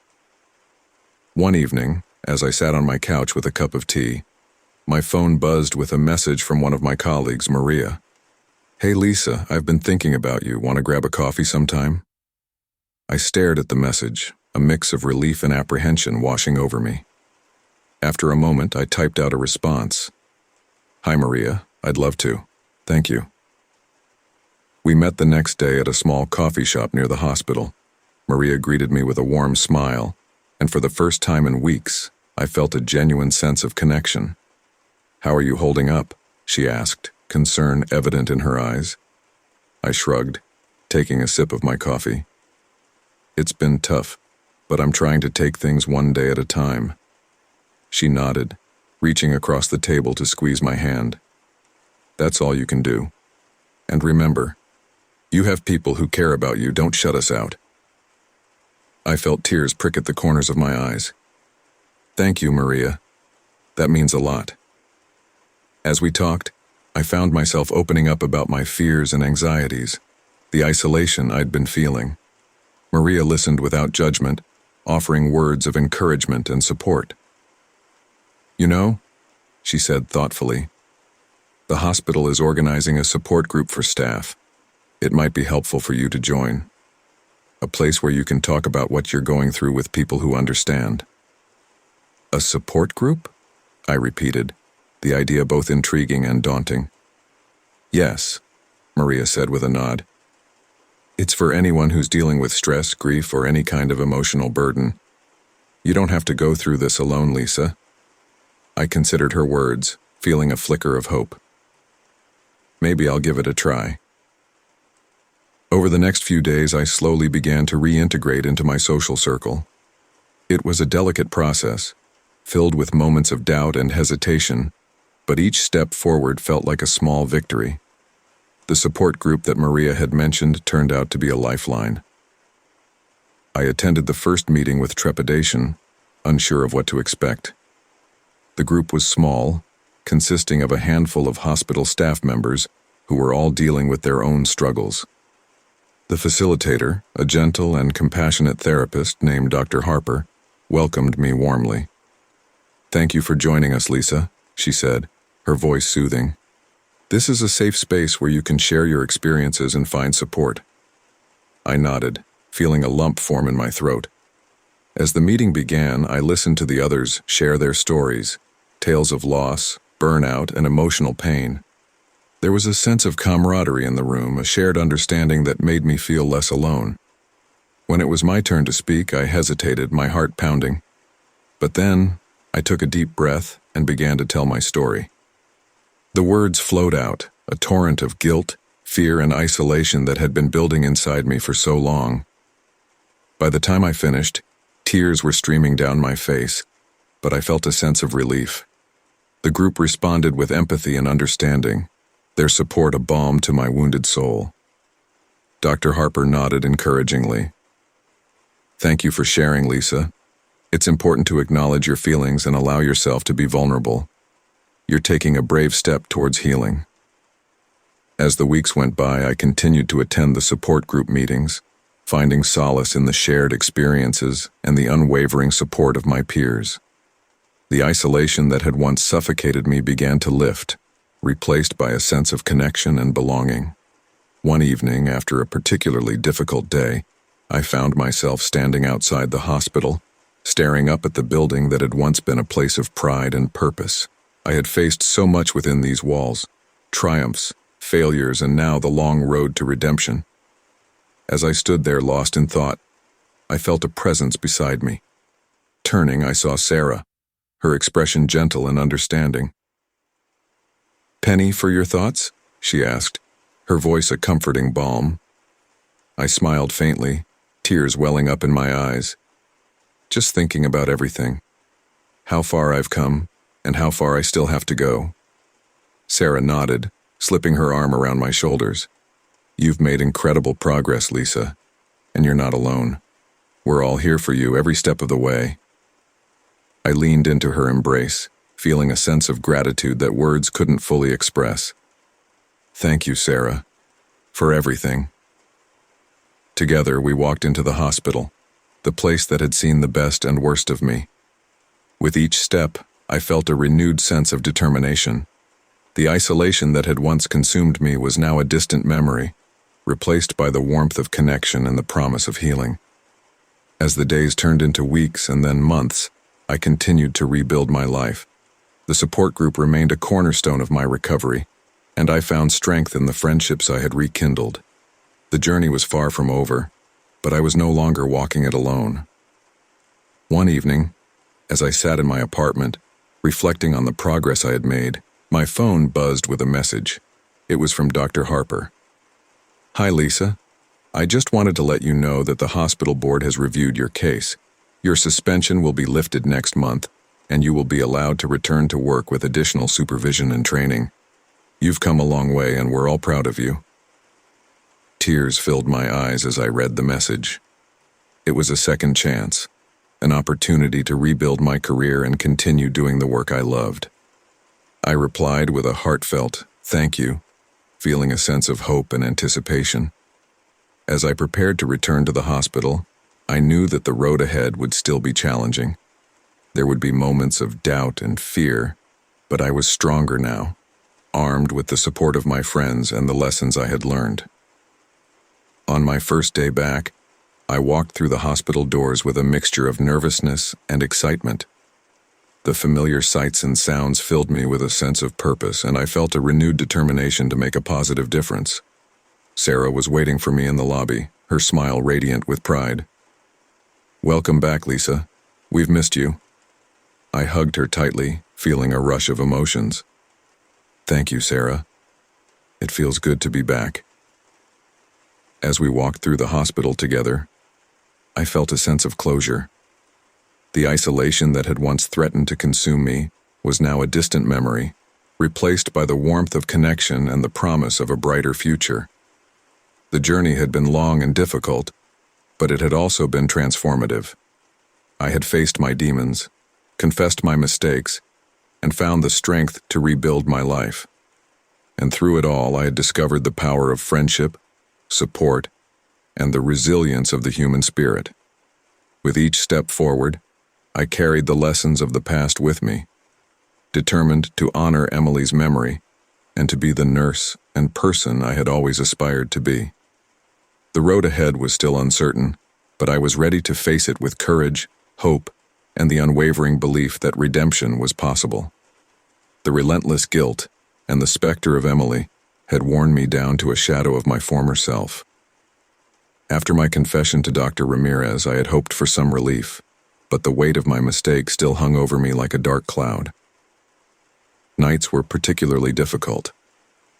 One evening, as I sat on my couch with a cup of tea, my phone buzzed with a message from one of my colleagues, Maria. Hey Lisa, I've been thinking about you. Want to grab a coffee sometime? I stared at the message, a mix of relief and apprehension washing over me. After a moment, I typed out a response. Hi Maria, I'd love to. Thank you. We met the next day at a small coffee shop near the hospital. Maria greeted me with a warm smile, and for the first time in weeks, I felt a genuine sense of connection. How are you holding up? She asked, concern evident in her eyes. I shrugged, taking a sip of my coffee. It's been tough, but I'm trying to take things one day at a time. She nodded, reaching across the table to squeeze my hand. That's all you can do. And remember, you have people who care about you. Don't shut us out. I felt tears prick at the corners of my eyes. Thank you, Maria. That means a lot. As we talked, I found myself opening up about my fears and anxieties, the isolation I'd been feeling. Maria listened without judgment, offering words of encouragement and support. You know, she said thoughtfully, the hospital is organizing a support group for staff. It might be helpful for you to join. A place where you can talk about what you're going through with people who understand. A support group? I repeated, the idea both intriguing and daunting. Yes, Maria said with a nod. It's for anyone who's dealing with stress, grief, or any kind of emotional burden. You don't have to go through this alone, Lisa. I considered her words, feeling a flicker of hope. Maybe I'll give it a try. Over the next few days, I slowly began to reintegrate into my social circle. It was a delicate process, filled with moments of doubt and hesitation, but each step forward felt like a small victory. The support group that Maria had mentioned turned out to be a lifeline. I attended the first meeting with trepidation, unsure of what to expect. The group was small, consisting of a handful of hospital staff members who were all dealing with their own struggles. The facilitator, a gentle and compassionate therapist named Dr. Harper, welcomed me warmly. Thank you for joining us, Lisa, she said, her voice soothing. This is a safe space where you can share your experiences and find support. I nodded, feeling a lump form in my throat. As the meeting began, I listened to the others share their stories, tales of loss, burnout, and emotional pain. There was a sense of camaraderie in the room, a shared understanding that made me feel less alone. When it was my turn to speak, I hesitated, my heart pounding. But then, I took a deep breath and began to tell my story. The words flowed out, a torrent of guilt, fear, and isolation that had been building inside me for so long. By the time I finished, tears were streaming down my face, but I felt a sense of relief. The group responded with empathy and understanding, their support a balm to my wounded soul. Dr. Harper nodded encouragingly. Thank you for sharing, Lisa. It's important to acknowledge your feelings and allow yourself to be vulnerable. You're taking a brave step towards healing. As the weeks went by, I continued to attend the support group meetings, finding solace in the shared experiences and the unwavering support of my peers. The isolation that had once suffocated me began to lift, replaced by a sense of connection and belonging. One evening, after a particularly difficult day, I found myself standing outside the hospital, staring up at the building that had once been a place of pride and purpose. I had faced so much within these walls, triumphs, failures, and now the long road to redemption. As I stood there lost in thought, I felt a presence beside me. Turning, I saw Sarah, her expression gentle and understanding. Penny, for your thoughts? She asked, her voice a comforting balm. I smiled faintly, tears welling up in my eyes. Just thinking about everything. How far I've come, and how far I still have to go. Sarah nodded, slipping her arm around my shoulders. You've made incredible progress, Lisa, and you're not alone. We're all here for you every step of the way. I leaned into her embrace, feeling a sense of gratitude that words couldn't fully express. Thank you, Sarah, for everything. Together, we walked into the hospital, the place that had seen the best and worst of me. With each step, I felt a renewed sense of determination. The isolation that had once consumed me was now a distant memory, replaced by the warmth of connection and the promise of healing. As the days turned into weeks and then months, I continued to rebuild my life. The support group remained a cornerstone of my recovery, and I found strength in the friendships I had rekindled. The journey was far from over, but I was no longer walking it alone. One evening, as I sat in my apartment, reflecting on the progress I had made, my phone buzzed with a message. It was from Dr. Harper. "Hi, Lisa. I just wanted to let you know that the hospital board has reviewed your case. Your suspension will be lifted next month, and you will be allowed to return to work with additional supervision and training. You've come a long way, and we're all proud of you." Tears filled my eyes as I read the message. It was a second chance, an opportunity to rebuild my career and continue doing the work I loved. I replied with a heartfelt "thank you," feeling a sense of hope and anticipation. As I prepared to return to the hospital, I knew that the road ahead would still be challenging. There would be moments of doubt and fear, but I was stronger now, armed with the support of my friends and the lessons I had learned. On my first day back, I walked through the hospital doors with a mixture of nervousness and excitement. The familiar sights and sounds filled me with a sense of purpose, and I felt a renewed determination to make a positive difference. Sarah was waiting for me in the lobby, her smile radiant with pride. "Welcome back, Lisa. We've missed you." I hugged her tightly, feeling a rush of emotions. "Thank you, Sarah. It feels good to be back." As we walked through the hospital together, I felt a sense of closure. The isolation that had once threatened to consume me was now a distant memory, replaced by the warmth of connection and the promise of a brighter future. The journey had been long and difficult, but it had also been transformative. I had faced my demons, confessed my mistakes, and found the strength to rebuild my life. And through it all, I had discovered the power of friendship, support, and the resilience of the human spirit. With each step forward, I carried the lessons of the past with me, determined to honor Emily's memory and to be the nurse and person I had always aspired to be. The road ahead was still uncertain, but I was ready to face it with courage, hope, and the unwavering belief that redemption was possible. The relentless guilt and the specter of Emily had worn me down to a shadow of my former self. After my confession to Dr. Ramirez, I had hoped for some relief, but the weight of my mistake still hung over me like a dark cloud. Nights were particularly difficult.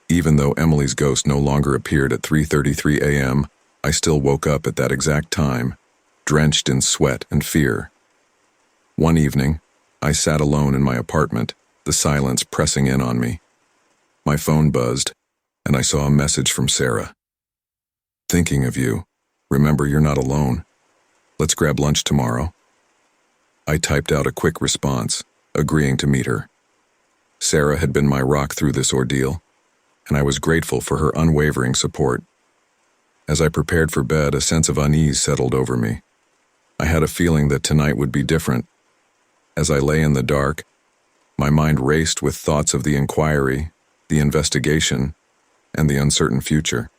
Even though Emily's ghost no longer appeared at 3:33 a.m., I still woke up at that exact time, drenched in sweat and fear. One evening, I sat alone in my apartment, the silence pressing in on me. My phone buzzed, and I saw a message from Sarah. "Thinking of you. Remember, you're not alone. Let's grab lunch tomorrow." I typed out a quick response, agreeing to meet her. Sarah had been my rock through this ordeal, and I was grateful for her unwavering support. As I prepared for bed, a sense of unease settled over me. I had a feeling that tonight would be different. As I lay in the dark, my mind raced with thoughts of the inquiry, the investigation, and the uncertain future.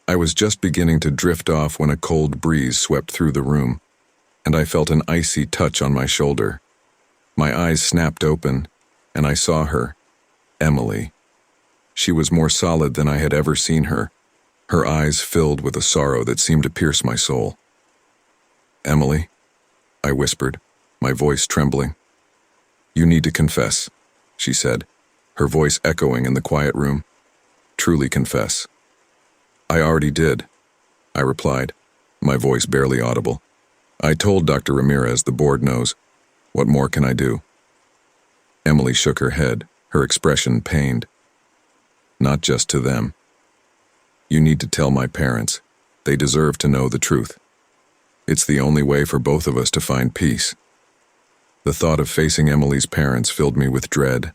I was just beginning to drift off when a cold breeze swept through the room, and I felt an icy touch on my shoulder. My eyes snapped open, and I saw her, Emily. She was more solid than I had ever seen her, her eyes filled with a sorrow that seemed to pierce my soul. "Emily," I whispered, my voice trembling. "You need to confess," she said, her voice echoing in the quiet room. "Truly confess." "I already did," I replied, my voice barely audible. "I told Dr. Ramirez the board knows. What more can I do?" Emily shook her head, her expression pained. "Not just to them. You need to tell my parents. They deserve to know the truth. It's the only way for both of us to find peace." The thought of facing Emily's parents filled me with dread.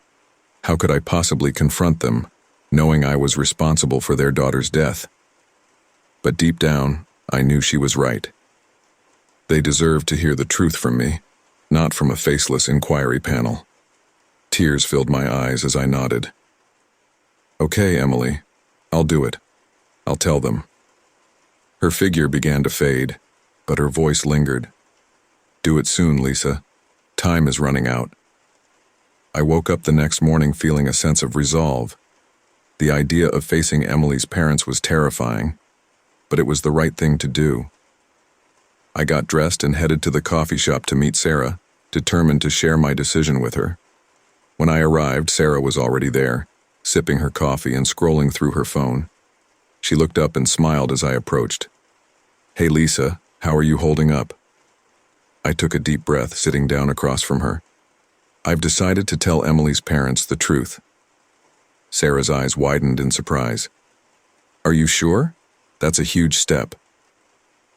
How could I possibly confront them, knowing I was responsible for their daughter's death? But deep down, I knew she was right. They deserved to hear the truth from me, not from a faceless inquiry panel. Tears filled my eyes as I nodded. Okay, Emily. I'll do it. I'll tell them. Her figure began to fade, but her voice lingered. Do it soon, Lisa. Time is running out. I woke up the next morning feeling a sense of resolve. The idea of facing Emily's parents was terrifying, but it was the right thing to do. I got dressed and headed to the coffee shop to meet Sarah, determined to share my decision with her. When I arrived, Sarah was already there, sipping her coffee and scrolling through her phone. She looked up and smiled as I approached. Hey Lisa, how are you holding up? I took a deep breath, sitting down across from her. I've decided to tell Emily's parents the truth. Sarah's eyes widened in surprise. Are you sure? That's a huge step.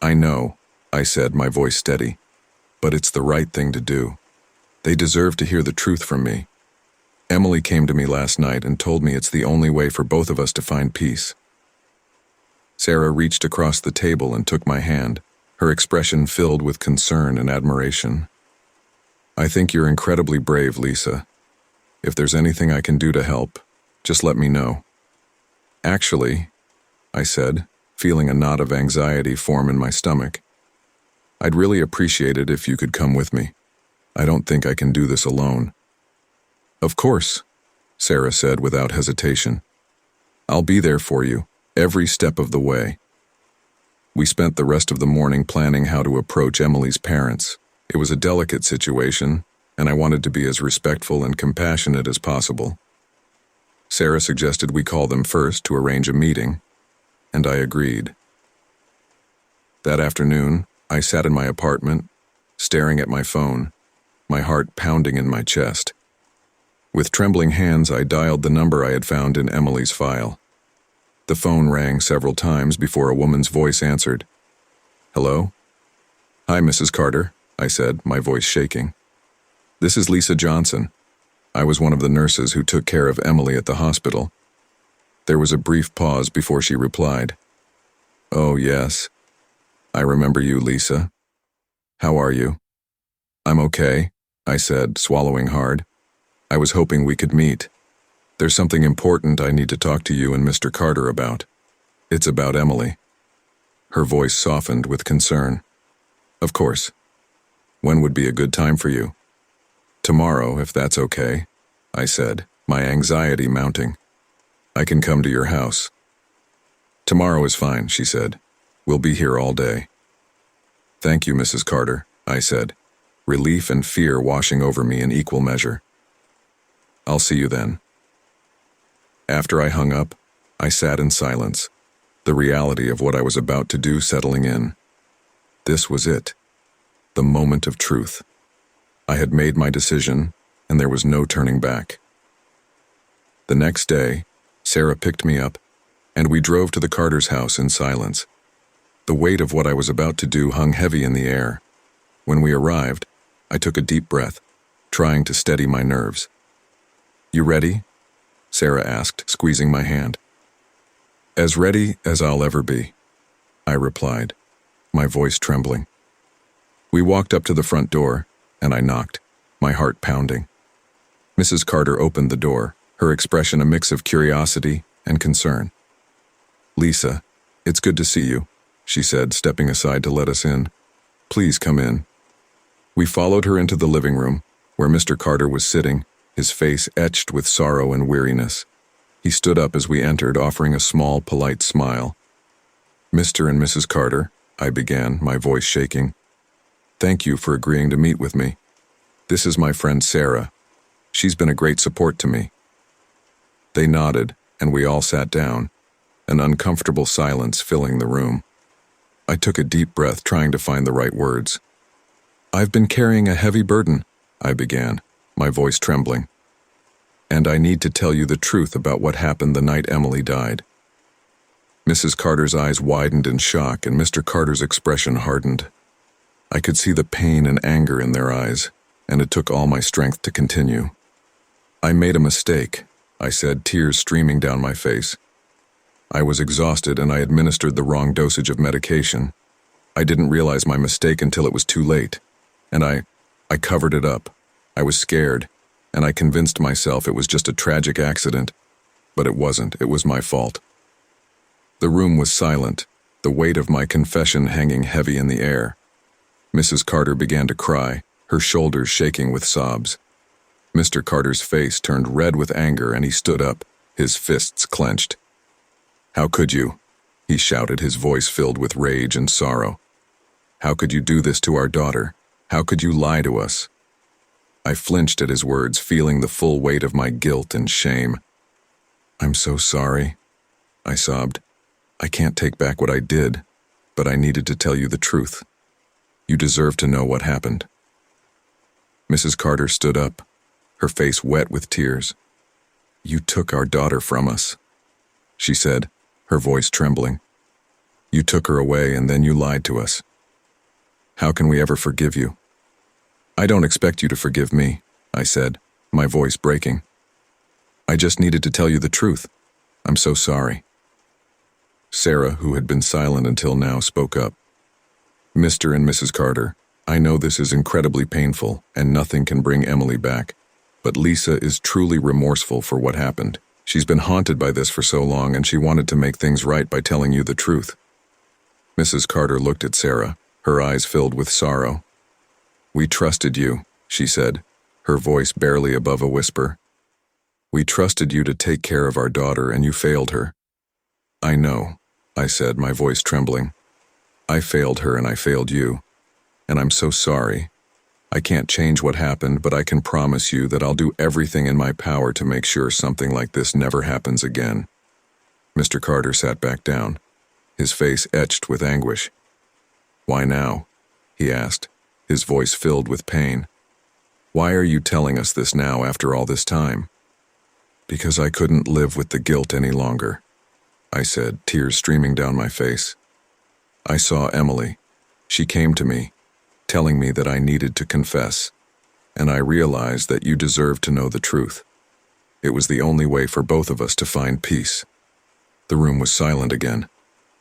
I know, I said, my voice steady, but it's the right thing to do. They deserve to hear the truth from me. Emily came to me last night and told me it's the only way for both of us to find peace. Sarah reached across the table and took my hand, her expression filled with concern and admiration. I think you're incredibly brave, Lisa. If there's anything I can do to help, just let me know. Actually, I said, feeling a knot of anxiety form in my stomach, I'd really appreciate it if you could come with me. I don't think I can do this alone. Of course, Sarah said without hesitation. I'll be there for you, every step of the way. We spent the rest of the morning planning how to approach Emily's parents. It was a delicate situation, and I wanted to be as respectful and compassionate as possible. Sarah suggested we call them first to arrange a meeting, and I agreed. That afternoon, I sat in my apartment, staring at my phone, my heart pounding in my chest. With trembling hands, I dialed the number I had found in Emily's file. The phone rang several times before a woman's voice answered. Hello? Hi, Mrs. Carter, I said, my voice shaking. This is Lisa Johnson. I was one of the nurses who took care of Emily at the hospital. There was a brief pause before she replied. Oh, yes. I remember you, Lisa. How are you? I'm okay, I said, swallowing hard. I was hoping we could meet. There's something important I need to talk to you and Mr. Carter about. It's about Emily. Her voice softened with concern. Of course. When would be a good time for you? Tomorrow, if that's okay, I said, my anxiety mounting. I can come to your house. Tomorrow is fine, she said. We'll be here all day. Thank you, Mrs. Carter, I said, relief and fear washing over me in equal measure. I'll see you then. After I hung up, I sat in silence, the reality of what I was about to do settling in. This was it, the moment of truth. I had made my decision, and there was no turning back. The next day, Sarah picked me up, and we drove to the Carter's house in silence. The weight of what I was about to do hung heavy in the air. When we arrived, I took a deep breath, trying to steady my nerves. You ready? Sarah asked, squeezing my hand. As ready as I'll ever be, I replied, my voice trembling. We walked up to the front door, and I knocked, my heart pounding. Mrs. Carter opened the door, her expression a mix of curiosity and concern. Lisa, it's good to see you, she said, stepping aside to let us in. Please come in. We followed her into the living room, where Mr. Carter was sitting, his face etched with sorrow and weariness. He stood up as we entered, offering a small, polite smile. Mr. and Mrs. Carter, I began, my voice shaking. Thank you for agreeing to meet with me. This is my friend Sarah. She's been a great support to me. They nodded, and we all sat down, an uncomfortable silence filling the room. I took a deep breath, trying to find the right words. I've been carrying a heavy burden, I began, my voice trembling. And I need to tell you the truth about what happened the night Emily died. Mrs. Carter's eyes widened in shock, and Mr. Carter's expression hardened. I could see the pain and anger in their eyes, and it took all my strength to continue. I made a mistake, I said, tears streaming down my face. I was exhausted, and I administered the wrong dosage of medication. I didn't realize my mistake until it was too late, and I covered it up. I was scared, and I convinced myself it was just a tragic accident. But it wasn't. It was my fault. The room was silent, the weight of my confession hanging heavy in the air. Mrs. Carter began to cry, her shoulders shaking with sobs. Mr. Carter's face turned red with anger and he stood up, his fists clenched. "How could you?" he shouted, his voice filled with rage and sorrow. "How could you do this to our daughter? How could you lie to us?" I flinched at his words, feeling the full weight of my guilt and shame. "I'm so sorry," I sobbed. "I can't take back what I did, but I needed to tell you the truth. You deserve to know what happened." Mrs. Carter stood up, her face wet with tears. "You took our daughter from us," she said, her voice trembling. "You took her away and then you lied to us. How can we ever forgive you?" "I don't expect you to forgive me," I said, my voice breaking. "I just needed to tell you the truth. I'm so sorry." Sarah, who had been silent until now, spoke up. "Mr. and Mrs. Carter, I know this is incredibly painful and nothing can bring Emily back, but Lisa is truly remorseful for what happened. She's been haunted by this for so long and she wanted to make things right by telling you the truth." Mrs. Carter looked at Sarah, her eyes filled with sorrow. "We trusted you," she said, her voice barely above a whisper. "We trusted you to take care of our daughter and you failed her." "I know," I said, my voice trembling. "I failed her and I failed you. And I'm so sorry. I can't change what happened, but I can promise you that I'll do everything in my power to make sure something like this never happens again." Mr. Carter sat back down, his face etched with anguish. "Why now?" he asked, his voice filled with pain. "Why are you telling us this now after all this time?" "Because I couldn't live with the guilt any longer," I said, tears streaming down my face. "I saw Emily. She came to me, telling me that I needed to confess, and I realized that you deserved to know the truth. It was the only way for both of us to find peace." The room was silent again,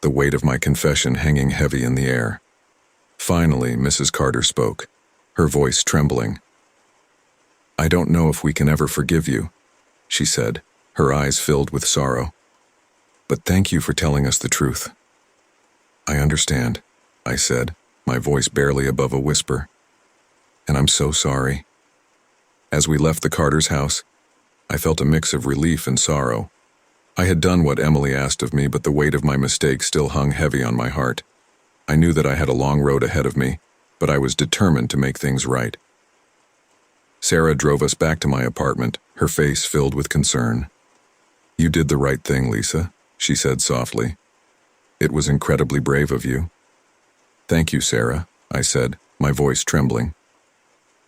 the weight of my confession hanging heavy in the air. Finally, Mrs. Carter spoke, her voice trembling. "I don't know if we can ever forgive you," she said, her eyes filled with sorrow. "But thank you for telling us the truth." "I understand," I said, my voice barely above a whisper. "And I'm so sorry." As we left the Carter's house, I felt a mix of relief and sorrow. I had done what Emily asked of me, but the weight of my mistake still hung heavy on my heart. I knew that I had a long road ahead of me, but I was determined to make things right. Sarah drove us back to my apartment, her face filled with concern. "You did the right thing, Lisa," she said softly. "It was incredibly brave of you." "Thank you, Sarah," I said, my voice trembling.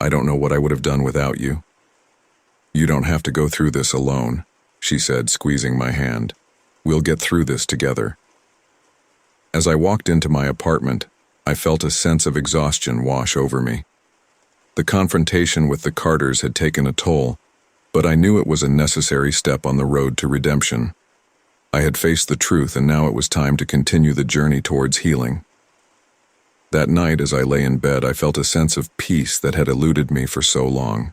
"I don't know what I would have done without you." "You don't have to go through this alone," she said, squeezing my hand. "We'll get through this together." As I walked into my apartment, I felt a sense of exhaustion wash over me. The confrontation with the Carters had taken a toll, but I knew it was a necessary step on the road to redemption. I had faced the truth, and now it was time to continue the journey towards healing. That night, as I lay in bed, I felt a sense of peace that had eluded me for so long.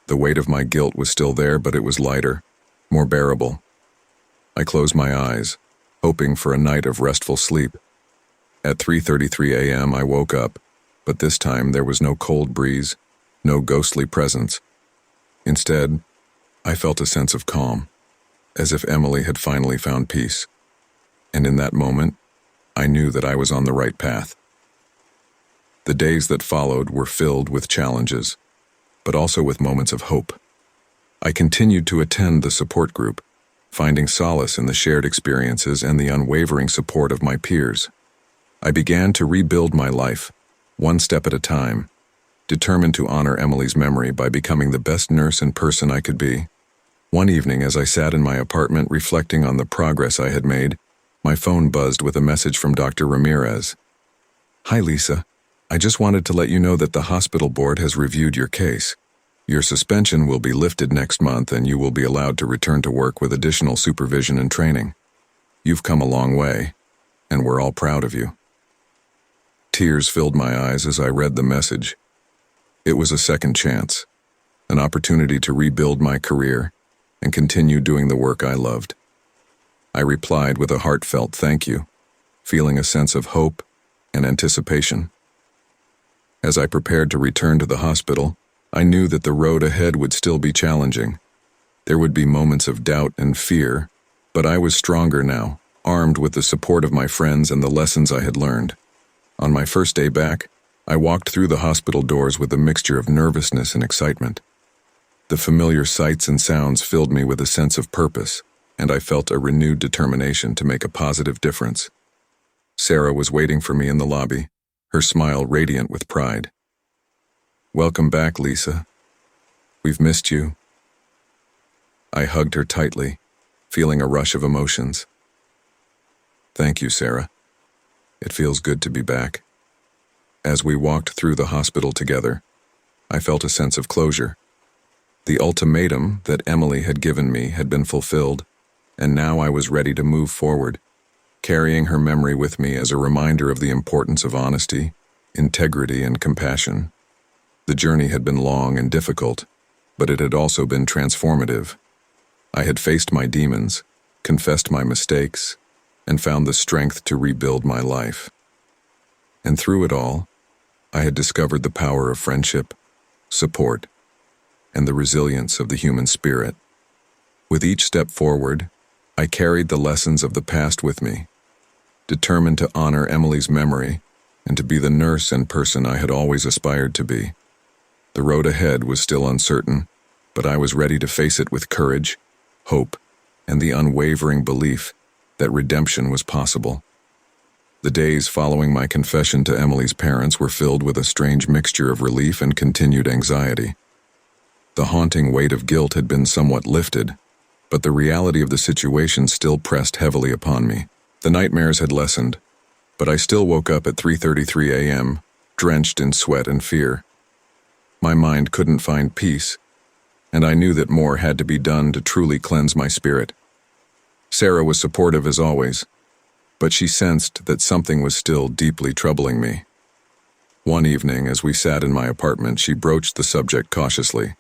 The weight of my guilt was still there, but it was lighter, more bearable. I closed my eyes, hoping for a night of restful sleep. At 3:33 a.m. I woke up, but this time there was no cold breeze, no ghostly presence. Instead, I felt a sense of calm, as if Emily had finally found peace. And in that moment, I knew that I was on the right path. The days that followed were filled with challenges, but also with moments of hope. I continued to attend the support group, finding solace in the shared experiences and the unwavering support of my peers. I began to rebuild my life, one step at a time, determined to honor Emily's memory by becoming the best nurse and person I could be. One evening, as I sat in my apartment reflecting on the progress I had made, my phone buzzed with a message from Dr. Ramirez. "Hi, Lisa. I just wanted to let you know that the hospital board has reviewed your case. Your suspension will be lifted next month and you will be allowed to return to work with additional supervision and training. You've come a long way, and we're all proud of you." Tears filled my eyes as I read the message. It was a second chance, an opportunity to rebuild my career, and continue doing the work I loved. I replied with a heartfelt thank you, feeling a sense of hope and anticipation. As I prepared to return to the hospital, I knew that the road ahead would still be challenging. There would be moments of doubt and fear, but I was stronger now, armed with the support of my friends and the lessons I had learned. On my first day back, I walked through the hospital doors with a mixture of nervousness and excitement. The familiar sights and sounds filled me with a sense of purpose, and I felt a renewed determination to make a positive difference. Sarah was waiting for me in the lobby, her smile radiant with pride. "Welcome back, Lisa. We've missed you." I hugged her tightly, feeling a rush of emotions. "Thank you, Sarah. It feels good to be back." As we walked through the hospital together, I felt a sense of closure. The ultimatum that Emily had given me had been fulfilled, and now I was ready to move forward, carrying her memory with me as a reminder of the importance of honesty, integrity, and compassion. The journey had been long and difficult, but it had also been transformative. I had faced my demons, confessed my mistakes, and found the strength to rebuild my life. And through it all, I had discovered the power of friendship, support, and the resilience of the human spirit. With each step forward, I carried the lessons of the past with me, determined to honor Emily's memory and to be the nurse and person I had always aspired to be. The road ahead was still uncertain, but I was ready to face it with courage, hope, and the unwavering belief that redemption was possible. The days following my confession to Emily's parents were filled with a strange mixture of relief and continued anxiety. The haunting weight of guilt had been somewhat lifted, but the reality of the situation still pressed heavily upon me. The nightmares had lessened, but I still woke up at 3:33 a.m., drenched in sweat and fear. My mind couldn't find peace, and I knew that more had to be done to truly cleanse my spirit. Sarah was supportive as always, but she sensed that something was still deeply troubling me. One evening, as we sat in my apartment, she broached the subject cautiously.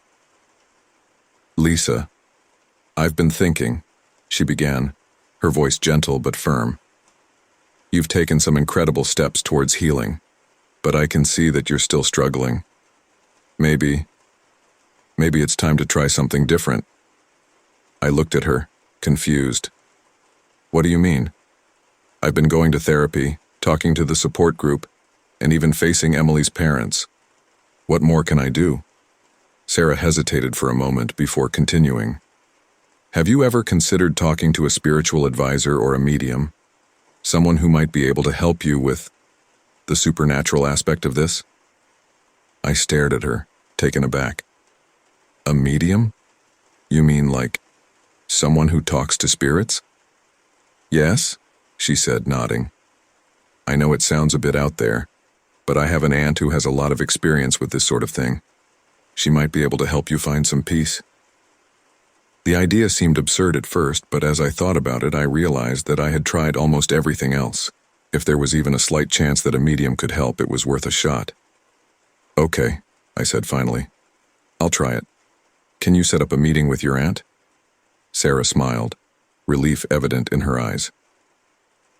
"Lisa, I've been thinking," she began, her voice gentle but firm. "You've taken some incredible steps towards healing, but I can see that you're still struggling. Maybe it's time to try something different." I looked at her, confused. "What do you mean?" "I've been going to therapy, talking to the support group, and even facing Emily's parents. What more can I do?" Sarah hesitated for a moment before continuing. "Have you ever considered talking to a spiritual advisor or a medium? Someone who might be able to help you with the supernatural aspect of this?" I stared at her, taken aback. "A medium? You mean like someone who talks to spirits?" "Yes," she said, nodding. "I know it sounds a bit out there, but I have an aunt who has a lot of experience with this sort of thing. She might be able to help you find some peace." The idea seemed absurd at first, but as I thought about it, I realized that I had tried almost everything else. If there was even a slight chance that a medium could help, it was worth a shot. "Okay," I said finally. "I'll try it. Can you set up a meeting with your aunt?" Sarah smiled, relief evident in her eyes.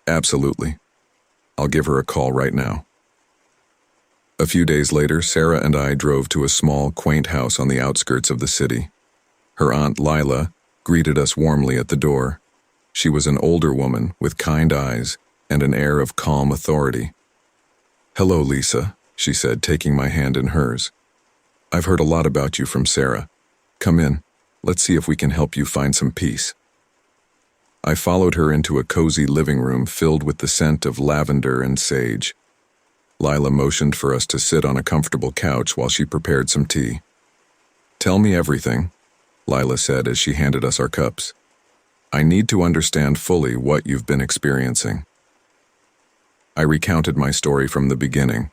"Absolutely. I'll give her a call right now." A few days later, Sarah and I drove to a small, quaint house on the outskirts of the city. Her aunt Lila greeted us warmly at the door. She was an older woman with kind eyes and an air of calm authority. "Hello, Lisa," she said, taking my hand in hers. "I've heard a lot about you from Sarah. Come in. Let's see if we can help you find some peace." I followed her into a cozy living room filled with the scent of lavender and sage. Lila motioned for us to sit on a comfortable couch while she prepared some tea. "Tell me everything," Lila said as she handed us our cups. "I need to understand fully what you've been experiencing." I recounted my story from the beginning.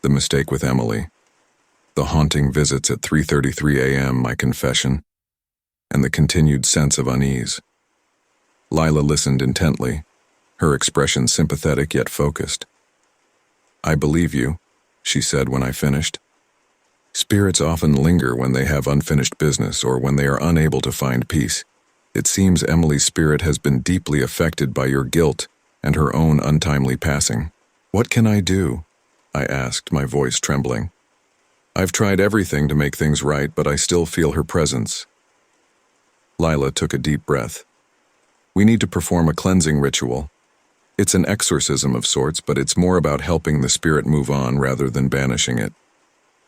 The mistake with Emily, the haunting visits at 3:33 a.m., my confession, and the continued sense of unease. Lila listened intently, her expression sympathetic yet focused. "I believe you," she said when I finished. Spirits often linger when they have unfinished business or when they are unable to find peace. It seems Emily's spirit has been deeply affected by your guilt and her own untimely passing. What can I do? I asked, my voice trembling. I've tried everything to make things right, but I still feel her presence. Lila took a deep breath. We need to perform a cleansing ritual. It's an exorcism of sorts, but it's more about helping the spirit move on rather than banishing it.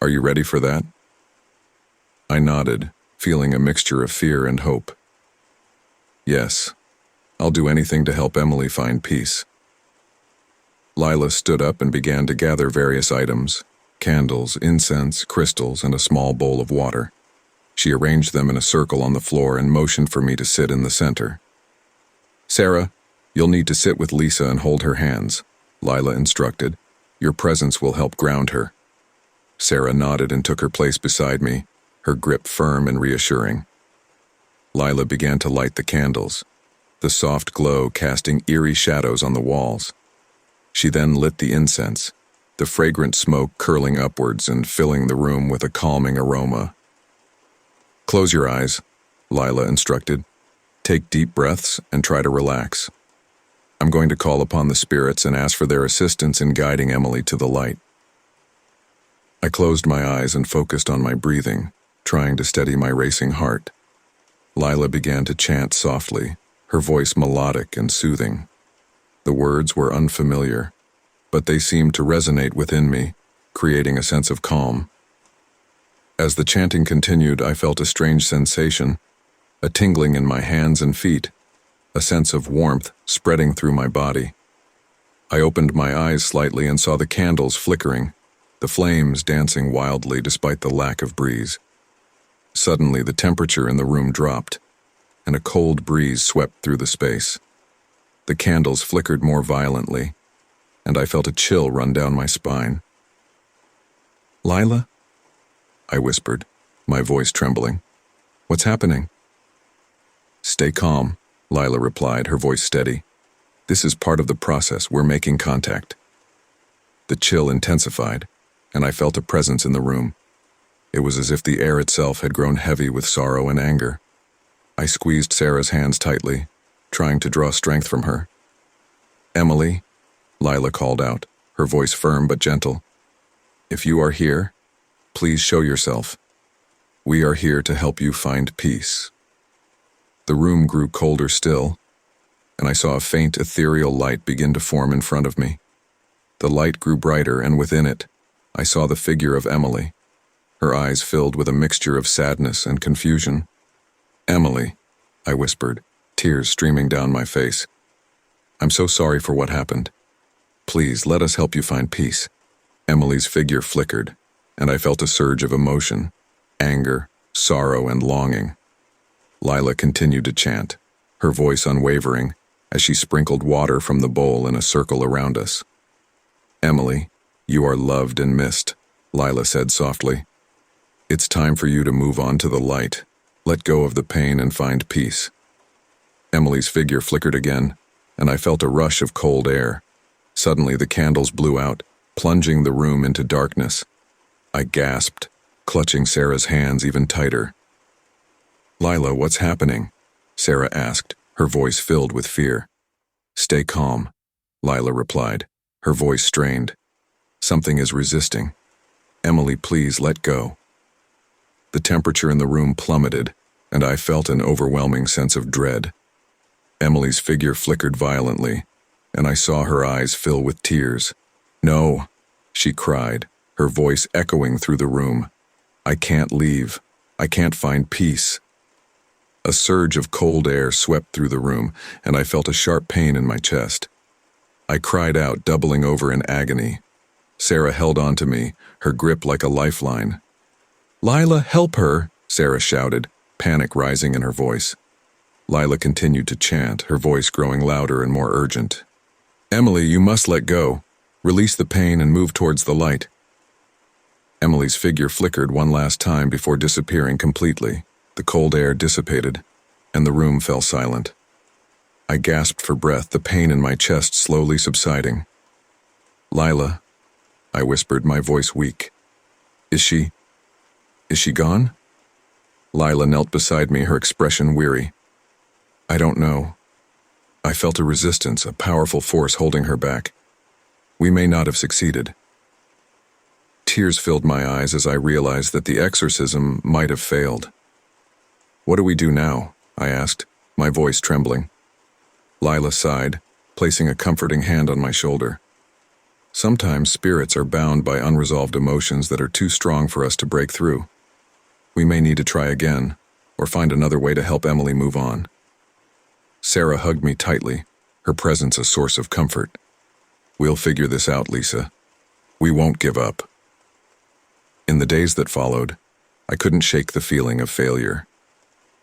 Are you ready for that? I nodded, feeling a mixture of fear and hope. Yes, I'll do anything to help Emily find peace. Lila stood up and began to gather various items: candles, incense, crystals, and a small bowl of water. She arranged them in a circle on the floor and motioned for me to sit in the center. Sarah, you'll need to sit with Lisa and hold her hands, Lila instructed. Your presence will help ground her. Sarah nodded and took her place beside me, her grip firm and reassuring. Lila began to light the candles, the soft glow casting eerie shadows on the walls. She then lit the incense, the fragrant smoke curling upwards and filling the room with a calming aroma. Close your eyes, Lila instructed. Take deep breaths and try to relax. I'm going to call upon the spirits and ask for their assistance in guiding Emily to the light. I closed my eyes and focused on my breathing, trying to steady my racing heart. Lila began to chant softly, her voice melodic and soothing. The words were unfamiliar, but they seemed to resonate within me, creating a sense of calm. As the chanting continued, I felt a strange sensation, a tingling in my hands and feet, a sense of warmth spreading through my body. I opened my eyes slightly and saw the candles flickering, the flames dancing wildly despite the lack of breeze. Suddenly, the temperature in the room dropped, and a cold breeze swept through the space. The candles flickered more violently, and I felt a chill run down my spine. Lila? I whispered, my voice trembling. What's happening? Stay calm, Lila replied, her voice steady. This is part of the process. We're making contact. The chill intensified, and I felt a presence in the room. It was as if the air itself had grown heavy with sorrow and anger. I squeezed Sarah's hands tightly, trying to draw strength from her. Emily, Lila called out, her voice firm but gentle. If you are here, please show yourself. We are here to help you find peace. The room grew colder still, and I saw a faint ethereal light begin to form in front of me. The light grew brighter, and within it, I saw the figure of Emily, her eyes filled with a mixture of sadness and confusion. Emily, I whispered, tears streaming down my face. I'm so sorry for what happened. Please, let us help you find peace. Emily's figure flickered, and I felt a surge of emotion, anger, sorrow, and longing. Lila continued to chant, her voice unwavering, as she sprinkled water from the bowl in a circle around us. Emily, you are loved and missed, Lila said softly. It's time for you to move on to the light, let go of the pain and find peace. Emily's figure flickered again, and I felt a rush of cold air. Suddenly the candles blew out, plunging the room into darkness. I gasped, clutching Sarah's hands even tighter. Lila, what's happening? Sarah asked, her voice filled with fear. Stay calm, Lila replied, her voice strained. Something is resisting. Emily, please let go. The temperature in the room plummeted, and I felt an overwhelming sense of dread. Emily's figure flickered violently, and I saw her eyes fill with tears. No, she cried, her voice echoing through the room. I can't leave. I can't find peace. A surge of cold air swept through the room, and I felt a sharp pain in my chest. I cried out, doubling over in agony. Sarah held on to me, her grip like a lifeline. Lila, help her, Sarah shouted, panic rising in her voice. Lila continued to chant, her voice growing louder and more urgent. Emily, you must let go. Release the pain and move towards the light. Emily's figure flickered one last time before disappearing completely. The cold air dissipated, and the room fell silent. I gasped for breath, the pain in my chest slowly subsiding. Lila, I whispered, my voice weak. Is she? Is she gone? Lila knelt beside me, her expression weary. I don't know. I felt a resistance, a powerful force holding her back. We may not have succeeded. Tears filled my eyes as I realized that the exorcism might have failed. What do we do now? I asked, my voice trembling. Lila sighed, placing a comforting hand on my shoulder. Sometimes spirits are bound by unresolved emotions that are too strong for us to break through. We may need to try again, or find another way to help Emily move on. Sarah hugged me tightly, her presence a source of comfort. We'll figure this out, Lisa. We won't give up. In the days that followed, I couldn't shake the feeling of failure.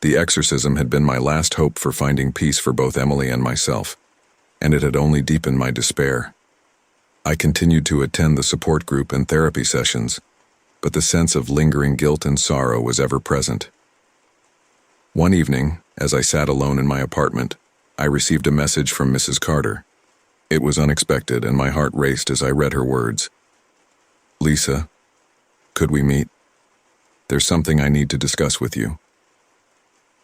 The exorcism had been my last hope for finding peace for both Emily and myself, and it had only deepened my despair. I continued to attend the support group and therapy sessions, but the sense of lingering guilt and sorrow was ever present. One evening, as I sat alone in my apartment, I received a message from Mrs. Carter. It was unexpected, and my heart raced as I read her words. Lisa, could we meet? There's something I need to discuss with you.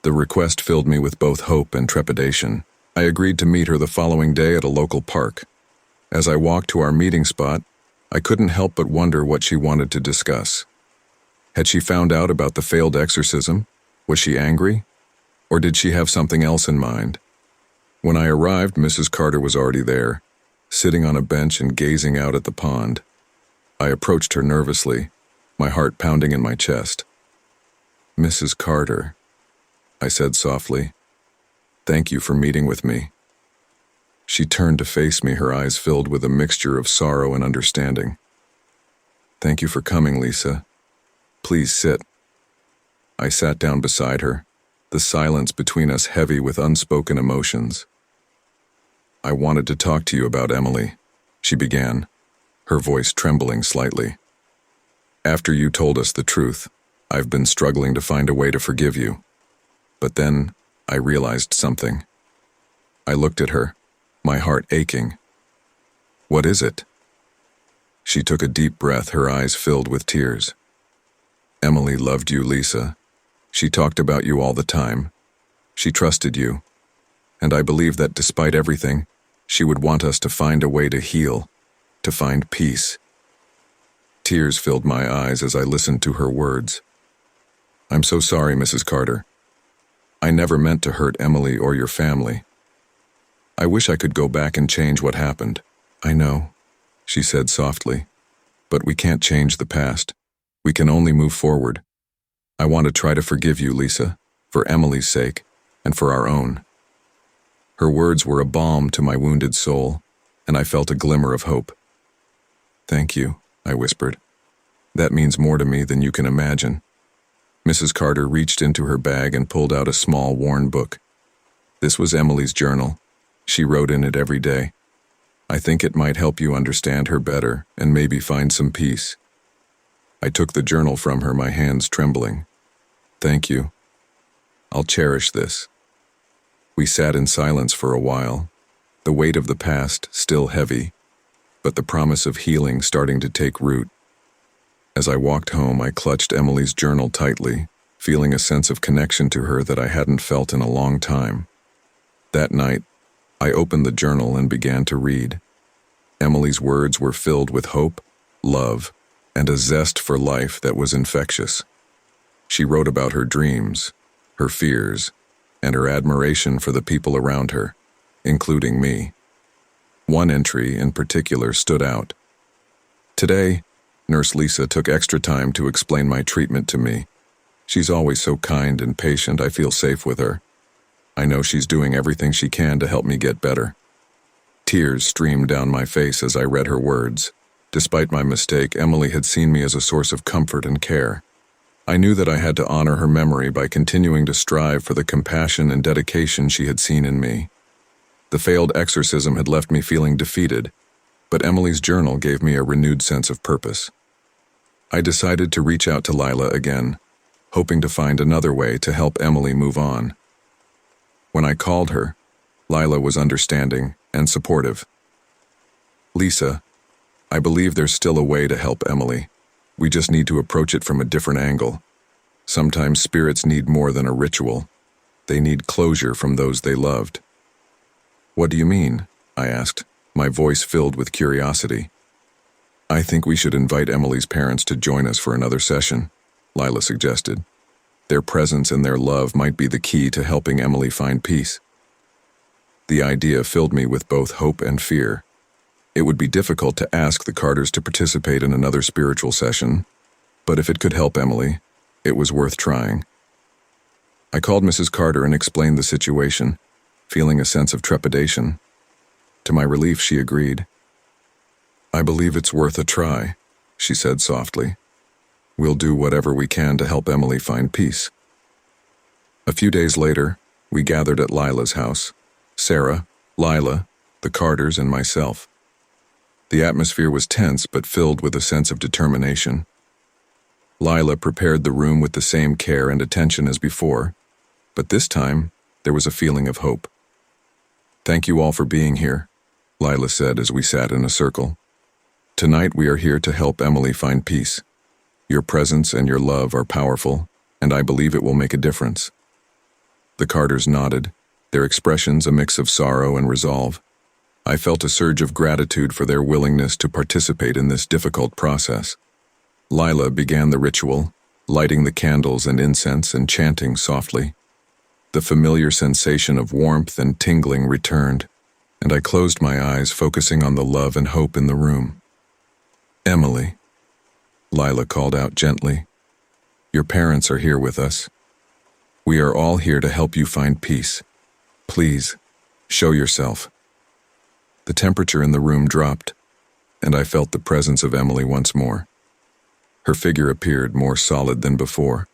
The request filled me with both hope and trepidation. I agreed to meet her the following day at a local park. As I walked to our meeting spot, I couldn't help but wonder what she wanted to discuss. Had she found out about the failed exorcism? Was she angry? Or did she have something else in mind? When I arrived, Mrs. Carter was already there, sitting on a bench and gazing out at the pond. I approached her nervously, my heart pounding in my chest. Mrs. Carter, I said softly, thank you for meeting with me. She turned to face me, her eyes filled with a mixture of sorrow and understanding. Thank you for coming, Lisa. Please sit. I sat down beside her, the silence between us heavy with unspoken emotions. I wanted to talk to you about Emily, she began, her voice trembling slightly. After you told us the truth, I've been struggling to find a way to forgive you. But then, I realized something. I looked at her, my heart aching. What is it? She took a deep breath, her eyes filled with tears. Emily loved you, Lisa. She talked about you all the time. She trusted you. And I believe that despite everything, she would want us to find a way to heal, to find peace. Tears filled my eyes as I listened to her words. I'm so sorry, Mrs. Carter. I never meant to hurt Emily or your family. I wish I could go back and change what happened. I know, she said softly, but we can't change the past. We can only move forward. I want to try to forgive you, Lisa, for Emily's sake and for our own. Her words were a balm to my wounded soul, and I felt a glimmer of hope. Thank you, I whispered. That means more to me than you can imagine. Mrs. Carter reached into her bag and pulled out a small, worn book. This was Emily's journal. She wrote in it every day. I think it might help you understand her better and maybe find some peace. I took the journal from her, my hands trembling. Thank you. I'll cherish this. We sat in silence for a while, the weight of the past still heavy, but the promise of healing starting to take root. As I walked home, I clutched Emily's journal tightly, feeling a sense of connection to her that I hadn't felt in a long time. That night, I opened the journal and began to read. Emily's words were filled with hope, love, and a zest for life that was infectious. She wrote about her dreams, her fears, and her admiration for the people around her, including me. One entry in particular stood out. Today, Nurse Lisa took extra time to explain my treatment to me. She's always so kind and patient, I feel safe with her. I know she's doing everything she can to help me get better. Tears streamed down my face as I read her words. Despite my mistake, Emily had seen me as a source of comfort and care. I knew that I had to honor her memory by continuing to strive for the compassion and dedication she had seen in me. The failed exorcism had left me feeling defeated, but Emily's journal gave me a renewed sense of purpose. I decided to reach out to Lila again, hoping to find another way to help Emily move on. When I called her, Lila was understanding and supportive. Lisa, I believe there's still a way to help Emily. We just need to approach it from a different angle. Sometimes spirits need more than a ritual. They need closure from those they loved. What do you mean? I asked, my voice filled with curiosity. I think we should invite Emily's parents to join us for another session, Lila suggested. Their presence and their love might be the key to helping Emily find peace. The idea filled me with both hope and fear. It would be difficult to ask the Carters to participate in another spiritual session, but if it could help Emily, it was worth trying. I called Mrs. Carter and explained the situation, feeling a sense of trepidation. To my relief, she agreed. I believe it's worth a try, she said softly. We'll do whatever we can to help Emily find peace. A few days later, we gathered at Lila's house. Sarah, Lila, the Carters, and myself. The atmosphere was tense but filled with a sense of determination. Lila prepared the room with the same care and attention as before, but this time there was a feeling of hope. Thank you all for being here, Lila said as we sat in a circle. Tonight we are here to help Emily find peace. Your presence and your love are powerful, and I believe it will make a difference. The Carters nodded, their expressions a mix of sorrow and resolve. I felt a surge of gratitude for their willingness to participate in this difficult process. Lila began the ritual, lighting the candles and incense and chanting softly. The familiar sensation of warmth and tingling returned, and I closed my eyes, focusing on the love and hope in the room. Emily, Lila called out gently. Your parents are here with us. We are all here to help you find peace. Please, show yourself. The temperature in the room dropped, and I felt the presence of Emily once more. Her figure appeared more solid than before,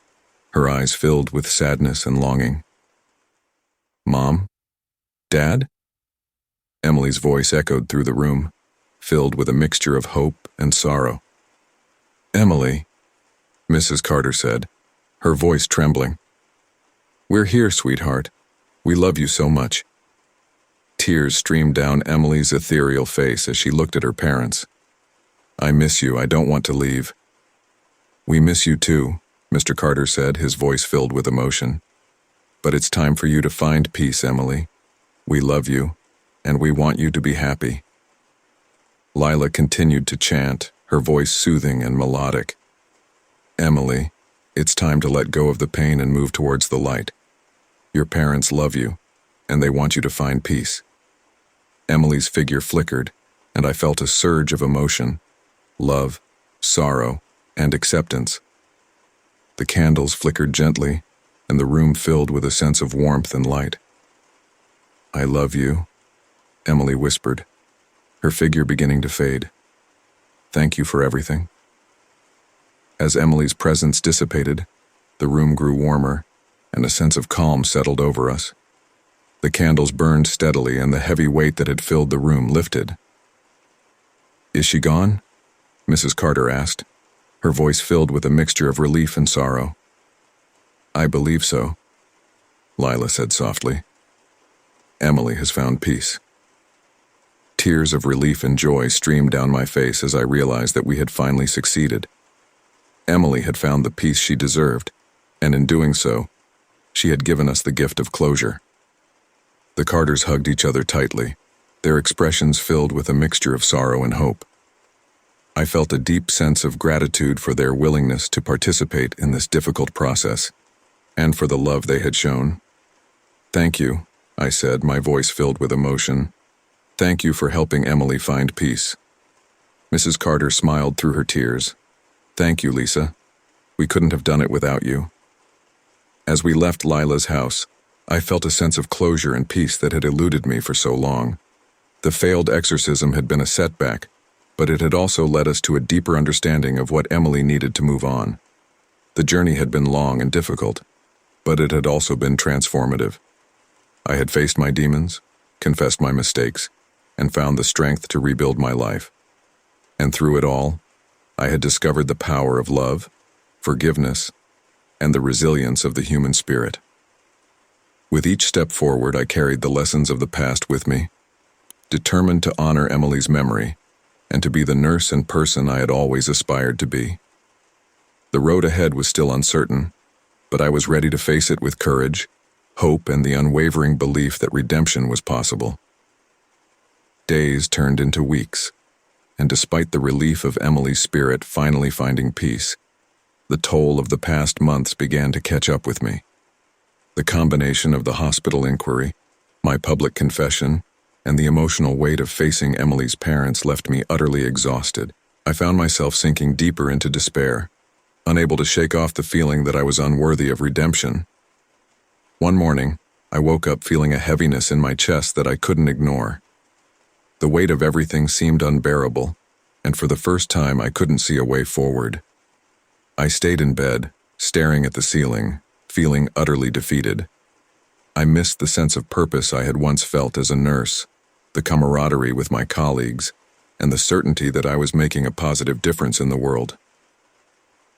her eyes filled with sadness and longing. Mom? Dad? Emily's voice echoed through the room, filled with a mixture of hope and sorrow. Emily, Mrs. Carter said, her voice trembling. We're here, sweetheart. We love you so much. Tears streamed down Emily's ethereal face as she looked at her parents. I miss you. I don't want to leave. We miss you too, Mr. Carter said, his voice filled with emotion. But it's time for you to find peace, Emily. We love you, and we want you to be happy. Lila continued to chant, her voice soothing and melodic. Emily, it's time to let go of the pain and move towards the light. Your parents love you, and they want you to find peace. Emily's figure flickered, and I felt a surge of emotion, love, sorrow, and acceptance. The candles flickered gently, and the room filled with a sense of warmth and light. I love you, Emily whispered, her figure beginning to fade. Thank you for everything. As Emily's presence dissipated, the room grew warmer, and a sense of calm settled over us. The candles burned steadily, and the heavy weight that had filled the room lifted. Is she gone? Mrs. Carter asked, her voice filled with a mixture of relief and sorrow. I believe so, Lila said softly. Emily has found peace. Tears of relief and joy streamed down my face as I realized that we had finally succeeded. Emily had found the peace she deserved, and in doing so, she had given us the gift of closure. The Carters hugged each other tightly, their expressions filled with a mixture of sorrow and hope. I felt a deep sense of gratitude for their willingness to participate in this difficult process, and for the love they had shown. Thank you, I said, my voice filled with emotion. Thank you for helping Emily find peace. Mrs. Carter smiled through her tears. Thank you, Lisa. We couldn't have done it without you. As we left Lila's house, I felt a sense of closure and peace that had eluded me for so long. The failed exorcism had been a setback, but it had also led us to a deeper understanding of what Emily needed to move on. The journey had been long and difficult, but it had also been transformative. I had faced my demons, confessed my mistakes, and found the strength to rebuild my life. And through it all, I had discovered the power of love, forgiveness, and the resilience of the human spirit. With each step forward, I carried the lessons of the past with me, determined to honor Emily's memory and to be the nurse and person I had always aspired to be. The road ahead was still uncertain, but I was ready to face it with courage, hope, and the unwavering belief that redemption was possible. Days turned into weeks, and despite the relief of Emily's spirit finally finding peace, the toll of the past months began to catch up with me. The combination of the hospital inquiry, my public confession, and the emotional weight of facing Emily's parents left me utterly exhausted. I found myself sinking deeper into despair, unable to shake off the feeling that I was unworthy of redemption. One morning, I woke up feeling a heaviness in my chest that I couldn't ignore. The weight of everything seemed unbearable, and for the first time I couldn't see a way forward. I stayed in bed, staring at the ceiling, feeling utterly defeated. I missed the sense of purpose I had once felt as a nurse, the camaraderie with my colleagues, and the certainty that I was making a positive difference in the world.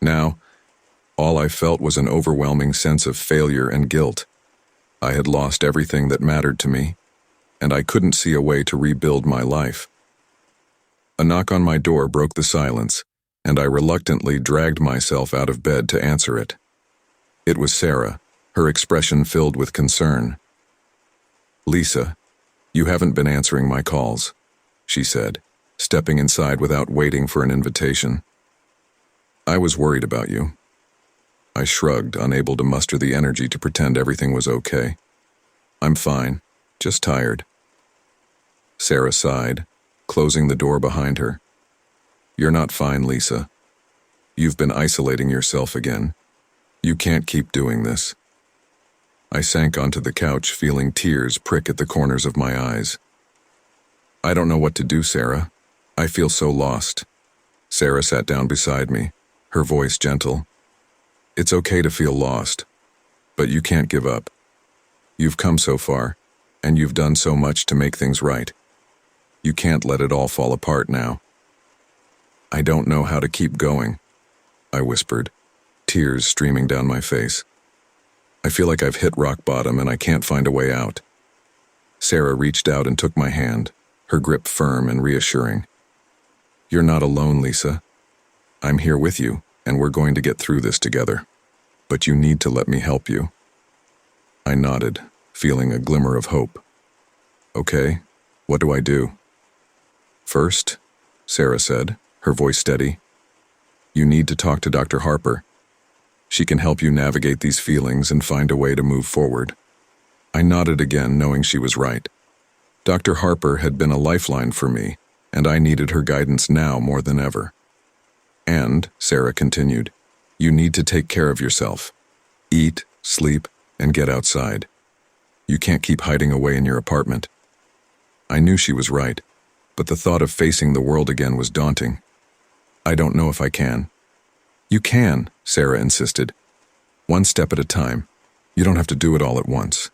Now, all I felt was an overwhelming sense of failure and guilt. I had lost everything that mattered to me, and I couldn't see a way to rebuild my life. A knock on my door broke the silence, and I reluctantly dragged myself out of bed to answer it. It was Sarah, her expression filled with concern. "Lisa, you haven't been answering my calls," she said, stepping inside without waiting for an invitation. "I was worried about you." I shrugged, unable to muster the energy to pretend everything was okay. "I'm fine, just tired." Sarah sighed, closing the door behind her. "You're not fine, Lisa. You've been isolating yourself again. You can't keep doing this." I sank onto the couch, feeling tears prick at the corners of my eyes. "I don't know what to do, Sarah. I feel so lost." Sarah sat down beside me, her voice gentle. "It's okay to feel lost, but you can't give up. You've come so far, and you've done so much to make things right. You can't let it all fall apart now." "I don't know how to keep going," I whispered, tears streaming down my face. "I feel like I've hit rock bottom and I can't find a way out." Sarah reached out and took my hand, her grip firm and reassuring. "You're not alone, Lisa. I'm here with you, and we're going to get through this together. But you need to let me help you." I nodded, feeling a glimmer of hope. "Okay, what do I do?" "First," Sarah said, her voice steady, "you need to talk to Dr. Harper. She can help you navigate these feelings and find a way to move forward." I nodded again, knowing she was right. Dr. Harper had been a lifeline for me, and I needed her guidance now more than ever. "And," Sarah continued, "you need to take care of yourself. Eat, sleep, and get outside. You can't keep hiding away in your apartment." I knew she was right, but the thought of facing the world again was daunting. "I don't know if I can." "You can," Sarah insisted. "One step at a time. You don't have to do it all at once."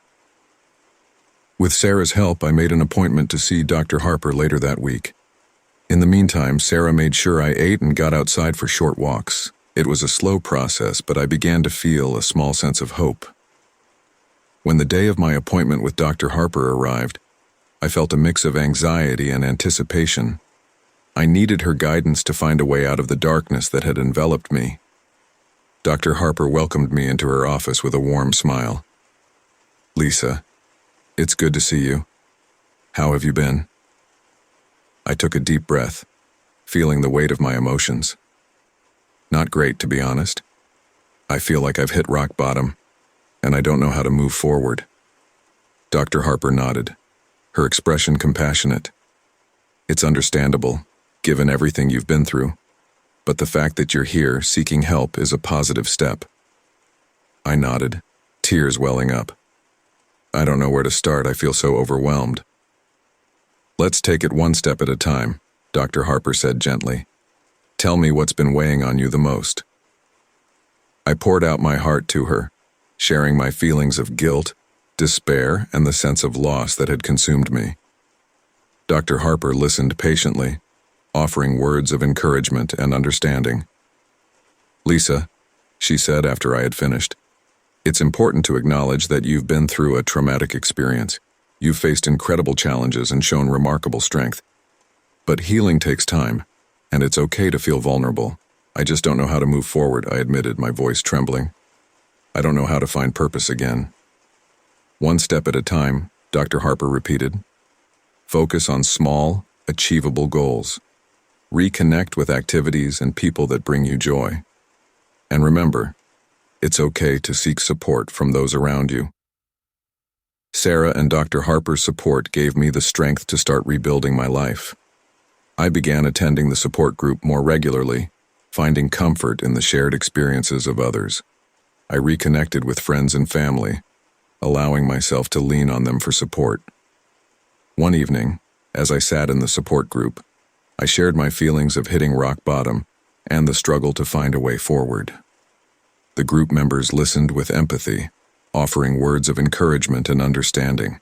With Sarah's help, I made an appointment to see Dr. Harper later that week. In the meantime, Sarah made sure I ate and got outside for short walks. It was a slow process, but I began to feel a small sense of hope. When the day of my appointment with Dr. Harper arrived, I felt a mix of anxiety and anticipation. I needed her guidance to find a way out of the darkness that had enveloped me. Dr. Harper welcomed me into her office with a warm smile. "Lisa, it's good to see you. How have you been?" I took a deep breath, feeling the weight of my emotions. "Not great, to be honest. I feel like I've hit rock bottom, and I don't know how to move forward." Dr. Harper nodded, her expression compassionate. "It's understandable, given everything you've been through, but the fact that you're here seeking help is a positive step." I nodded, tears welling up. "I don't know where to start. I feel so overwhelmed." "Let's take it one step at a time," Dr. Harper said gently. "Tell me what's been weighing on you the most." I poured out my heart to her, sharing my feelings of guilt, despair, and the sense of loss that had consumed me. Dr. Harper listened patiently, offering words of encouragement and understanding. "Lisa," she said after I had finished, "it's important to acknowledge that you've been through a traumatic experience. You've faced incredible challenges and shown remarkable strength. But healing takes time, and it's okay to feel vulnerable. I just don't know how to move forward," I admitted, my voice trembling. I don't know how to find purpose again. One step at a time, Dr. Harper repeated. Focus on small, achievable goals. Reconnect with activities and people that bring you joy. And remember, it's okay to seek support from those around you. Sarah and Dr. Harper's support gave me the strength to start rebuilding my life. I began attending the support group more regularly, finding comfort in the shared experiences of others. I reconnected with friends and family, allowing myself to lean on them for support. One evening, as I sat in the support group, I shared my feelings of hitting rock bottom and the struggle to find a way forward. The group members listened with empathy, offering words of encouragement and understanding.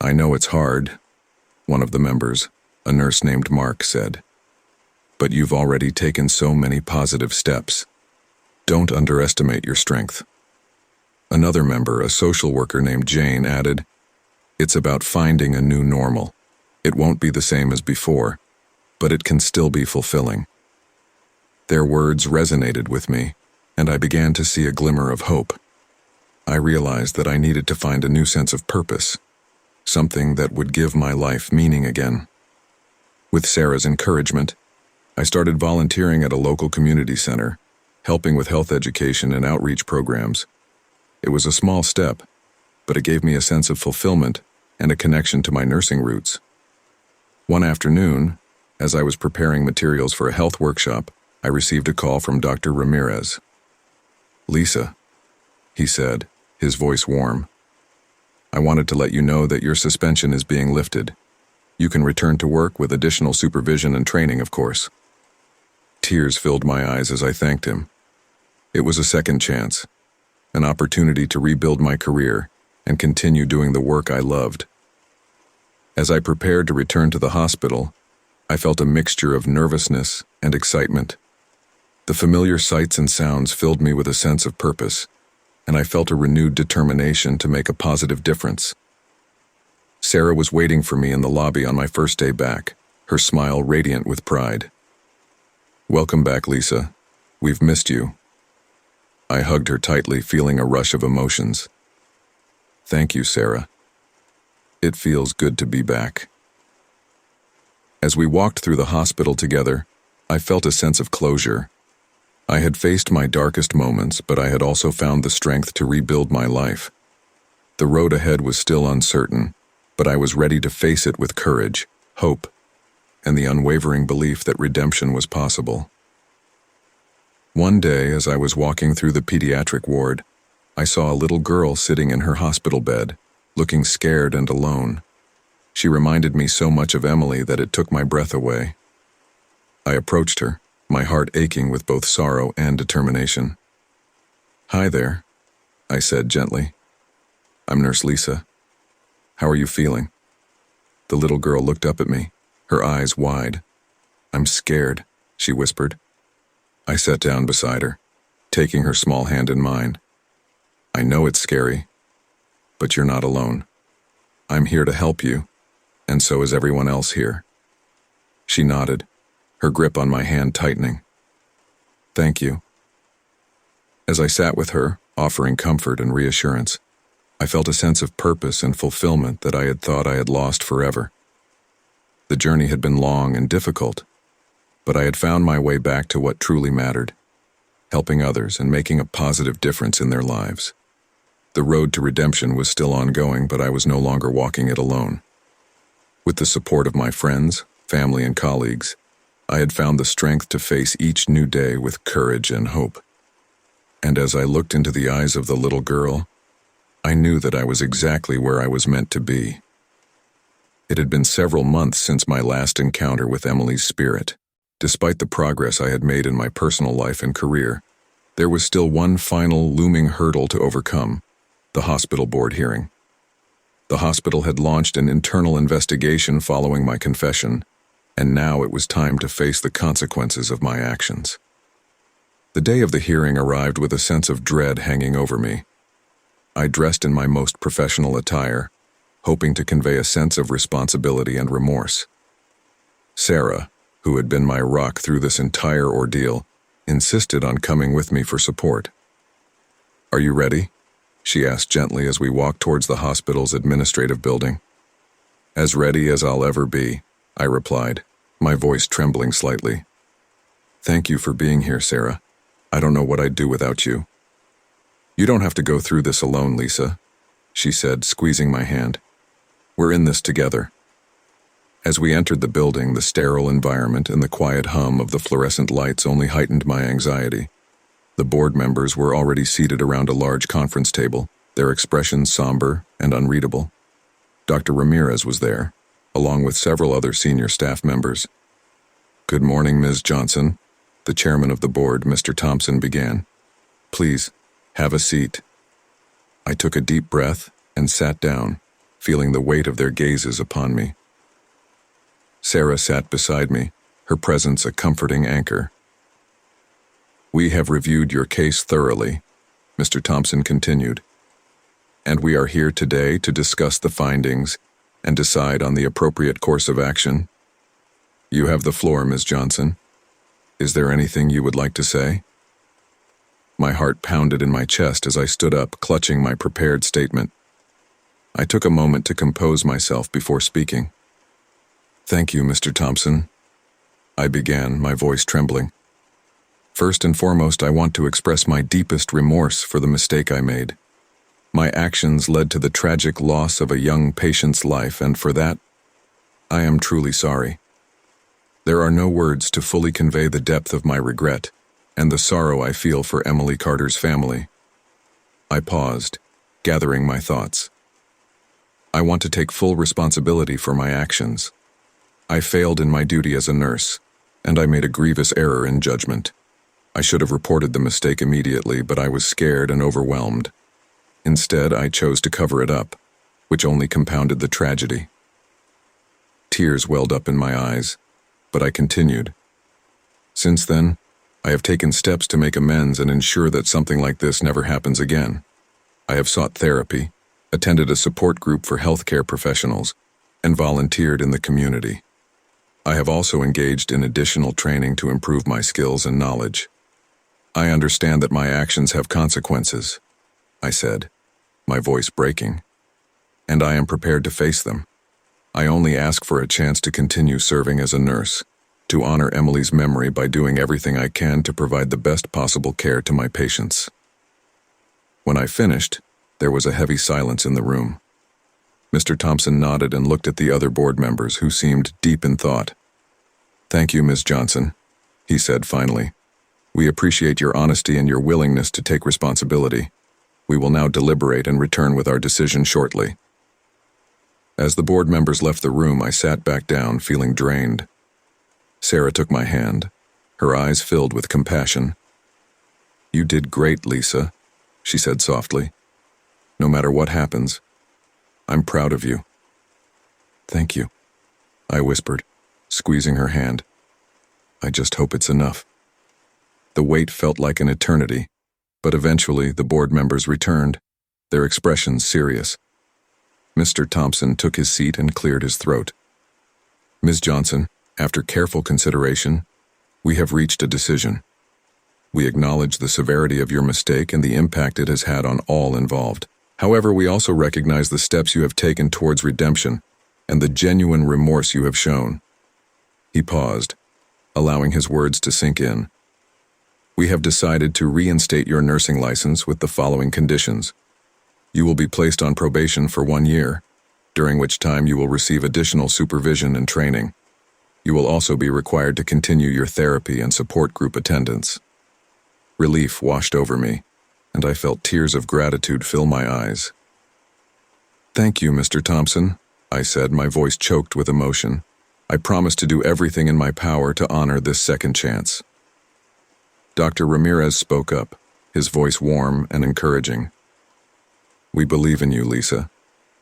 I know it's hard, one of the members, a nurse named Mark, said. But you've already taken so many positive steps. Don't underestimate your strength. Another member, a social worker named Jane, added, It's about finding a new normal. It won't be the same as before, but it can still be fulfilling. Their words resonated with me, and I began to see a glimmer of hope. I realized that I needed to find a new sense of purpose, something that would give my life meaning again. With Sarah's encouragement, I started volunteering at a local community center, helping with health education and outreach programs. It was a small step, but it gave me a sense of fulfillment and a connection to my nursing roots. One afternoon, as I was preparing materials for a health workshop, I received a call from Dr. Ramirez. Lisa, he said, his voice warm. I wanted to let you know that your suspension is being lifted. You can return to work with additional supervision and training, of course. Tears filled my eyes as I thanked him. It was a second chance, an opportunity to rebuild my career and continue doing the work I loved. As I prepared to return to the hospital, I felt a mixture of nervousness and excitement. The familiar sights and sounds filled me with a sense of purpose, and I felt a renewed determination to make a positive difference. Sarah was waiting for me in the lobby on my first day back, her smile radiant with pride. Welcome back, Lisa. We've missed you. I hugged her tightly, feeling a rush of emotions. Thank you, Sarah. It feels good to be back. As we walked through the hospital together, I felt a sense of closure. I had faced my darkest moments, but I had also found the strength to rebuild my life. The road ahead was still uncertain, but I was ready to face it with courage, hope, and the unwavering belief that redemption was possible. One day, as I was walking through the pediatric ward, I saw a little girl sitting in her hospital bed, looking scared and alone. She reminded me so much of Emily that it took my breath away. I approached her, my heart aching with both sorrow and determination. Hi there, I said gently. I'm Nurse Lisa. How are you feeling? The little girl looked up at me, her eyes wide. I'm scared, she whispered. I sat down beside her, taking her small hand in mine. I know it's scary, but you're not alone. I'm here to help you, and so is everyone else here. She nodded, her grip on my hand tightening. Thank you. As I sat with her, offering comfort and reassurance, I felt a sense of purpose and fulfillment that I had thought I had lost forever. The journey had been long and difficult, but I had found my way back to what truly mattered, helping others and making a positive difference in their lives. The road to redemption was still ongoing, but I was no longer walking it alone. With the support of my friends, family, and colleagues, I had found the strength to face each new day with courage and hope. And as I looked into the eyes of the little girl, I knew that I was exactly where I was meant to be. It had been several months since my last encounter with Emily's spirit. Despite the progress I had made in my personal life and career, there was still one final looming hurdle to overcome: the hospital board hearing. The hospital had launched an internal investigation following my confession, and now it was time to face the consequences of my actions. The day of the hearing arrived with a sense of dread hanging over me. I dressed in my most professional attire, hoping to convey a sense of responsibility and remorse. Sarah, who had been my rock through this entire ordeal, insisted on coming with me for support. Are you ready? She asked gently as we walked towards the hospital's administrative building. As ready as I'll ever be, I replied, my voice trembling slightly. Thank you for being here, Sarah. I don't know what I'd do without you. You don't have to go through this alone, Lisa, she said, squeezing my hand. We're in this together. As we entered the building, the sterile environment and the quiet hum of the fluorescent lights only heightened my anxiety. The board members were already seated around a large conference table, their expressions somber and unreadable. Dr. Ramirez was there, along with several other senior staff members. Good morning, Ms. Johnson, the chairman of the board, Mr. Thompson, began. Please, have a seat. I took a deep breath and sat down, feeling the weight of their gazes upon me. Sarah sat beside me, her presence a comforting anchor. We have reviewed your case thoroughly, Mr. Thompson continued, and we are here today to discuss the findings and decide on the appropriate course of action. You have the floor, Ms. Johnson. Is there anything you would like to say? My heart pounded in my chest as I stood up, clutching my prepared statement. I took a moment to compose myself before speaking. Thank you, Mr. Thompson. I began, my voice trembling. First and foremost, I want to express my deepest remorse for the mistake I made. My actions led to the tragic loss of a young patient's life, and for that, I am truly sorry. There are no words to fully convey the depth of my regret and the sorrow I feel for Emily Carter's family. I paused, gathering my thoughts. I want to take full responsibility for my actions. I failed in my duty as a nurse, and I made a grievous error in judgment. I should have reported the mistake immediately, but I was scared and overwhelmed. Instead, I chose to cover it up, which only compounded the tragedy. Tears welled up in my eyes, but I continued. Since then, I have taken steps to make amends and ensure that something like this never happens again. I have sought therapy, attended a support group for healthcare professionals, and volunteered in the community. I have also engaged in additional training to improve my skills and knowledge. I understand that my actions have consequences, I said, my voice breaking, and I am prepared to face them. I only ask for a chance to continue serving as a nurse, to honor Emily's memory by doing everything I can to provide the best possible care to my patients. When I finished, there was a heavy silence in the room. Mr. Thompson nodded and looked at the other board members, who seemed deep in thought. Thank you, Ms. Johnson, he said finally. We appreciate your honesty and your willingness to take responsibility. We will now deliberate and return with our decision shortly. As the board members left the room, I sat back down, feeling drained. Sarah took my hand, her eyes filled with compassion. You did great, Lisa, she said softly. No matter what happens, I'm proud of you. Thank you, I whispered, squeezing her hand. I just hope it's enough. The wait felt like an eternity, but eventually the board members returned, their expressions serious. Mr. Thompson took his seat and cleared his throat. Ms. Johnson, after careful consideration, we have reached a decision. We acknowledge the severity of your mistake and the impact it has had on all involved. However, we also recognize the steps you have taken towards redemption and the genuine remorse you have shown. He paused, allowing his words to sink in. We have decided to reinstate your nursing license with the following conditions. You will be placed on probation for 1 year, during which time you will receive additional supervision and training. You will also be required to continue your therapy and support group attendance. Relief washed over me, and I felt tears of gratitude fill my eyes. Thank you, Mr. Thompson, I said, my voice choked with emotion. I promise to do everything in my power to honor this second chance. Dr. Ramirez spoke up, his voice warm and encouraging. We believe in you, Lisa.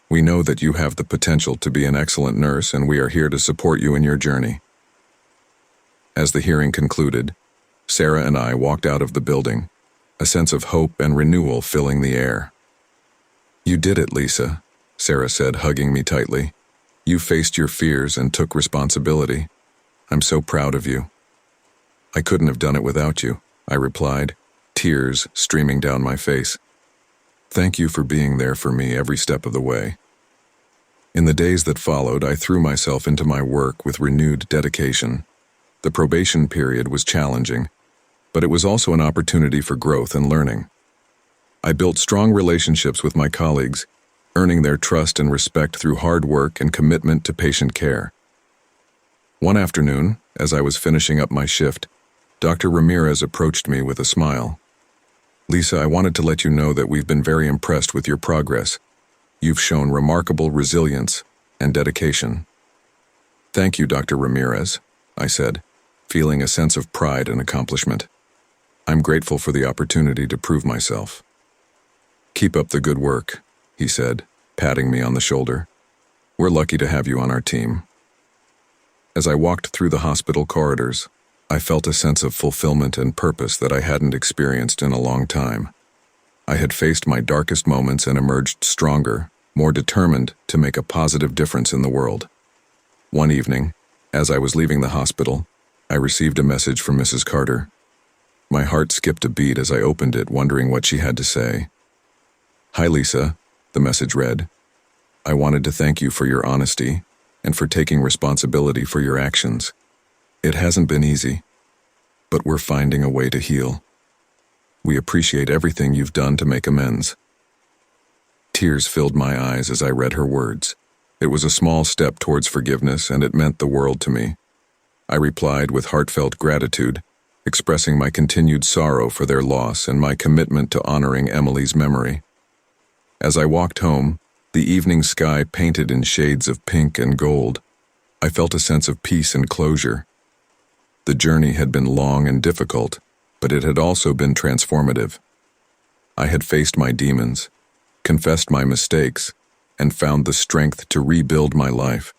We know that you have the potential to be an excellent nurse, and we are here to support you in your journey. As the hearing concluded, Sarah and I walked out of the building, a sense of hope and renewal filling the air. You did it, Lisa, Sarah said, hugging me tightly. You faced your fears and took responsibility. I'm so proud of you. I couldn't have done it without you, I replied, tears streaming down my face. Thank you for being there for me every step of the way. In the days that followed, I threw myself into my work with renewed dedication. The probation period was challenging, but it was also an opportunity for growth and learning. I built strong relationships with my colleagues, earning their trust and respect through hard work and commitment to patient care. One afternoon, as I was finishing up my shift, Dr. Ramirez approached me with a smile. "Lisa, I wanted to let you know that we've been very impressed with your progress. You've shown remarkable resilience and dedication." "Thank you, Dr. Ramirez," I said, feeling a sense of pride and accomplishment. "I'm grateful for the opportunity to prove myself." "Keep up the good work," he said, patting me on the shoulder. "We're lucky to have you on our team." As I walked through the hospital corridors, I felt a sense of fulfillment and purpose that I hadn't experienced in a long time. I had faced my darkest moments and emerged stronger, more determined to make a positive difference in the world. One evening, as I was leaving the hospital, I received a message from Mrs. Carter. My heart skipped a beat as I opened it, wondering what she had to say. "Hi, Lisa," the message read. "I wanted to thank you for your honesty and for taking responsibility for your actions. It hasn't been easy, but we're finding a way to heal. We appreciate everything you've done to make amends." Tears filled my eyes as I read her words. It was a small step towards forgiveness, and it meant the world to me. I replied with heartfelt gratitude, expressing my continued sorrow for their loss and my commitment to honoring Emily's memory. As I walked home, the evening sky painted in shades of pink and gold, I felt a sense of peace and closure. The journey had been long and difficult, but it had also been transformative. I had faced my demons, confessed my mistakes, and found the strength to rebuild my life.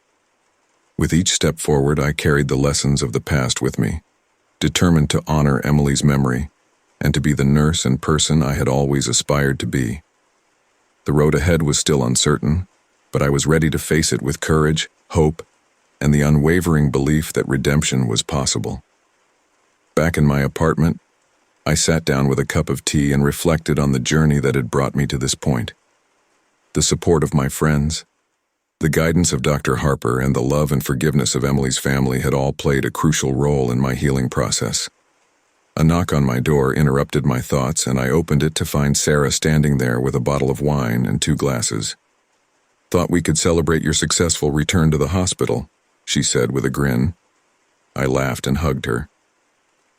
With each step forward, I carried the lessons of the past with me, determined to honor Emily's memory and to be the nurse and person I had always aspired to be. The road ahead was still uncertain, but I was ready to face it with courage, hope, and the unwavering belief that redemption was possible. Back in my apartment, I sat down with a cup of tea and reflected on the journey that had brought me to this point. The support of my friends, the guidance of Dr. Harper, and the love and forgiveness of Emily's family had all played a crucial role in my healing process. A knock on my door interrupted my thoughts, and I opened it to find Sarah standing there with a bottle of wine and 2 glasses. "Thought we could celebrate your successful return to the hospital," she said with a grin. I laughed and hugged her.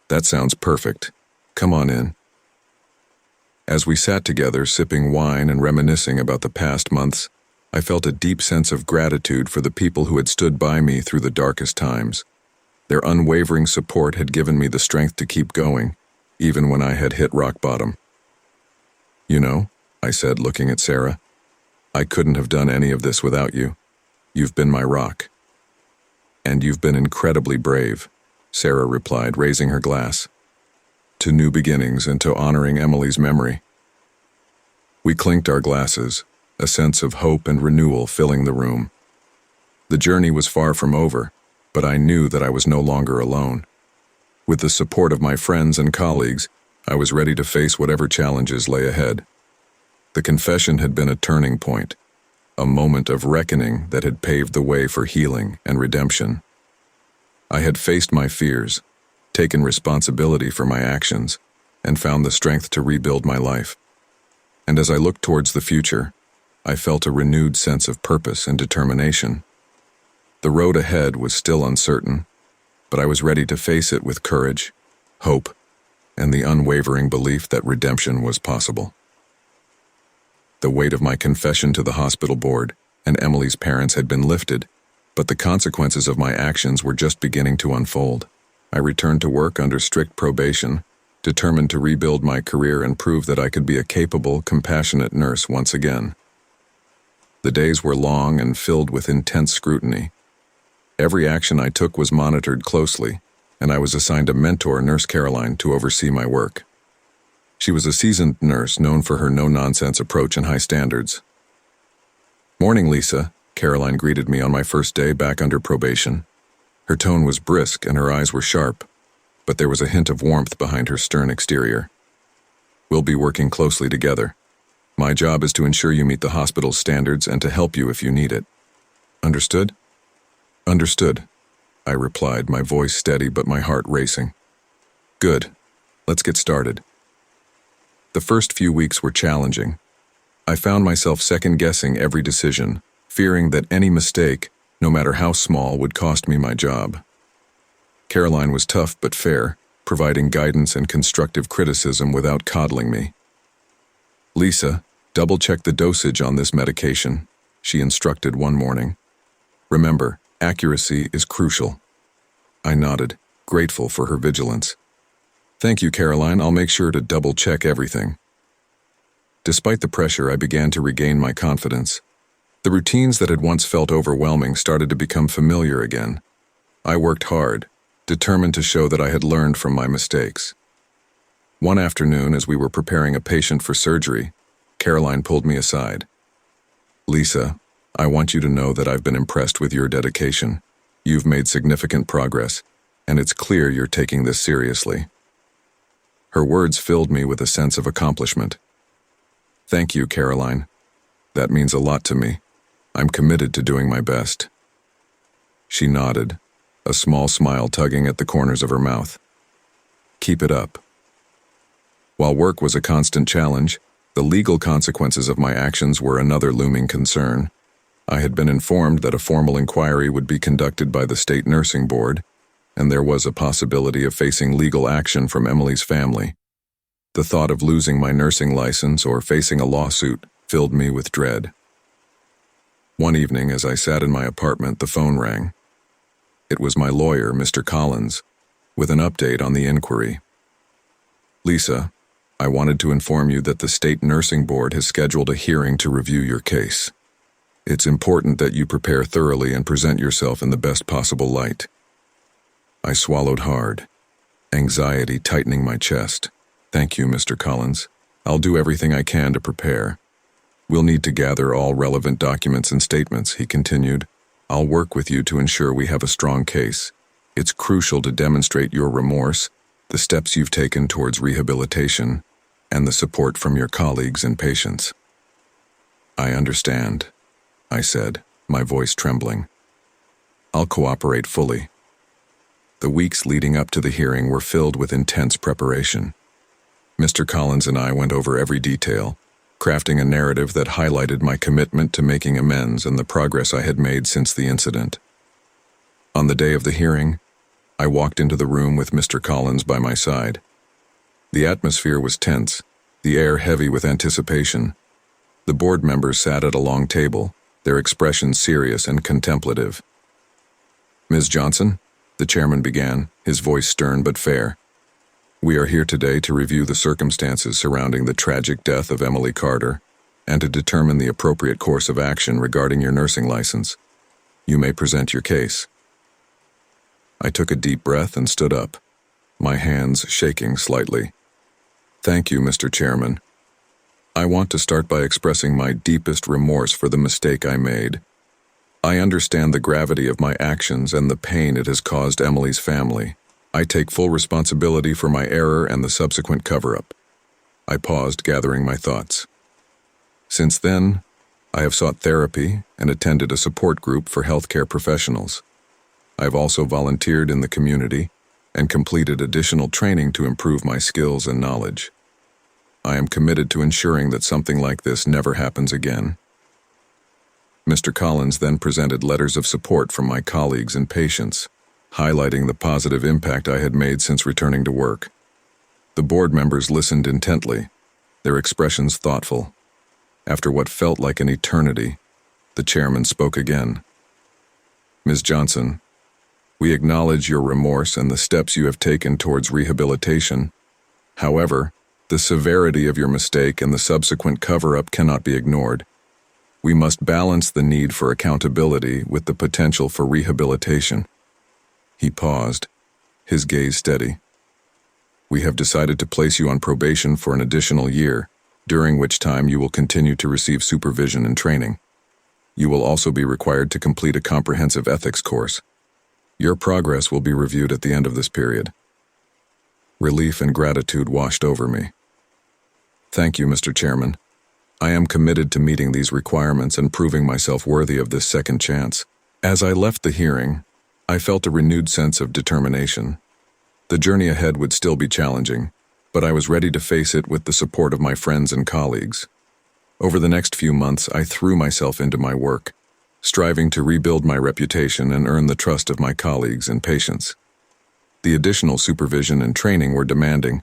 "That sounds perfect. Come on in." As we sat together, sipping wine and reminiscing about the past months, I felt a deep sense of gratitude for the people who had stood by me through the darkest times. Their unwavering support had given me the strength to keep going, even when I had hit rock bottom. "You know," I said, looking at Sarah, "I couldn't have done any of this without you. You've been my rock." "And you've been incredibly brave," Sarah replied, raising her glass. "To new beginnings and to honoring Emily's memory." We clinked our glasses, a sense of hope and renewal filling the room. The journey was far from over, but I knew that I was no longer alone. With the support of my friends and colleagues, I was ready to face whatever challenges lay ahead. The confession had been a turning point, a moment of reckoning that had paved the way for healing and redemption. I had faced my fears, taken responsibility for my actions, and found the strength to rebuild my life. And as I looked towards the future, I felt a renewed sense of purpose and determination. The road ahead was still uncertain, but I was ready to face it with courage, hope, and the unwavering belief that redemption was possible. The weight of my confession to the hospital board and Emily's parents had been lifted, but the consequences of my actions were just beginning to unfold. I returned to work under strict probation, determined to rebuild my career and prove that I could be a capable, compassionate nurse once again. The days were long and filled with intense scrutiny. Every action I took was monitored closely, and I was assigned a mentor, Nurse Caroline, to oversee my work. She was a seasoned nurse known for her no-nonsense approach and high standards. "Morning, Lisa," Caroline greeted me on my first day back under probation. Her tone was brisk and her eyes were sharp, but there was a hint of warmth behind her stern exterior. "We'll be working closely together." My job is to ensure you meet the hospital's standards and to help you if you need it. Understood? Understood, I replied, my voice steady but my heart racing. Good. Let's get started. The first few weeks were challenging. I found myself second-guessing every decision, fearing that any mistake, no matter how small, would cost me my job. Caroline was tough but fair, providing guidance and constructive criticism without coddling me. Lisa, double-check the dosage on this medication, she instructed one morning. Remember, accuracy is crucial. I nodded, grateful for her vigilance. Thank you, Caroline. I'll make sure to double-check everything. Despite the pressure, I began to regain my confidence. The routines that had once felt overwhelming started to become familiar again. I worked hard, determined to show that I had learned from my mistakes. One afternoon, as we were preparing a patient for surgery, Caroline pulled me aside. Lisa, I want you to know that I've been impressed with your dedication. You've made significant progress, and it's clear you're taking this seriously. Her words filled me with a sense of accomplishment. Thank you, Caroline. That means a lot to me. I'm committed to doing my best. She nodded, a small smile tugging at the corners of her mouth. Keep it up. While work was a constant challenge, the legal consequences of my actions were another looming concern. I had been informed that a formal inquiry would be conducted by the state nursing board, and there was a possibility of facing legal action from Emily's family. The thought of losing my nursing license or facing a lawsuit filled me with dread. One evening, as I sat in my apartment, the phone rang. It was my lawyer, Mr. Collins, with an update on the inquiry. Lisa, I wanted to inform you that the state nursing board has scheduled a hearing to review your case. It's important that you prepare thoroughly and present yourself in the best possible light. I swallowed hard, anxiety tightening my chest. Thank you, Mr. Collins. I'll do everything I can to prepare. We'll need to gather all relevant documents and statements, he continued. I'll work with you to ensure we have a strong case. It's crucial to demonstrate your remorse, the steps you've taken towards rehabilitation, and the support from your colleagues and patients. I understand, I said, my voice trembling. I'll cooperate fully. The weeks leading up to the hearing were filled with intense preparation. Mr. Collins and I went over every detail, crafting a narrative that highlighted my commitment to making amends and the progress I had made since the incident. On the day of the hearing, I walked into the room with Mr. Collins by my side. The atmosphere was tense, the air heavy with anticipation. The board members sat at a long table, their expressions serious and contemplative. Ms. Johnson, the chairman began, his voice stern but fair. We are here today to review the circumstances surrounding the tragic death of Emily Carter and to determine the appropriate course of action regarding your nursing license. You may present your case. I took a deep breath and stood up, my hands shaking slightly. Thank you, Mr. Chairman. I want to start by expressing my deepest remorse for the mistake I made. I understand the gravity of my actions and the pain it has caused Emily's family. I take full responsibility for my error and the subsequent cover-up. I paused, gathering my thoughts. Since then, I have sought therapy and attended a support group for healthcare professionals. I have also volunteered in the community and completed additional training to improve my skills and knowledge. I am committed to ensuring that something like this never happens again. Mr. Collins then presented letters of support from my colleagues and patients, highlighting the positive impact I had made since returning to work. The board members listened intently, their expressions thoughtful. After what felt like an eternity, the chairman spoke again. Ms. Johnson, we acknowledge your remorse and the steps you have taken towards rehabilitation. However, the severity of your mistake and the subsequent cover-up cannot be ignored. We must balance the need for accountability with the potential for rehabilitation. He paused, his gaze steady. We have decided to place you on probation for an additional year, during which time you will continue to receive supervision and training. You will also be required to complete a comprehensive ethics course. Your progress will be reviewed at the end of this period. Relief and gratitude washed over me. Thank you, Mr. Chairman. I am committed to meeting these requirements and proving myself worthy of this second chance. As I left the hearing, I felt a renewed sense of determination. The journey ahead would still be challenging, but I was ready to face it with the support of my friends and colleagues. Over the next few months, I threw myself into my work, striving to rebuild my reputation and earn the trust of my colleagues and patients. The additional supervision and training were demanding,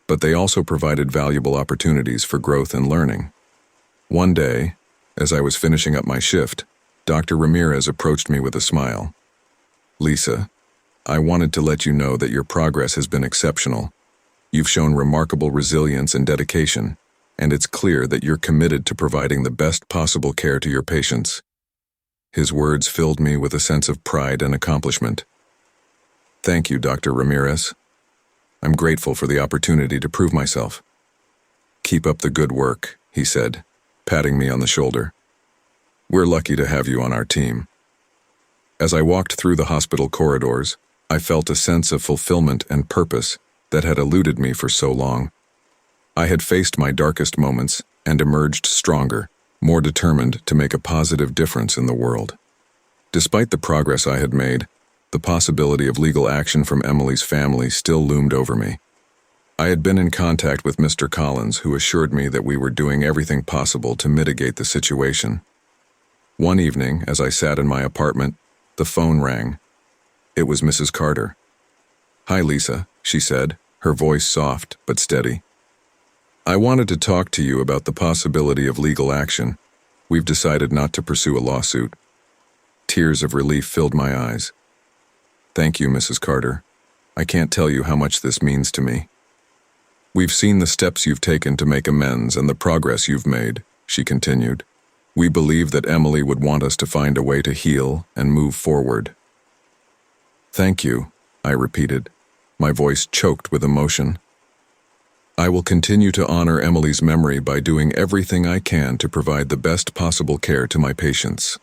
but they also provided valuable opportunities for growth and learning. One day, as I was finishing up my shift, Dr. Ramirez approached me with a smile. "Lisa, I wanted to let you know that your progress has been exceptional. You've shown remarkable resilience and dedication, and it's clear that you're committed to providing the best possible care to your patients." His words filled me with a sense of pride and accomplishment. "Thank you, Dr. Ramirez. I'm grateful for the opportunity to prove myself." "Keep up the good work," he said, patting me on the shoulder. "We're lucky to have you on our team." As I walked through the hospital corridors, I felt a sense of fulfillment and purpose that had eluded me for so long. I had faced my darkest moments and emerged stronger, more determined to make a positive difference in the world. Despite the progress I had made, the possibility of legal action from Emily's family still loomed over me. I had been in contact with Mr. Collins, who assured me that we were doing everything possible to mitigate the situation. One evening, as I sat in my apartment, the phone rang. It was Mrs. Carter. "Hi, Lisa," she said, her voice soft but steady. "I wanted to talk to you about the possibility of legal action. We've decided not to pursue a lawsuit." Tears of relief filled my eyes. "Thank you, Mrs. Carter. I can't tell you how much this means to me." "We've seen the steps you've taken to make amends and the progress you've made," she continued. "We believe that Emily would want us to find a way to heal and move forward." "Thank you," I repeated, my voice choked with emotion. "I will continue to honor Emily's memory by doing everything I can to provide the best possible care to my patients."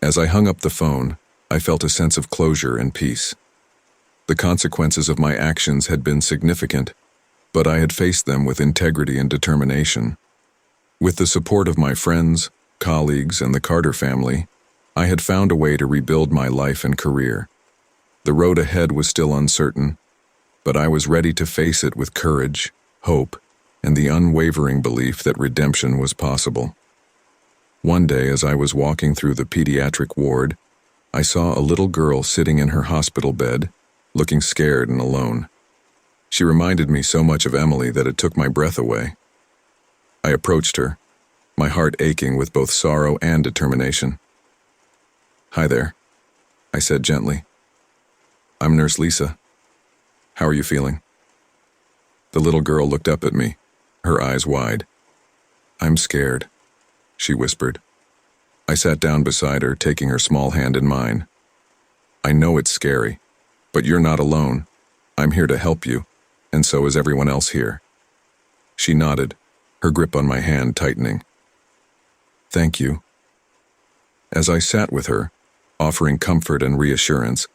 As I hung up the phone, I felt a sense of closure and peace. The consequences of my actions had been significant, but I had faced them with integrity and determination. With the support of my friends, colleagues, and the Carter family, I had found a way to rebuild my life and career. The road ahead was still uncertain, but I was ready to face it with courage, hope, and the unwavering belief that redemption was possible. One day, as I was walking through the pediatric ward, I saw a little girl sitting in her hospital bed, looking scared and alone. She reminded me so much of Emily that it took my breath away. I approached her, my heart aching with both sorrow and determination. "Hi there," I said gently. "I'm Nurse Lisa. How are you feeling?" The little girl looked up at me, her eyes wide. "I'm scared," she whispered. I sat down beside her, taking her small hand in mine. "I know it's scary, but you're not alone. I'm here to help you, and so is everyone else here." She nodded, her grip on my hand tightening. "Thank you." As I sat with her, offering comfort and reassurance,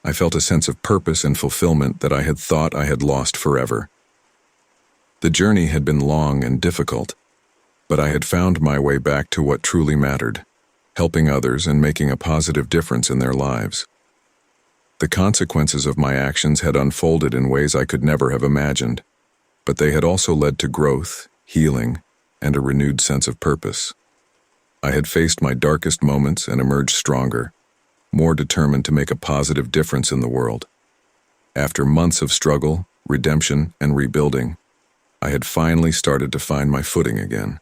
I felt a sense of purpose and fulfillment that I had thought I had lost forever. The journey had been long and difficult, but I had found my way back to what truly mattered, helping others and making a positive difference in their lives. The consequences of my actions had unfolded in ways I could never have imagined, but they had also led to growth, healing, and a renewed sense of purpose. I had faced my darkest moments and emerged stronger, more determined to make a positive difference in the world. After months of struggle, redemption, and rebuilding, I had finally started to find my footing again.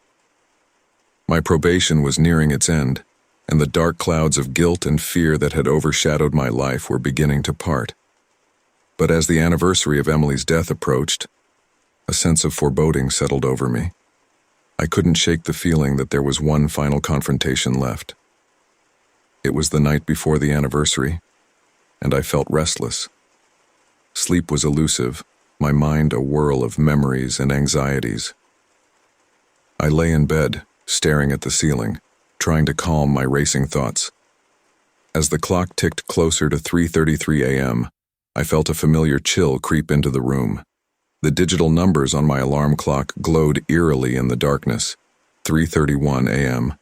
My probation was nearing its end, and the dark clouds of guilt and fear that had overshadowed my life were beginning to part. But as the anniversary of Emily's death approached, a sense of foreboding settled over me. I couldn't shake the feeling that there was one final confrontation left. It was the night before the anniversary, and I felt restless. Sleep was elusive, my mind a whirl of memories and anxieties. I lay in bed, staring at the ceiling, trying to calm my racing thoughts. As the clock ticked closer to 3:33 a.m., I felt a familiar chill creep into the room. The digital numbers on my alarm clock glowed eerily in the darkness. 3:31 a.m.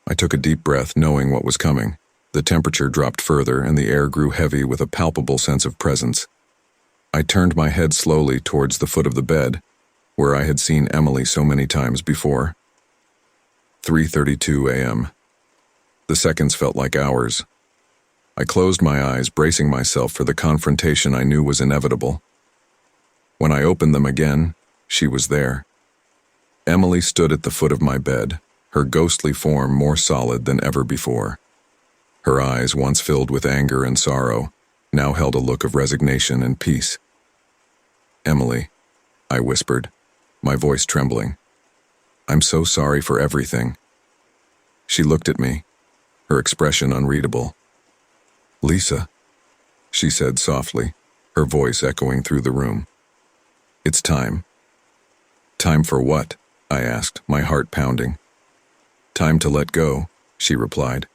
I took a deep breath, knowing what was coming. The temperature dropped further, and the air grew heavy with a palpable sense of presence. I turned my head slowly towards the foot of the bed, where I had seen Emily so many times before. 3:32 a.m. The seconds felt like hours. I closed my eyes, bracing myself for the confrontation I knew was inevitable. When I opened them again, she was there. Emily stood at the foot of my bed, her ghostly form more solid than ever before. Her eyes, once filled with anger and sorrow, now held a look of resignation and peace. "Emily," I whispered, my voice trembling. "I'm so sorry for everything." She looked at me, her expression unreadable. "Lisa," she said softly, her voice echoing through the room. "It's time." "Time for what?" I asked, my heart pounding. "Time to let go," she replied,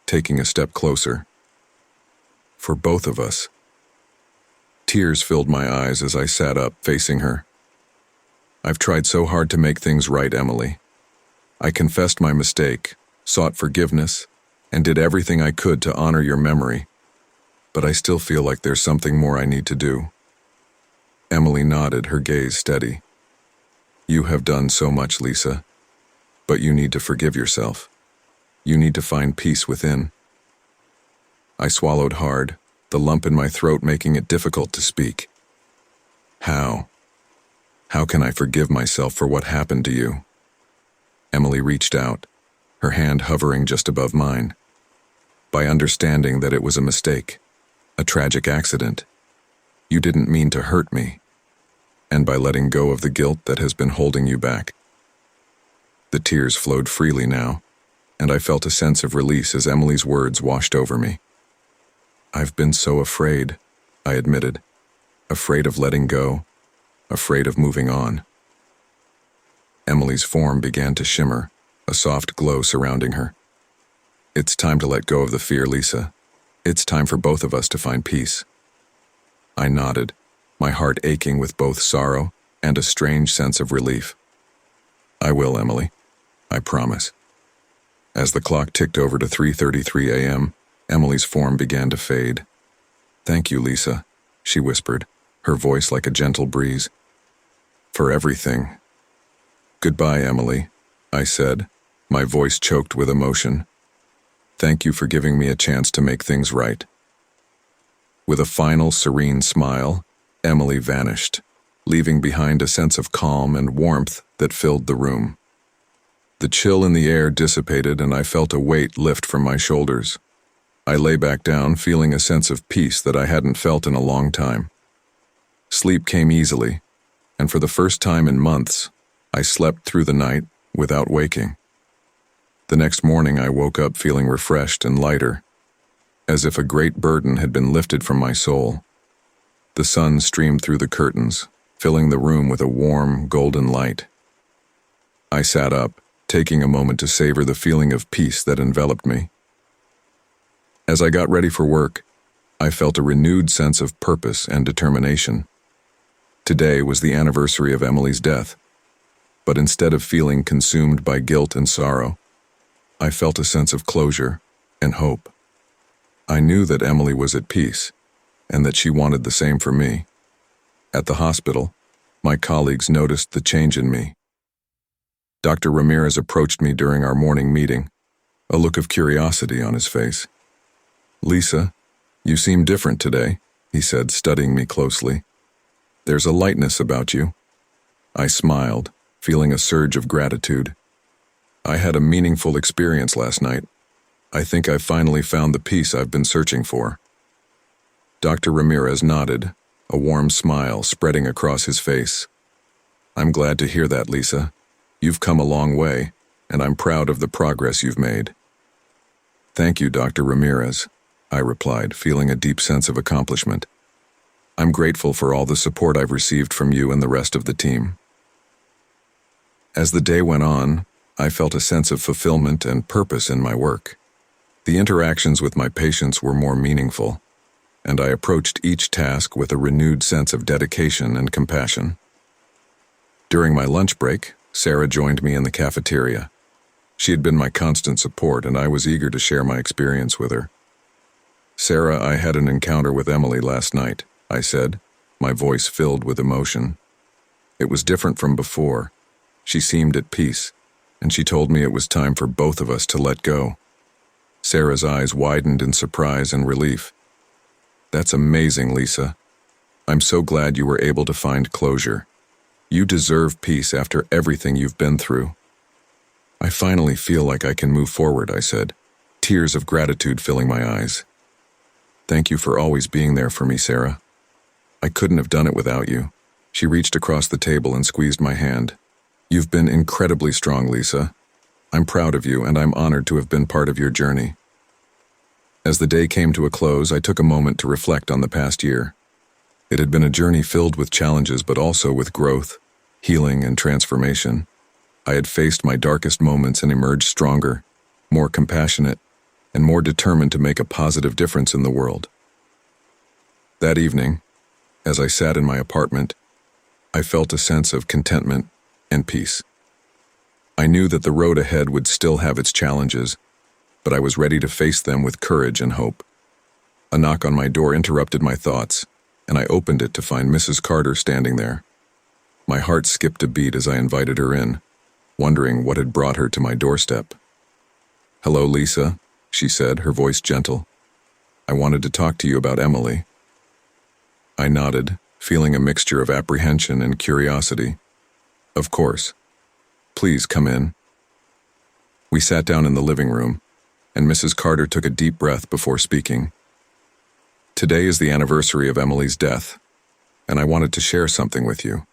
taking a step closer. "For both of us." Tears filled my eyes as I sat up, facing her. "I've tried so hard to make things right, Emily. I confessed my mistake, sought forgiveness, and did everything I could to honor your memory. But I still feel like there's something more I need to do." Emily nodded, her gaze steady. "You have done so much, Lisa. But you need to forgive yourself. You need to find peace within." I swallowed hard, the lump in my throat making it difficult to speak. How? How can I forgive myself for what happened to you?" Emily reached out, her hand hovering just above mine. "By understanding that it was a mistake, a tragic accident. You didn't mean to hurt me. And by letting go of the guilt that has been holding you back." The tears flowed freely now, and I felt a sense of release as Emily's words washed over me. "I've been so afraid," I admitted. "Afraid of letting go, afraid of moving on." Emily's form began to shimmer, a soft glow surrounding her. "It's time to let go of the fear, Lisa. It's time for both of us to find peace." I nodded, my heart aching with both sorrow and a strange sense of relief. "I will, Emily. I promise." As the clock ticked over to 3:33 a.m., Emily's form began to fade. "Thank you, Lisa," she whispered, her voice like a gentle breeze. "For everything." "Goodbye, Emily," I said, my voice choked with emotion. "Thank you for giving me a chance to make things right." With a final serene smile, Emily vanished, leaving behind a sense of calm and warmth that filled the room. The chill in the air dissipated, and I felt a weight lift from my shoulders. I lay back down, feeling a sense of peace that I hadn't felt in a long time. Sleep came easily, and for the first time in months, I slept through the night without waking. The next morning I woke up feeling refreshed and lighter, as if a great burden had been lifted from my soul. The sun streamed through the curtains, filling the room with a warm, golden light. I sat up, taking a moment to savor the feeling of peace that enveloped me. As I got ready for work, I felt a renewed sense of purpose and determination. Today was the anniversary of Emily's death, but instead of feeling consumed by guilt and sorrow, I felt a sense of closure and hope. I knew that Emily was at peace, and that she wanted the same for me. At the hospital, my colleagues noticed the change in me. Dr. Ramirez approached me during our morning meeting, a look of curiosity on his face. "Lisa, you seem different today," he said, studying me closely. "There's a lightness about you." I smiled, feeling a surge of gratitude. "I had a meaningful experience last night. I think I've finally found the peace I've been searching for." Dr. Ramirez nodded, a warm smile spreading across his face. "I'm glad to hear that, Lisa. You've come a long way, and I'm proud of the progress you've made." "Thank you, Dr. Ramirez," I replied, feeling a deep sense of accomplishment. "I'm grateful for all the support I've received from you and the rest of the team." As the day went on, I felt a sense of fulfillment and purpose in my work. The interactions with my patients were more meaningful. and I approached each task with a renewed sense of dedication and compassion. During my lunch break, Sarah joined me in the cafeteria. She had been my constant support, and I was eager to share my experience with her. "Sarah, I had an encounter with Emily last night," I said, my voice filled with emotion. It was different from before. She seemed at peace, and she told me it was time for both of us to let go. Sarah's eyes widened in surprise and relief. "That's amazing, Lisa. I'm so glad you were able to find closure. You deserve peace after everything you've been through." "I finally feel like I can move forward," I said, tears of gratitude filling my eyes. "Thank you for always being there for me, Sarah. I couldn't have done it without you." She reached across the table and squeezed my hand. "You've been incredibly strong, Lisa. I'm proud of you, and I'm honored to have been part of your journey." As the day came to a close, I took a moment to reflect on the past year. It had been a journey filled with challenges, but also with growth, healing, and transformation. I had faced my darkest moments and emerged stronger, more compassionate, and more determined to make a positive difference in the world. That evening, as I sat in my apartment, I felt a sense of contentment and peace. I knew that the road ahead would still have its challenges, but I was ready to face them with courage and hope. A knock on my door interrupted my thoughts, and I opened it to find Mrs. Carter standing there. My heart skipped a beat as I invited her in, wondering what had brought her to my doorstep. "Hello, Lisa," she said, her voice gentle. "I wanted to talk to you about Emily." I nodded, feeling a mixture of apprehension and curiosity. "Of course. Please come in." We sat down in the living room, and Mrs. Carter took a deep breath before speaking. "Today is the anniversary of Emily's death, and I wanted to share something with you.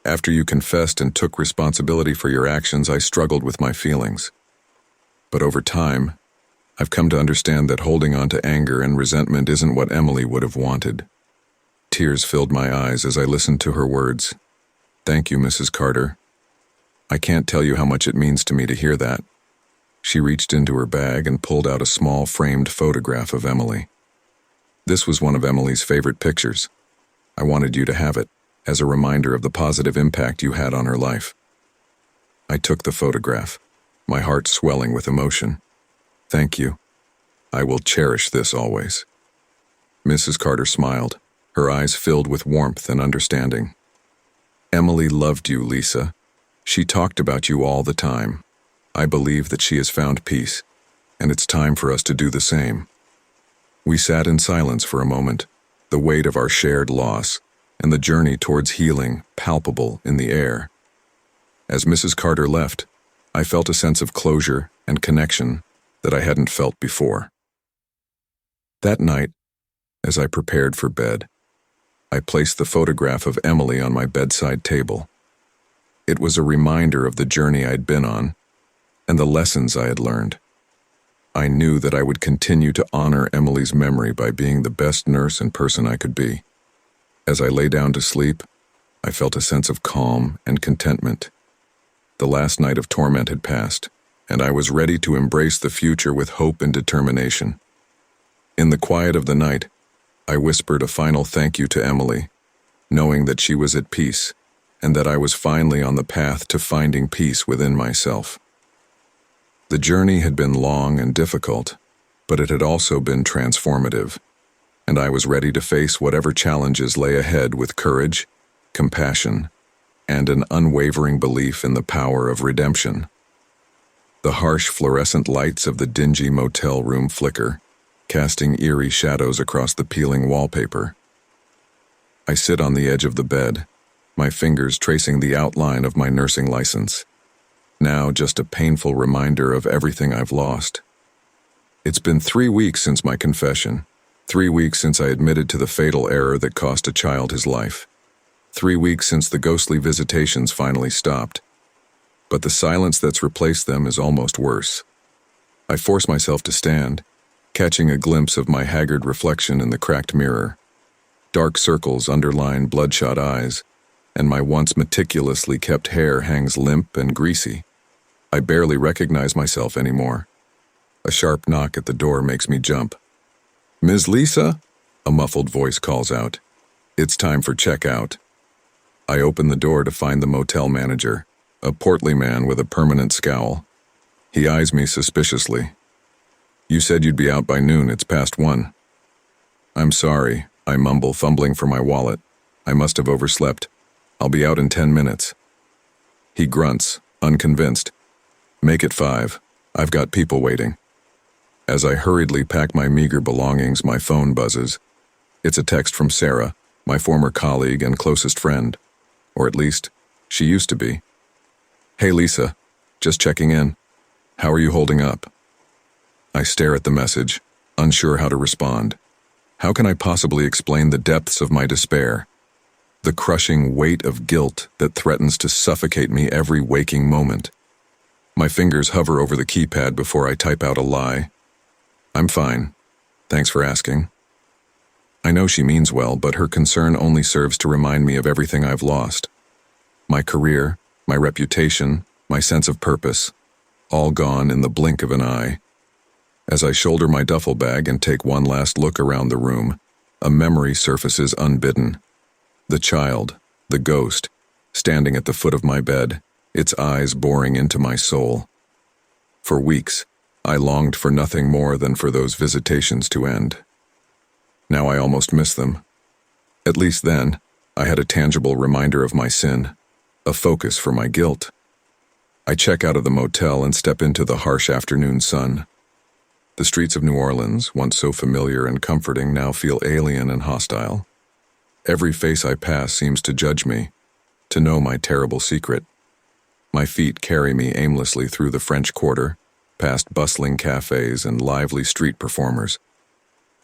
After you confessed and took responsibility for your actions, I struggled with my feelings. But over time, I've come to understand that holding on to anger and resentment isn't what Emily would have wanted." Tears filled my eyes as I listened to her words. "Thank you, Mrs. Carter. I can't tell you how much it means to me to hear that." She reached into her bag and pulled out a small framed photograph of Emily. "This was one of Emily's favorite pictures. I wanted you to have it, as a reminder of the positive impact you had on her life." I took the photograph, my heart swelling with emotion. "Thank you. I will cherish this always." Mrs. Carter smiled, her eyes filled with warmth and understanding. "Emily loved you, Lisa. She talked about you all the time. I believe that she has found peace, and it's time for us to do the same." We sat in silence for a moment, the weight of our shared loss and the journey towards healing palpable in the air. As Mrs. Carter left, I felt a sense of closure and connection that I hadn't felt before. That night, as I prepared for bed, I placed the photograph of Emily on my bedside table. It was a reminder of the journey I'd been on and the lessons I had learned. I knew that I would continue to honor Emily's memory by being the best nurse and person I could be. As I lay down to sleep, I felt a sense of calm and contentment. The last night of torment had passed, and I was ready to embrace the future with hope and determination. In the quiet of the night, I whispered a final thank you to Emily, knowing that she was at peace and that I was finally on the path to finding peace within myself. The journey had been long and difficult, but it had also been transformative, and I was ready to face whatever challenges lay ahead with courage, compassion, and an unwavering belief in the power of redemption. The harsh fluorescent lights of the dingy motel room flicker, casting eerie shadows across the peeling wallpaper. I sit on the edge of the bed, my fingers tracing the outline of my nursing license. Now just a painful reminder of everything I've lost. It's been 3 weeks since my confession, 3 weeks since I admitted to the fatal error that cost a child his life, 3 weeks since the ghostly visitations finally stopped. But the silence that's replaced them is almost worse. I force myself to stand, catching a glimpse of my haggard reflection in the cracked mirror. Dark circles underline bloodshot eyes, and my once meticulously kept hair hangs limp and greasy. I barely recognize myself anymore. A sharp knock at the door makes me jump. "Ms. Lisa?" A muffled voice calls out, "It's time for checkout." I open the door to find the motel manager, a portly man with a permanent scowl. He eyes me suspiciously. "You said you'd be out by noon, it's past 1. "I'm sorry," I mumble, fumbling for my wallet. "I must have overslept. I'll be out in 10 minutes. He grunts, unconvinced. "Make it 5. I've got people waiting." As I hurriedly pack my meager belongings, my phone buzzes. It's a text from Sarah, my former colleague and closest friend. Or at least, she used to be. "Hey Lisa, just checking in. How are you holding up?" I stare at the message, unsure how to respond. How can I possibly explain the depths of my despair? The crushing weight of guilt that threatens to suffocate me every waking moment. My fingers hover over the keypad before I type out a lie. "I'm fine. Thanks for asking." I know she means well, but her concern only serves to remind me of everything I've lost. My career, my reputation, my sense of purpose, all gone in the blink of an eye. As I shoulder my duffel bag and take one last look around the room, a memory surfaces unbidden. The child, the ghost, standing at the foot of my bed, its eyes boring into my soul. For weeks, I longed for nothing more than for those visitations to end. Now I almost miss them. At least then, I had a tangible reminder of my sin, a focus for my guilt. I check out of the motel and step into the harsh afternoon sun. The streets of New Orleans, once so familiar and comforting, now feel alien and hostile. Every face I pass seems to judge me, to know my terrible secret. My feet carry me aimlessly through the French Quarter, past bustling cafes and lively street performers.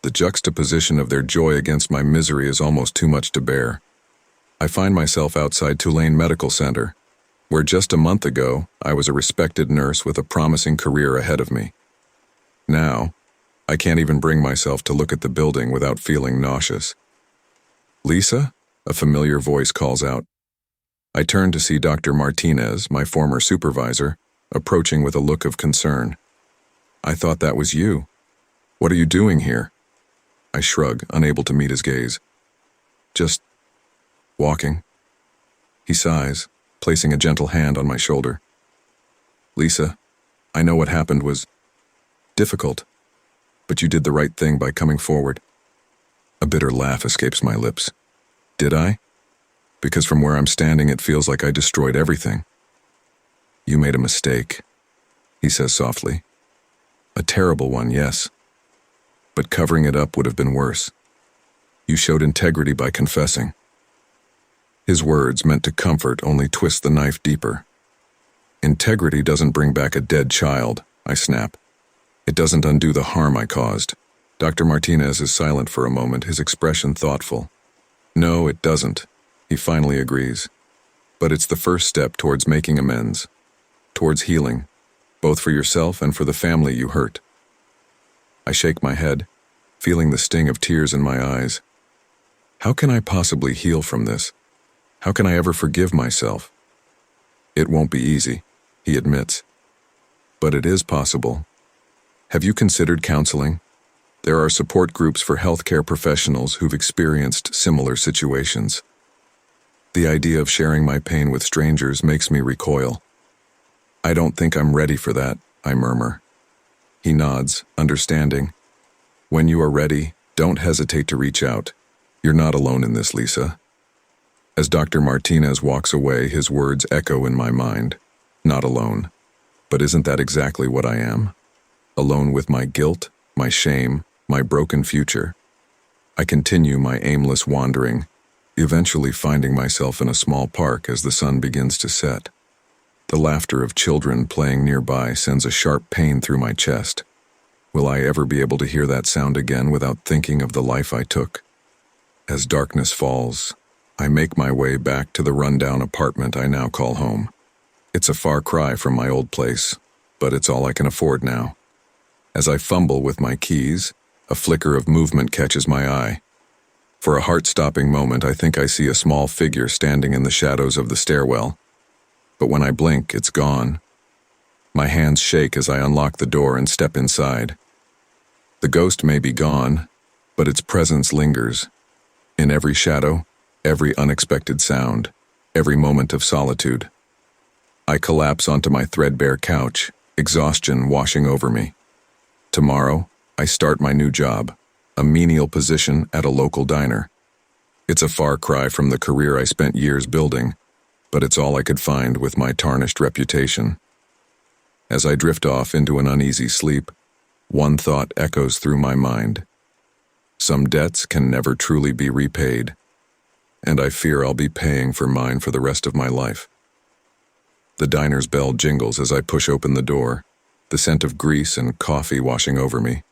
The juxtaposition of their joy against my misery is almost too much to bear. I find myself outside Tulane Medical Center, where just a month ago I was a respected nurse with a promising career ahead of me. Now, I can't even bring myself to look at the building without feeling nauseous. "Lisa?" a familiar voice calls out. I turn to see Dr. Martinez, my former supervisor, approaching with a look of concern. "I thought that was you. What are you doing here?" I shrug, unable to meet his gaze. "Just walking." He sighs, placing a gentle hand on my shoulder. "Lisa, I know what happened was difficult, but you did the right thing by coming forward." A bitter laugh escapes my lips. Did I? Because from where I'm standing, it feels like I destroyed everything. "You made a mistake," he says softly. "A terrible one, yes. But covering it up would have been worse. You showed integrity by confessing." His words, meant to comfort, only twist the knife deeper. "Integrity doesn't bring back a dead child," I snap. "It doesn't undo the harm I caused." Dr. Martinez is silent for a moment, his expression thoughtful. "No, it doesn't," he finally agrees. "But it's the first step towards making amends, towards healing, both for yourself and for the family you hurt." I shake my head, feeling the sting of tears in my eyes. How can I possibly heal from this? How can I ever forgive myself? "It won't be easy," he admits. "But it is possible. Have you considered counseling? There are support groups for healthcare professionals who've experienced similar situations." The idea of sharing my pain with strangers makes me recoil. "I don't think I'm ready for that," I murmur. He nods, understanding. "When you are ready, don't hesitate to reach out. You're not alone in this, Lisa." As Dr. Martinez walks away, his words echo in my mind. Not alone. But isn't that exactly what I am? Alone with my guilt, my shame, my broken future. I continue my aimless wandering, eventually finding myself in a small park as the sun begins to set. The laughter of children playing nearby sends a sharp pain through my chest. Will I ever be able to hear that sound again without thinking of the life I took? As darkness falls, I make my way back to the rundown apartment I now call home. It's a far cry from my old place, but it's all I can afford now. As I fumble with my keys, a flicker of movement catches my eye. For a heart-stopping moment, I think I see a small figure standing in the shadows of the stairwell. But when I blink, it's gone. My hands shake as I unlock the door and step inside. The ghost may be gone, but its presence lingers. In every shadow, every unexpected sound, every moment of solitude. I collapse onto my threadbare couch, exhaustion washing over me. Tomorrow, I start my new job, a menial position at a local diner. It's a far cry from the career I spent years building, but it's all I could find with my tarnished reputation. As I drift off into an uneasy sleep, one thought echoes through my mind. Some debts can never truly be repaid, and I fear I'll be paying for mine for the rest of my life. The diner's bell jingles as I push open the door, the scent of grease and coffee washing over me.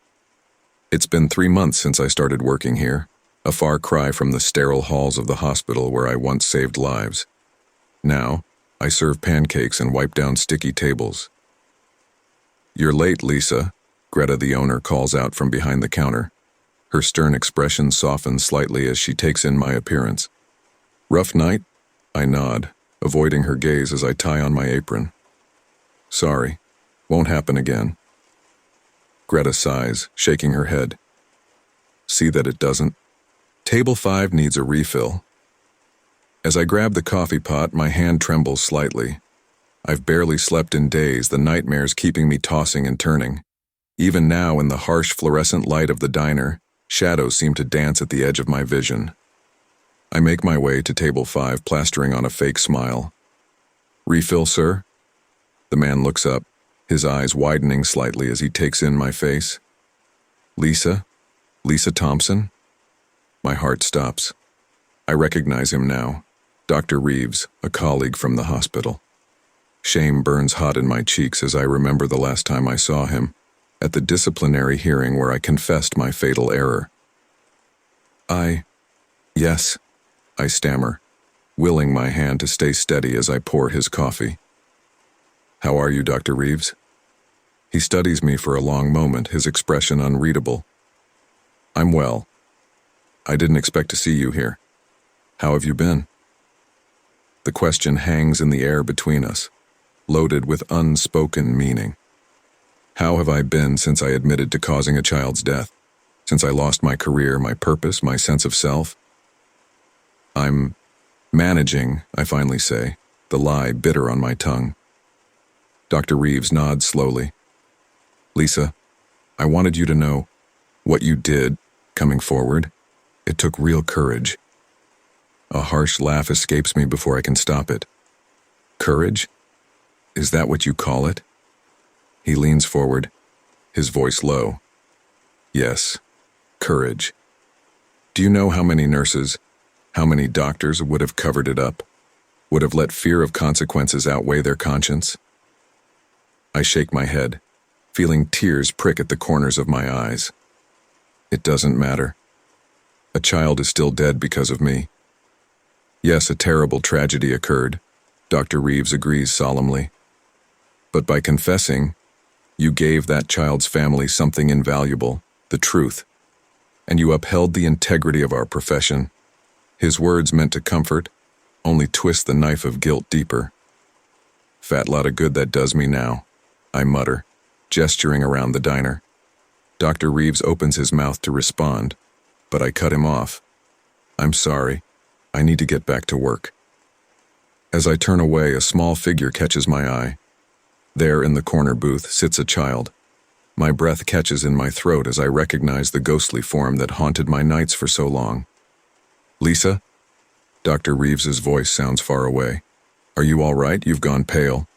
It's been 3 months since I started working here, a far cry from the sterile halls of the hospital where I once saved lives. Now, I serve pancakes and wipe down sticky tables. "You're late, Lisa," Greta the owner calls out from behind the counter. Her stern expression softens slightly as she takes in my appearance. "Rough night?" I nod, avoiding her gaze as I tie on my apron. "Sorry, won't happen again." Greta sighs, shaking her head. "See that it doesn't. Table 5 needs a refill." As I grab the coffee pot, my hand trembles slightly. I've barely slept in days, the nightmares keeping me tossing and turning. Even now, in the harsh fluorescent light of the diner, shadows seem to dance at the edge of my vision. I make my way to table 5, plastering on a fake smile. "Refill, sir?" The man looks up, his eyes widening slightly as he takes in my face. "Lisa? Lisa Thompson?" My heart stops. I recognize him now. Dr. Reeves, a colleague from the hospital. Shame burns hot in my cheeks as I remember the last time I saw him, at the disciplinary hearing where I confessed my fatal error. Yes, I stammer, willing my hand to stay steady as I pour his coffee. "How are you, Dr. Reeves?" He studies me for a long moment, his expression unreadable. "I'm well. I didn't expect to see you here. How have you been?" The question hangs in the air between us, loaded with unspoken meaning. How have I been since I admitted to causing a child's death? Since I lost my career, my purpose, my sense of self? "I'm managing," I finally say, the lie bitter on my tongue. Dr. Reeves nods slowly. "Lisa, I wanted you to know what you did, coming forward. It took real courage." A harsh laugh escapes me before I can stop it. "Courage? Is that what you call it?" He leans forward, his voice low. "Yes, courage. Do you know how many nurses, how many doctors would have covered it up, would have let fear of consequences outweigh their conscience?" I shake my head, feeling tears prick at the corners of my eyes. It doesn't matter. A child is still dead because of me. Yes, a terrible tragedy occurred, Dr. Reeves agrees solemnly. But by confessing, you gave that child's family something invaluable, the truth, and you upheld the integrity of our profession. His words meant to comfort, only twist the knife of guilt deeper. "Fat lot of good that does me now," I mutter, gesturing around the diner. Dr. Reeves opens his mouth to respond, but I cut him off. "I'm sorry. I need to get back to work." As I turn away, a small figure catches my eye. There in the corner booth sits a child. My breath catches in my throat as I recognize the ghostly form that haunted my nights for so long. "Lisa?" Dr. Reeves's voice sounds far away. "Are you all right? You've gone pale."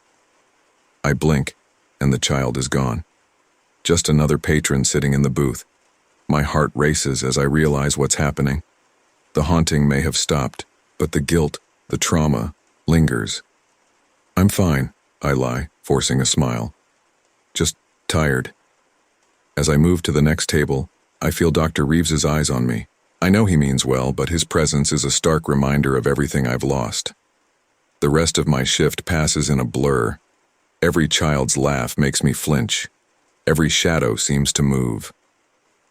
I blink, and the child is gone. Just another patron sitting in the booth. My heart races as I realize what's happening. The haunting may have stopped, but the guilt, the trauma, lingers. "I'm fine," I lie, forcing a smile. "Just tired." As I move to the next table, I feel Dr. Reeves's eyes on me. I know he means well, but his presence is a stark reminder of everything I've lost. The rest of my shift passes in a blur. Every child's laugh makes me flinch. Every shadow seems to move.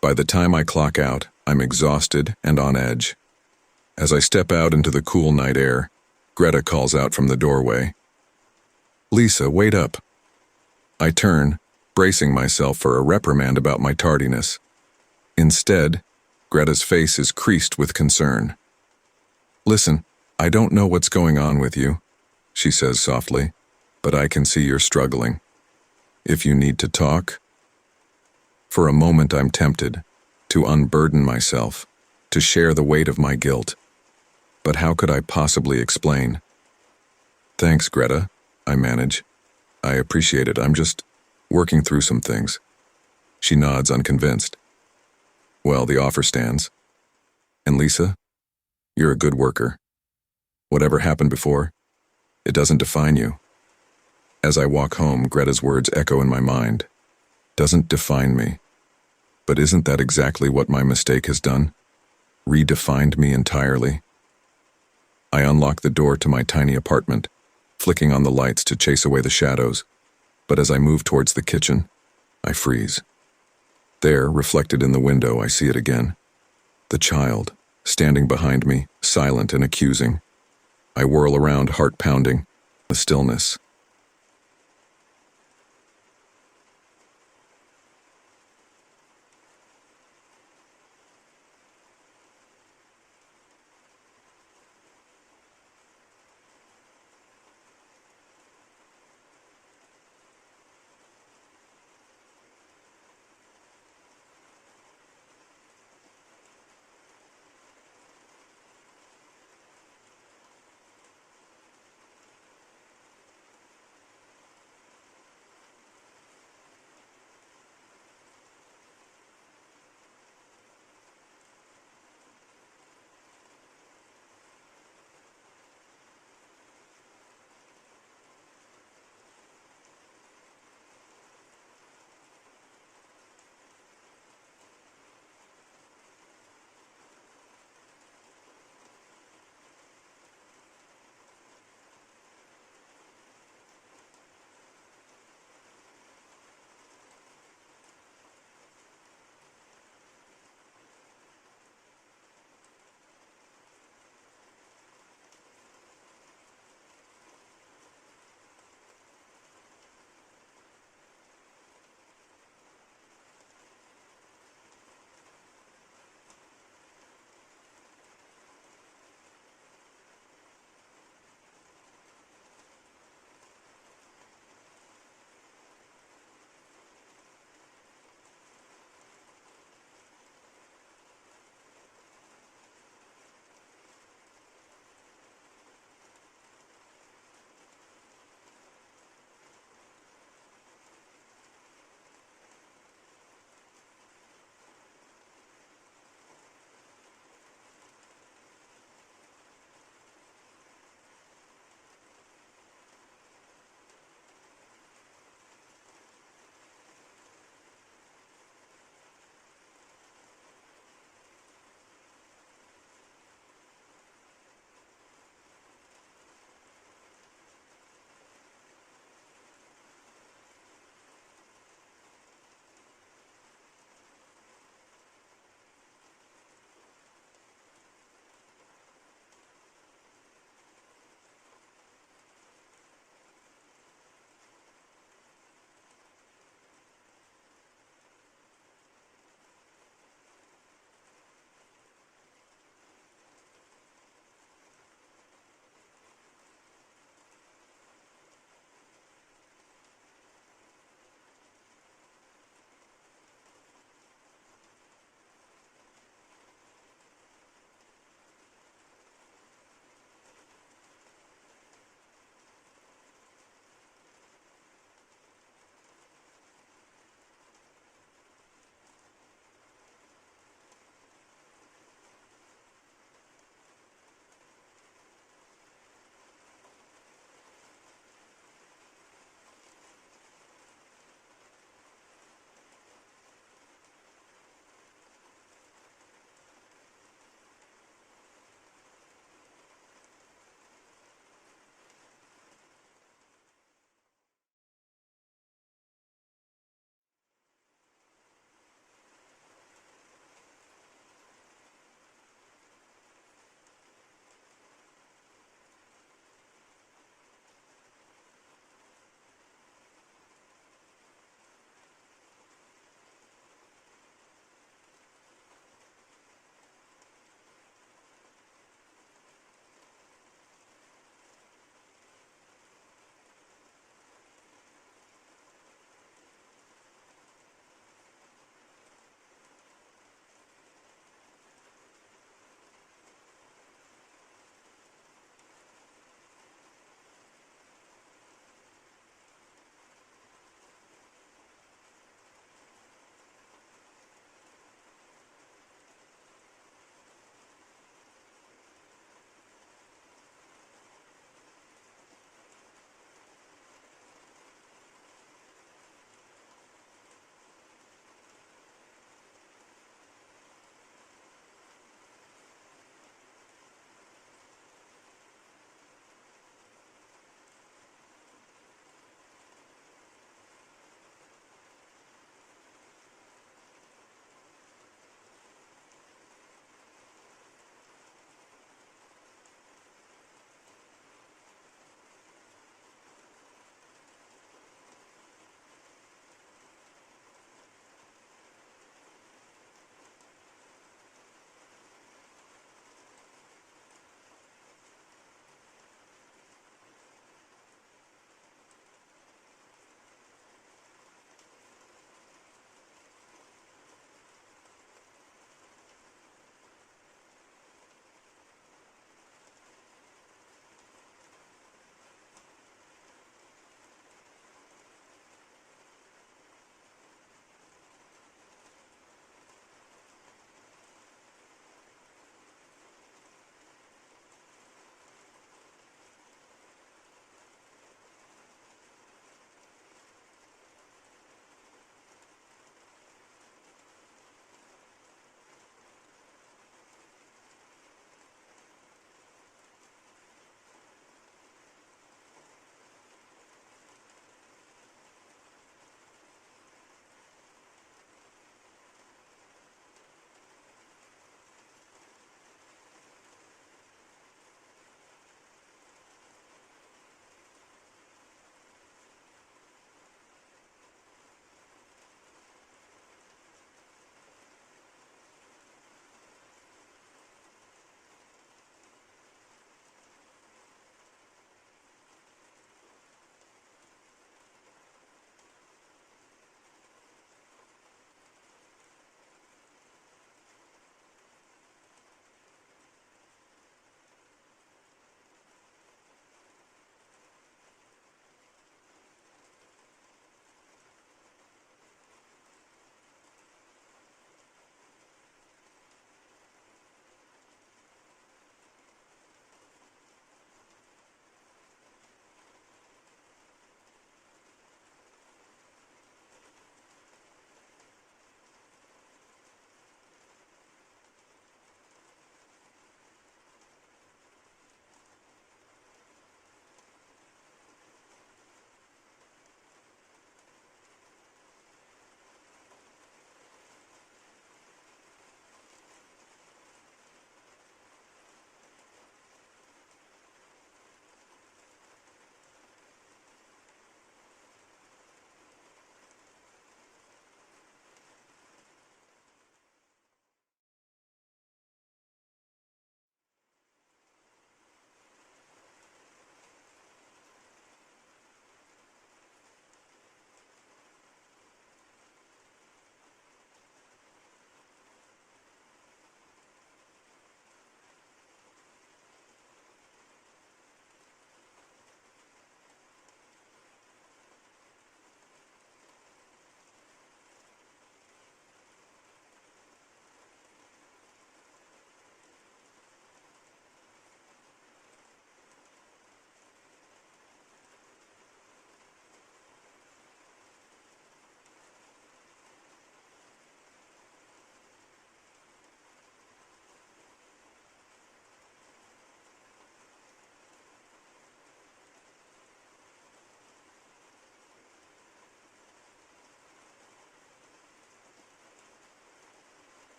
By the time I clock out, I'm exhausted and on edge. As I step out into the cool night air, Greta calls out from the doorway. "Lisa, wait up." I turn, bracing myself for a reprimand about my tardiness. Instead, Greta's face is creased with concern. Listen, I don't know what's going on with you, she says softly, but I can see you're struggling. If you need to talk. For a moment I'm tempted to unburden myself, to share the weight of my guilt. But how could I possibly explain? Thanks, Greta, I manage. I appreciate it. I'm just working through some things. She nods, unconvinced. Well, the offer stands. And Lisa, you're a good worker. Whatever happened before, it doesn't define you. As I walk home, Greta's words echo in my mind. Doesn't define me. But isn't that exactly what my mistake has done? Redefined me entirely. I unlock the door to my tiny apartment, flicking on the lights to chase away the shadows. But as I move towards the kitchen, I freeze. There, reflected in the window, I see it again. The child, standing behind me, silent and accusing. I whirl around, heart pounding. The stillness,